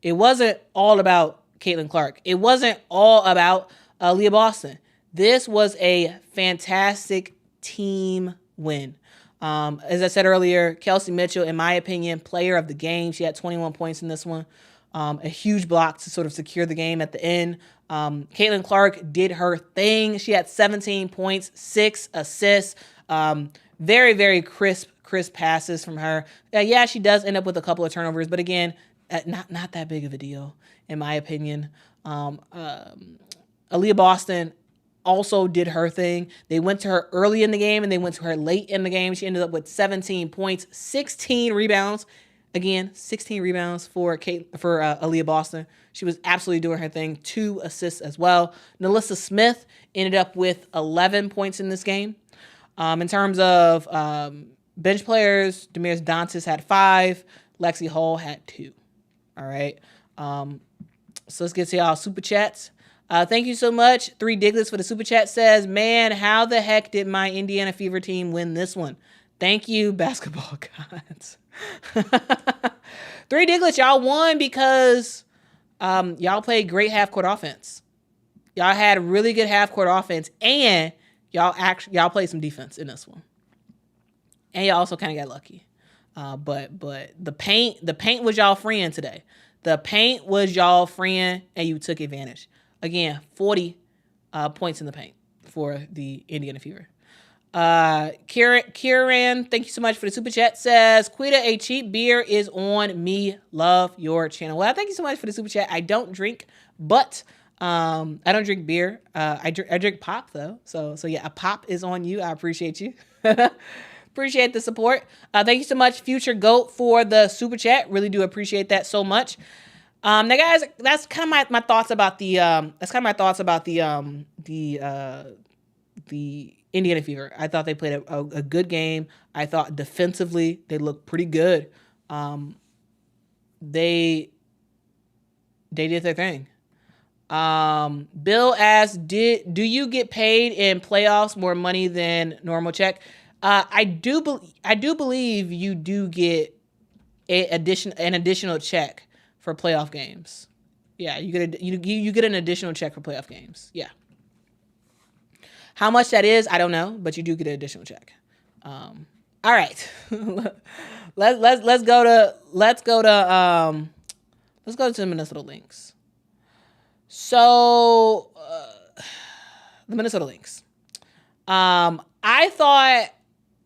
It wasn't all about Caitlin Clark. It wasn't all about Leah Boston. This was a fantastic team win. As I said earlier, Kelsey Mitchell, in my opinion, player of the game. She had 21 points in this one. A huge block to sort of secure the game at the end. Caitlin Clark did her thing. She had 17 points, 6 assists. Very, very crisp passes from her. Yeah, she does end up with a couple of turnovers, but again, not that big of a deal, in my opinion. Aaliyah Boston also did her thing. They went to her early in the game and they went to her late in the game. She ended up with 17 points, 16 rebounds. Again, 16 rebounds for Aaliyah Boston. She was absolutely doing her thing. 2 assists as well. Nalissa Smith ended up with 11 points in this game. In terms of bench players, Demirs Dantas had 5. Lexi Hall had 2. All right. So let's get to y'all super chats. Thank you so much. 3 Diglets for the super chat says, man, how the heck did my Indiana Fever team win this one? Thank you, basketball gods. 3 Diglets, y'all won because y'all played great half-court offense. Y'all had really good half-court offense, and y'all played some defense in this one. And y'all also kind of got lucky. But the paint was y'all friend today. The paint was y'all friend, and you took advantage. Again, 40 points in the paint for the Indiana Fever. Kieran, thank you so much for the super chat, says, Quita, a cheap beer is on me. Love your channel. Well, thank you so much for the super chat. I don't drink, but I don't drink beer. I drink pop, though. So yeah, a pop is on you. I appreciate you. Appreciate the support. Thank you so much, Future Goat, for the super chat. Really do appreciate that so much. Now, guys, that's kind of my thoughts about the Indiana Fever. I thought they played a good game. I thought defensively they looked pretty good. They did their thing. Bill asked, do you get paid in playoffs more money than normal check? I do believe you do get an additional check for playoff games. Yeah, you get an additional check for playoff games. Yeah. How much that is, I don't know, but you do get an additional check. All right. let's go to the Minnesota Lynx. So the Minnesota Lynx. I thought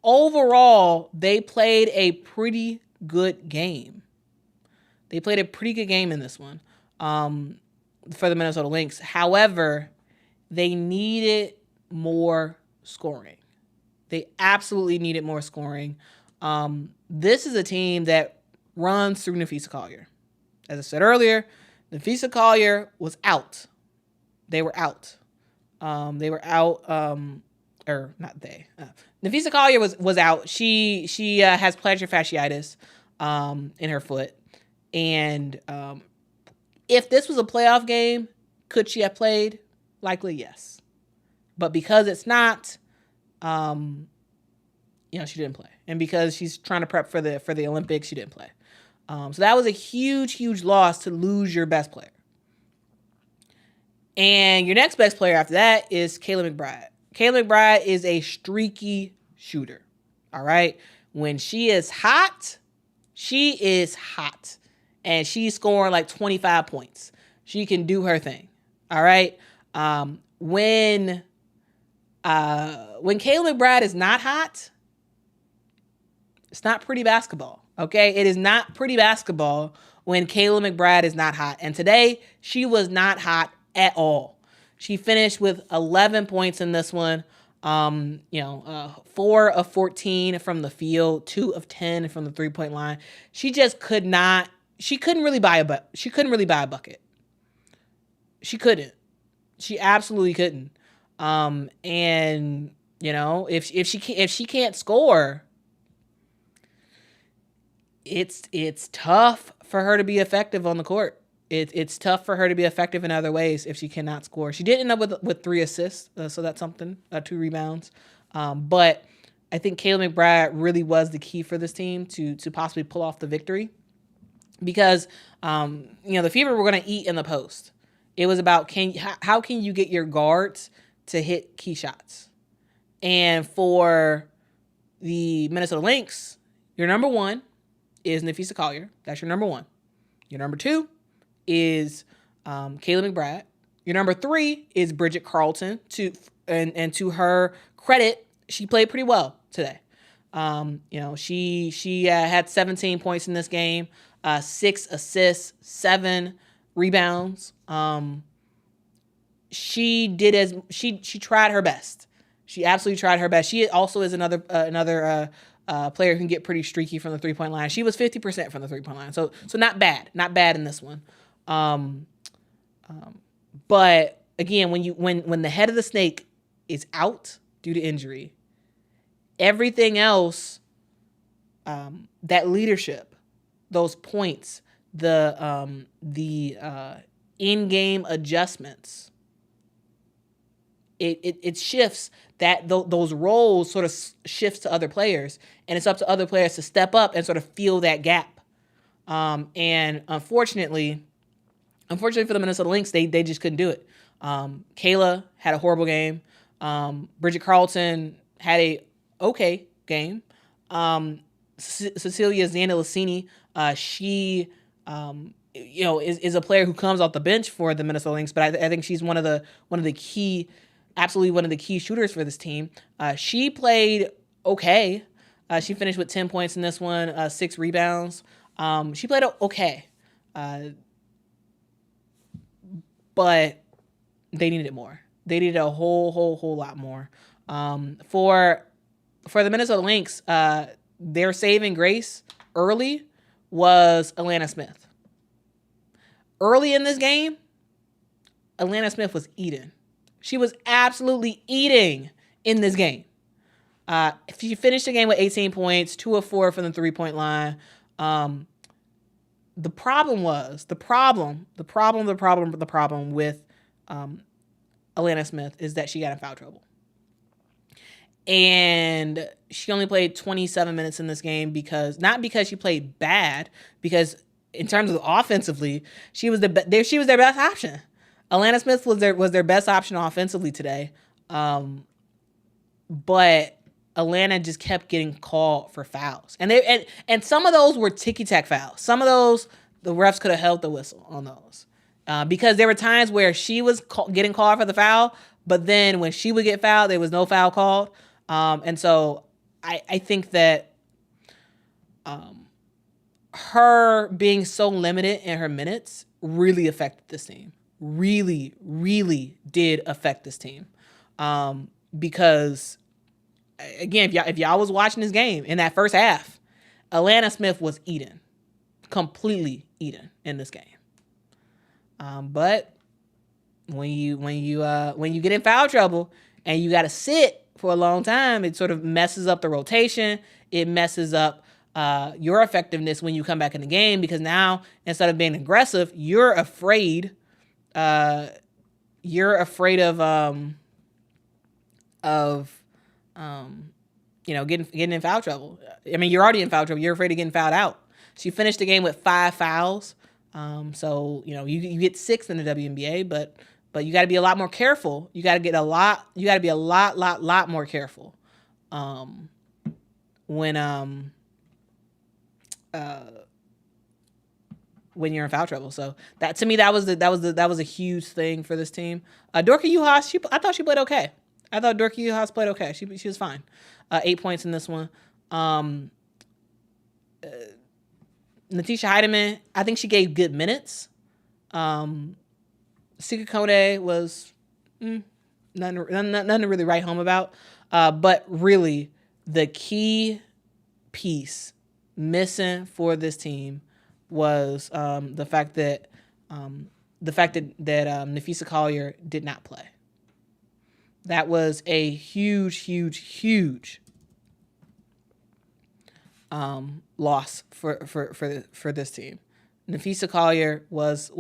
overall they played a pretty good game. They played a pretty good game in this one for the Minnesota Lynx. However, they needed more scoring. They absolutely needed more scoring. This is a team that runs through Nafisa Collier. As I said earlier, Nafisa Collier was out. They were out. Nafisa Collier was out. She has plantar fasciitis in her foot. And if this was a playoff game, could she have played? Likely, yes. But because it's not, she didn't play. And because she's trying to prep for the Olympics, she didn't play. So that was a huge, huge loss to lose your best player. And your next best player after that is Kayla McBride. Kayla McBride is a streaky shooter. All right. When she is hot, she is hot. And she's scoring like 25 points. She can do her thing. All right. When Kayla McBride is not hot, it's not pretty basketball. Okay. It is not pretty basketball when Kayla McBride is not hot. And today she was not hot at all. She finished with 11 points in this one. 4 of 14 from the field, 2 of 10 from the 3-point line. She just could not. She couldn't really buy a bucket. She couldn't. She absolutely couldn't. If she can't score, it's tough for her to be effective on the court. It's tough for her to be effective in other ways if she cannot score. She did end up with 3 assists, so that's something, 2 rebounds. But I think Kayla McBride really was the key for this team to possibly pull off the victory. Because, the Fever were going to eat in the post. It was about how can you get your guards to hit key shots? And for the Minnesota Lynx, your number 1 is Nafisa Collier. That's your number 1. Your number 2 is Kayla McBride. Your number 3 is Bridget Carlton. And to her credit, she played pretty well today. She had 17 points in this game, 6 assists, 7 rebounds. She tried her best. She absolutely tried her best. She also is another player who can get pretty streaky from the 3-point line. She was 50% from the 3-point line. So not bad in this one. But again, when the head of the snake is out due to injury, everything else, that leadership, those points, the in-game adjustments, it shifts that those roles sort of shifts to other players, and it's up to other players to step up and sort of fill that gap. And unfortunately for the Minnesota Lynx, they just couldn't do it. Kayla had a horrible game. Bridget Carlton had a okay game. Cecilia Zandalicini, she is a player who comes off the bench for the Minnesota Lynx, but I think she's one of the key shooters for this team. She played okay. She finished with 10 points in this one, 6 rebounds. She played okay. But they needed more. They needed a whole lot more. For the Minnesota Lynx, their saving grace early was Alana Smith. Early in this game, Alana Smith was eating. She was absolutely eating in this game. She finished the game with 18 points, 2 of 4 from the 3-point line. The problem with Alana Smith is that she got in foul trouble. And she only played 27 minutes in this game not because she played bad, because in terms of offensively, she was their best option. Alana Smith was their best option offensively today. but Atlanta just kept getting called for fouls, and some of those were ticky tack fouls. Some of those the refs could have held the whistle on those because there were times where she was getting called for the foul, but then when she would get fouled, there was no foul called, and so I think that her being so limited in her minutes really affected this team. Really, really did affect this team. Because again, if y'all was watching this game in that first half, Atlanta Smith was eating, completely eating in this game. But when you get in foul trouble and you got to sit for a long time, it sort of messes up the rotation. It messes up your effectiveness when you come back in the game, because now instead of being aggressive, you're afraid. You're afraid of getting in foul trouble. I mean, you're already in foul trouble. You're afraid of getting fouled out. She finished the game with 5 fouls. So you get 6 in the WNBA, but you got to be a lot more careful. You got to be a lot more careful. When you're in foul trouble. So that, to me, that was a huge thing for this team. Dorka Juhas, I thought she played okay. I thought Dorka Juhas played okay. She was fine. 8 points in this one. Natisha Heidemann, I think she gave good minutes. Sika Kone was nothing to really write home about. But really, the key piece missing for this team was the fact that Nafisa Collier did not play. That was a huge loss for this team. Nafisa Collier was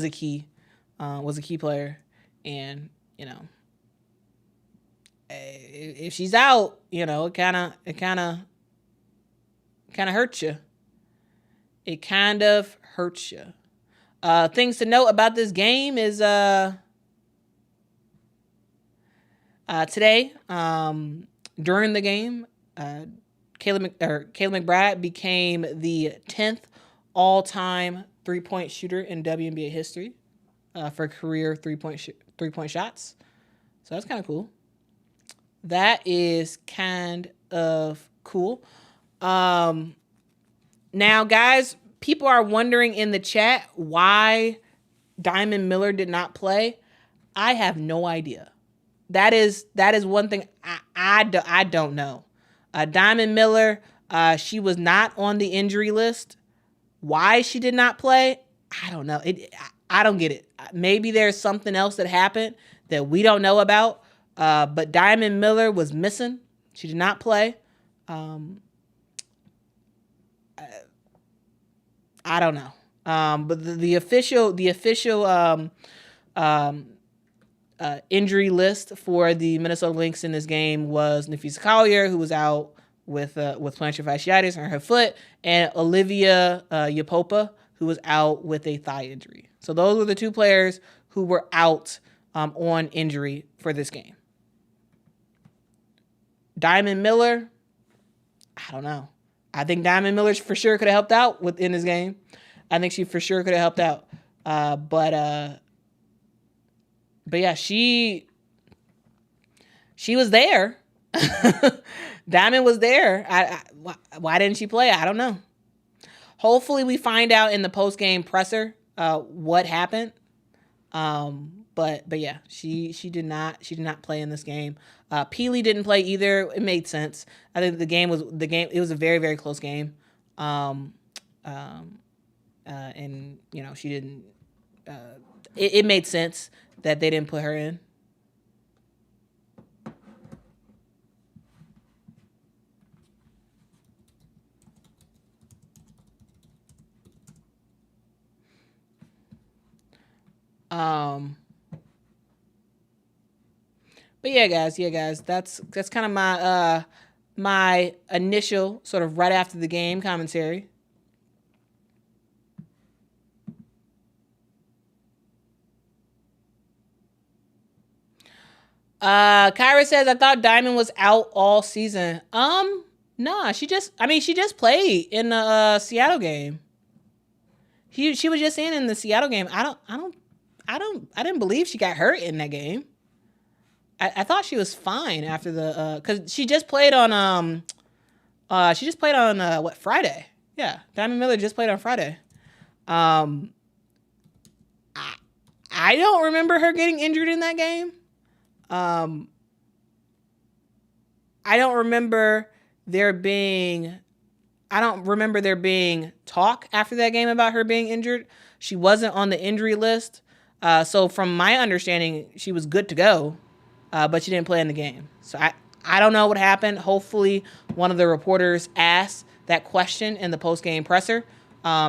a key player, and if she's out, it kind of hurts you. It kind of hurts you. Things to note about this game is today, during the game, Kayla McBride became the 10th all-time three-point shooter in WNBA history for career three-point shots. So that's kind of cool. That is kind of cool. Now, guys, people are wondering in the chat why Diamond Miller did not play. I have no idea. That is one thing I don't know. Diamond Miller, she was not on the injury list. Why she did not play, I don't know. I don't get it. Maybe there's something else that happened that we don't know about. But Diamond Miller was missing. She did not play. I don't know. But the official injury list for the Minnesota Lynx in this game was Nafisa Collier, who was out with plantar fasciitis on her foot, and Olivia Yapopa, who was out with a thigh injury. So those were the two players who were out on injury for this game. Diamond Miller, I don't know. I think Diamond Miller for sure could have helped out within this game. I think she for sure could have helped out. But yeah, she was there. Diamond was there. Why didn't she play? I don't know. Hopefully we find out in the post-game presser what happened. But yeah, she did not play in this game. Peely didn't play either. It made sense. I think it was a very, very close game. And she didn't. It made sense that they didn't put her in. But yeah, guys, that's kind of my initial sort of right after the game commentary. Kyra says, I thought Diamond was out all season. Nah, she just played in the Seattle game. She was just in the Seattle game. I didn't believe she got hurt in that game. I thought she was fine after the because she just played on what, Friday? Yeah, Diamond Miller just played on Friday. I don't remember her getting injured in that game. I don't remember there being talk after that game about her being injured. She wasn't on the injury list. So from my understanding, she was good to go, but she didn't play in the game. So I don't know what happened. Hopefully one of the reporters asked that question in the post-game presser,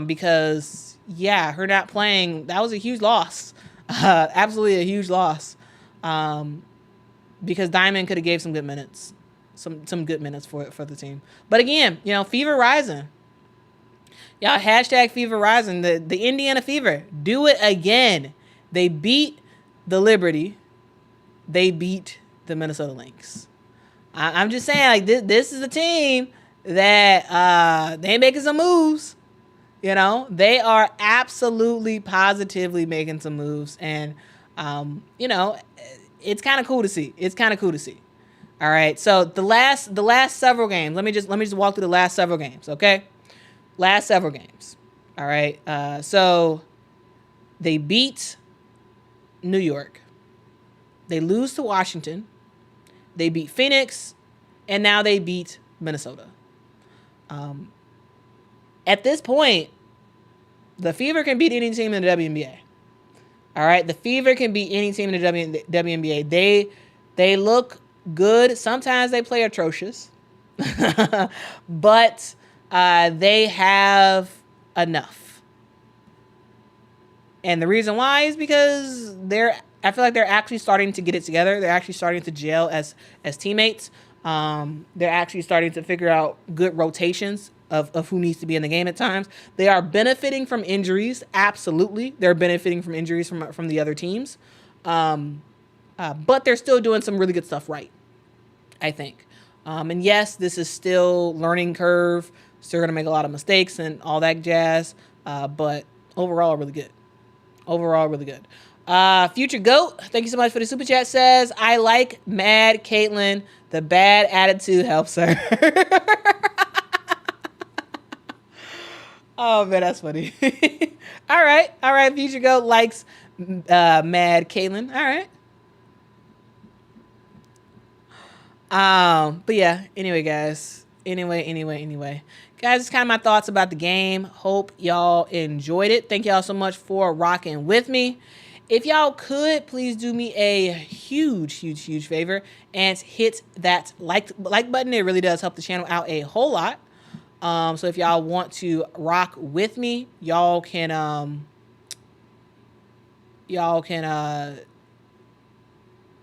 because, yeah, her not playing, that was a huge loss. Absolutely a huge loss, because Diamond could have gave some good minutes. Some good minutes for the team. But again, Fever Rising. Y'all hashtag Fever Rising. The Indiana Fever. Do it again. They beat the Liberty. They beat the Minnesota Lynx. I'm just saying, like, this is a team that they making some moves. They are absolutely positively making some moves, and it's kind of cool to see. All right, so the last several games. Let me just walk through the last several games, okay? Last several games. All right. So they beat New York. They lose to Washington. They beat Phoenix, and now they beat Minnesota. At this point, the Fever can beat any team in the WNBA. All right, the Fever can beat any team in the WNBA. They look good. Sometimes they play atrocious, but they have enough. And the reason why is because I feel like they're actually starting to get it together. They're actually starting to gel as teammates. They're actually starting to figure out good rotations of who needs to be in the game at times. They are benefiting from injuries. Absolutely. They're benefiting from injuries from the other teams. But they're still doing some really good stuff right, I think. And yes, this is still learning curve. Still going to make a lot of mistakes and all that jazz. But overall, really good. Future GOAT, thank you so much for the super chat, says, I like Mad Caitlin. The bad attitude helps her. Oh, man, that's funny. All right. Future GOAT likes Mad Caitlin. All right. But yeah, anyway, guys. Anyway. Guys, it's kind of my thoughts about the game. Hope y'all enjoyed it. Thank y'all so much for rocking with me. If y'all could, please do me a huge favor and hit that like button. It really does help the channel out a whole lot. So if y'all want to rock with me, y'all can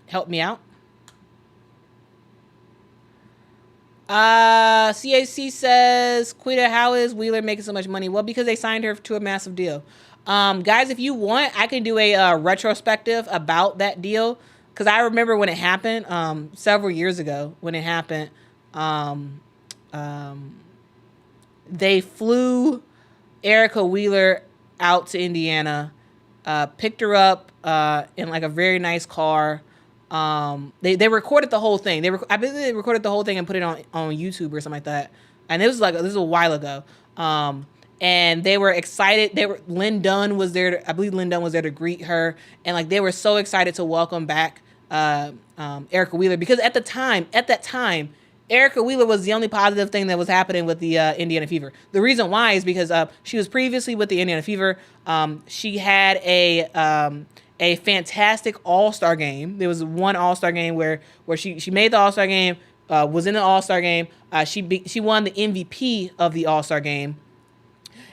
help me out. CAC says, Quita, how is Wheeler making so much money? Well, because they signed her to a massive deal. Guys, if you want, I can do a retrospective about that deal, because I remember when it happened, several years ago when it happened. They flew Erica Wheeler out to Indiana, picked her up in like a very nice car. They recorded the whole thing. I believe they recorded the whole thing and put it on YouTube or something like that. And this was a while ago. And they were excited. Lynn Dunn was there. I believe Lynn Dunn was there to greet her. And like, they were so excited to welcome back, Erica Wheeler, because at that time, Erica Wheeler was the only positive thing that was happening with the Indiana Fever. The reason why is because she was previously with the Indiana Fever. She had a fantastic All-Star game. There was one All-Star game where she made the All-Star game, was in the All-Star game. She won the MVP of the All-Star game.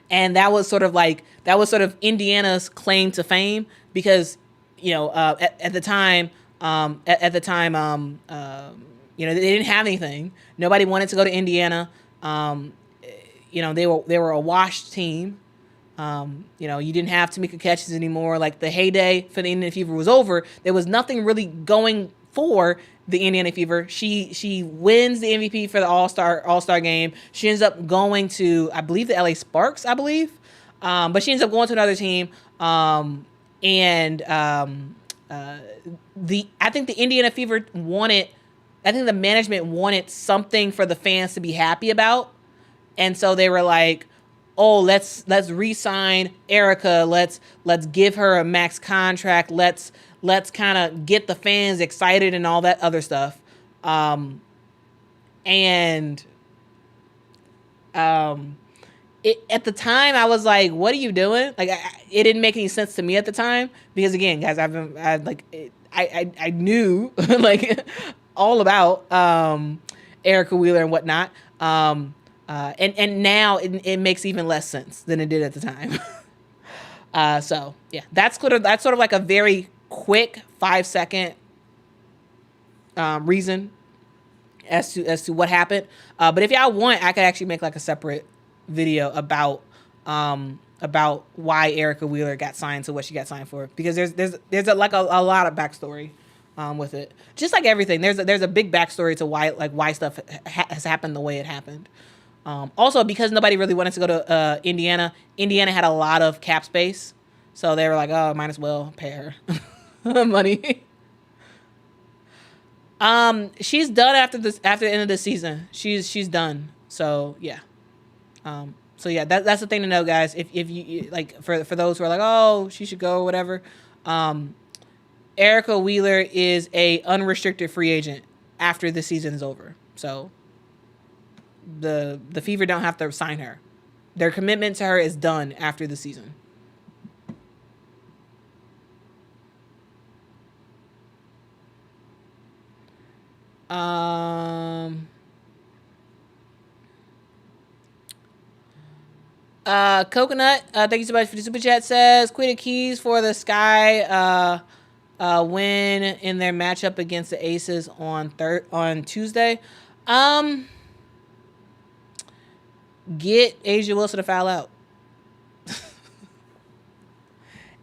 And that was sort of Indiana's claim to fame, because, at the time, they didn't have anything. Nobody wanted to go to Indiana. They were a washed team. You didn't have Tamika Catchings anymore. Like, the heyday for the Indiana Fever was over. There was nothing really going for the Indiana Fever. She wins the MVP for the All-Star game. She ends up going to, I believe, the LA Sparks, I believe. But she ends up going to another team. I think the Indiana Fever wanted, I think the management wanted something for the fans to be happy about. And so they were like, oh, let's re-sign Erica. Let's give her a max contract. Let's kind of get the fans excited and all that other stuff. At the time, I was like, what are you doing? Like, it didn't make any sense to me at the time, because again, guys, I knew like all about Erica Wheeler and whatnot. And now it makes even less sense than it did at the time. So yeah, that's sort of like a very quick 5-second reason as to what happened. But if y'all want, I could actually make like a separate video about why Erica Wheeler got signed to what she got signed for, because there's a lot of backstory with it. Just like everything, there's a big backstory to why stuff has happened the way it happened. Also, because nobody really wanted to go to Indiana had a lot of cap space, so they were like, oh, might as well pay her money. She's done after the end of the season. She's done. So yeah. That's the thing to know, guys. If you like, for those who are like, oh, she should go or whatever, Erica Wheeler is a unrestricted free agent after the season is over. So the Fever don't have to sign her. Their commitment to her is done after the season. Coconut, thank you so much for the super chat. Says Quita keys for the Sky win in their matchup against the Aces on Tuesday. Get Asia Wilson to foul out.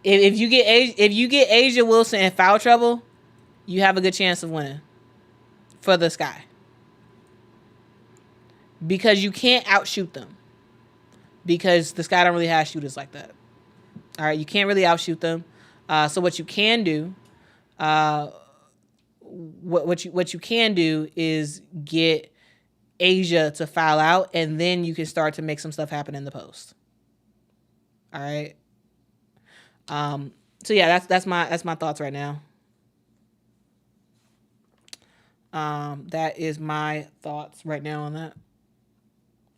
if you get Asia Wilson in foul trouble, you have a good chance of winning for the Sky, because you can't outshoot them, because the Sky don't really have shooters like that. All right, you can't really outshoot them. So what you can do, what you can do is get Asia to foul out, and then you can start to make some stuff happen in the post. All right. So yeah, that's my thoughts right now. That is my thoughts right now on that.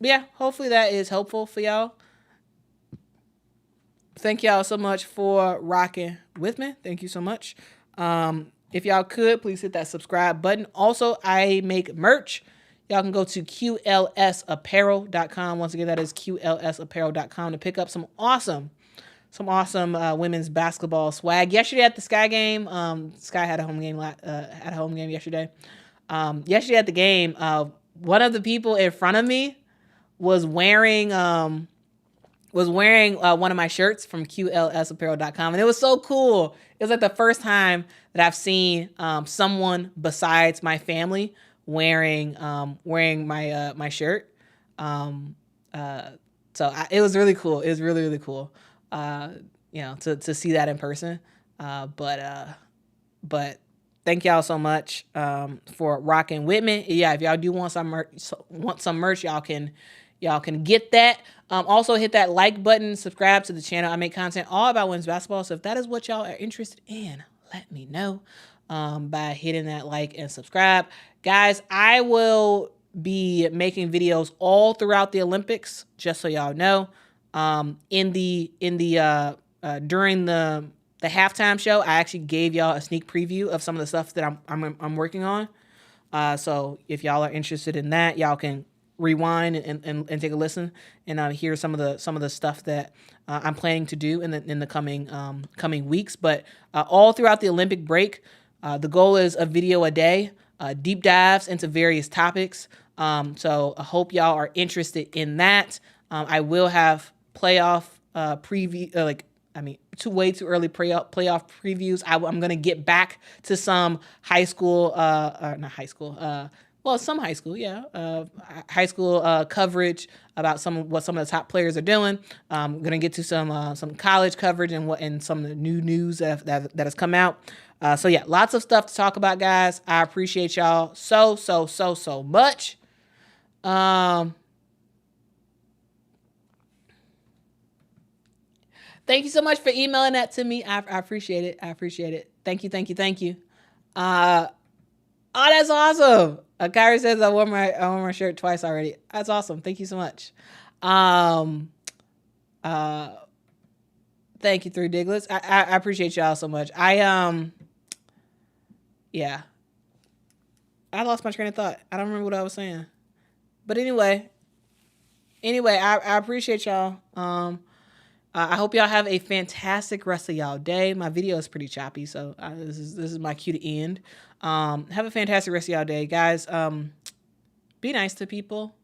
But yeah, hopefully that is helpful for y'all. Thank y'all so much for rocking with me. Thank you so much. If y'all could, please hit that subscribe button. Also, I make merch. Y'all can go to qulsapparel.com. Once again, that is qulsapparel.com to pick up some awesome women's basketball swag. Yesterday at the Sky game, Sky had a home game yesterday. Yesterday at the game, one of the people in front of me was wearing one of my shirts from qulsapparel.com, and it was so cool. It was like the first time that I've seen someone besides my family wearing my shirt. It was really cool. It was really, really cool. To see that in person. But thank y'all so much for rocking with me. Yeah, if y'all do want some merch, y'all can get that. Also hit that like button, subscribe to the channel. I make content all about women's basketball, so if that is what y'all are interested in, let me know by hitting that like and subscribe. Guys, I will be making videos all throughout the Olympics, just so y'all know. During the halftime show, I actually gave y'all a sneak preview of some of the stuff that I'm working on. So if y'all are interested in that, y'all can rewind and take a listen and hear some of the stuff that I'm planning to do in the coming weeks. But all throughout the Olympic break, the goal is a video a day, deep dives into various topics. So I hope y'all are interested in that. I will have playoff preview, way too early playoff previews. I'm gonna get back to some high school, not high school, some high school, high school coverage about what some of the top players are doing. I'm gonna get to some college coverage and some of the new news that has come out. Lots of stuff to talk about, guys. I appreciate y'all so much. Thank you so much for emailing that to me. I appreciate it. Thank you. Oh, that's awesome. Kyrie says I wore my shirt twice already. That's awesome. Thank you so much. Thank you, Three Diglets. I appreciate y'all so much. I lost my train of thought. I don't remember what I was saying. But anyway, I appreciate y'all. I hope y'all have a fantastic rest of y'all day. My video is pretty choppy, so this is my cue to end. Have a fantastic rest of y'all day, guys. Be nice to people.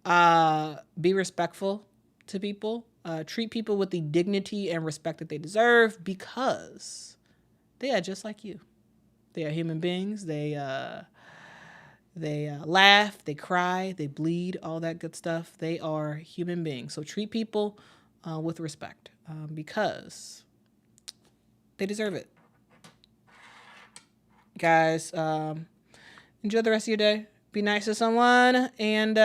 Be respectful to people. Treat people with the dignity and respect that they deserve, because they are just like you. They are human beings. They laugh, they cry, they bleed, all that good stuff. They are human beings. So treat people with respect, because they deserve it. Guys, enjoy the rest of your day. Be nice to someone, and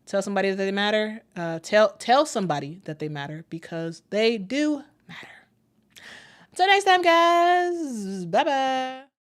tell somebody that they matter. Tell somebody that they matter, because they do matter. Until next time, guys. Bye-bye.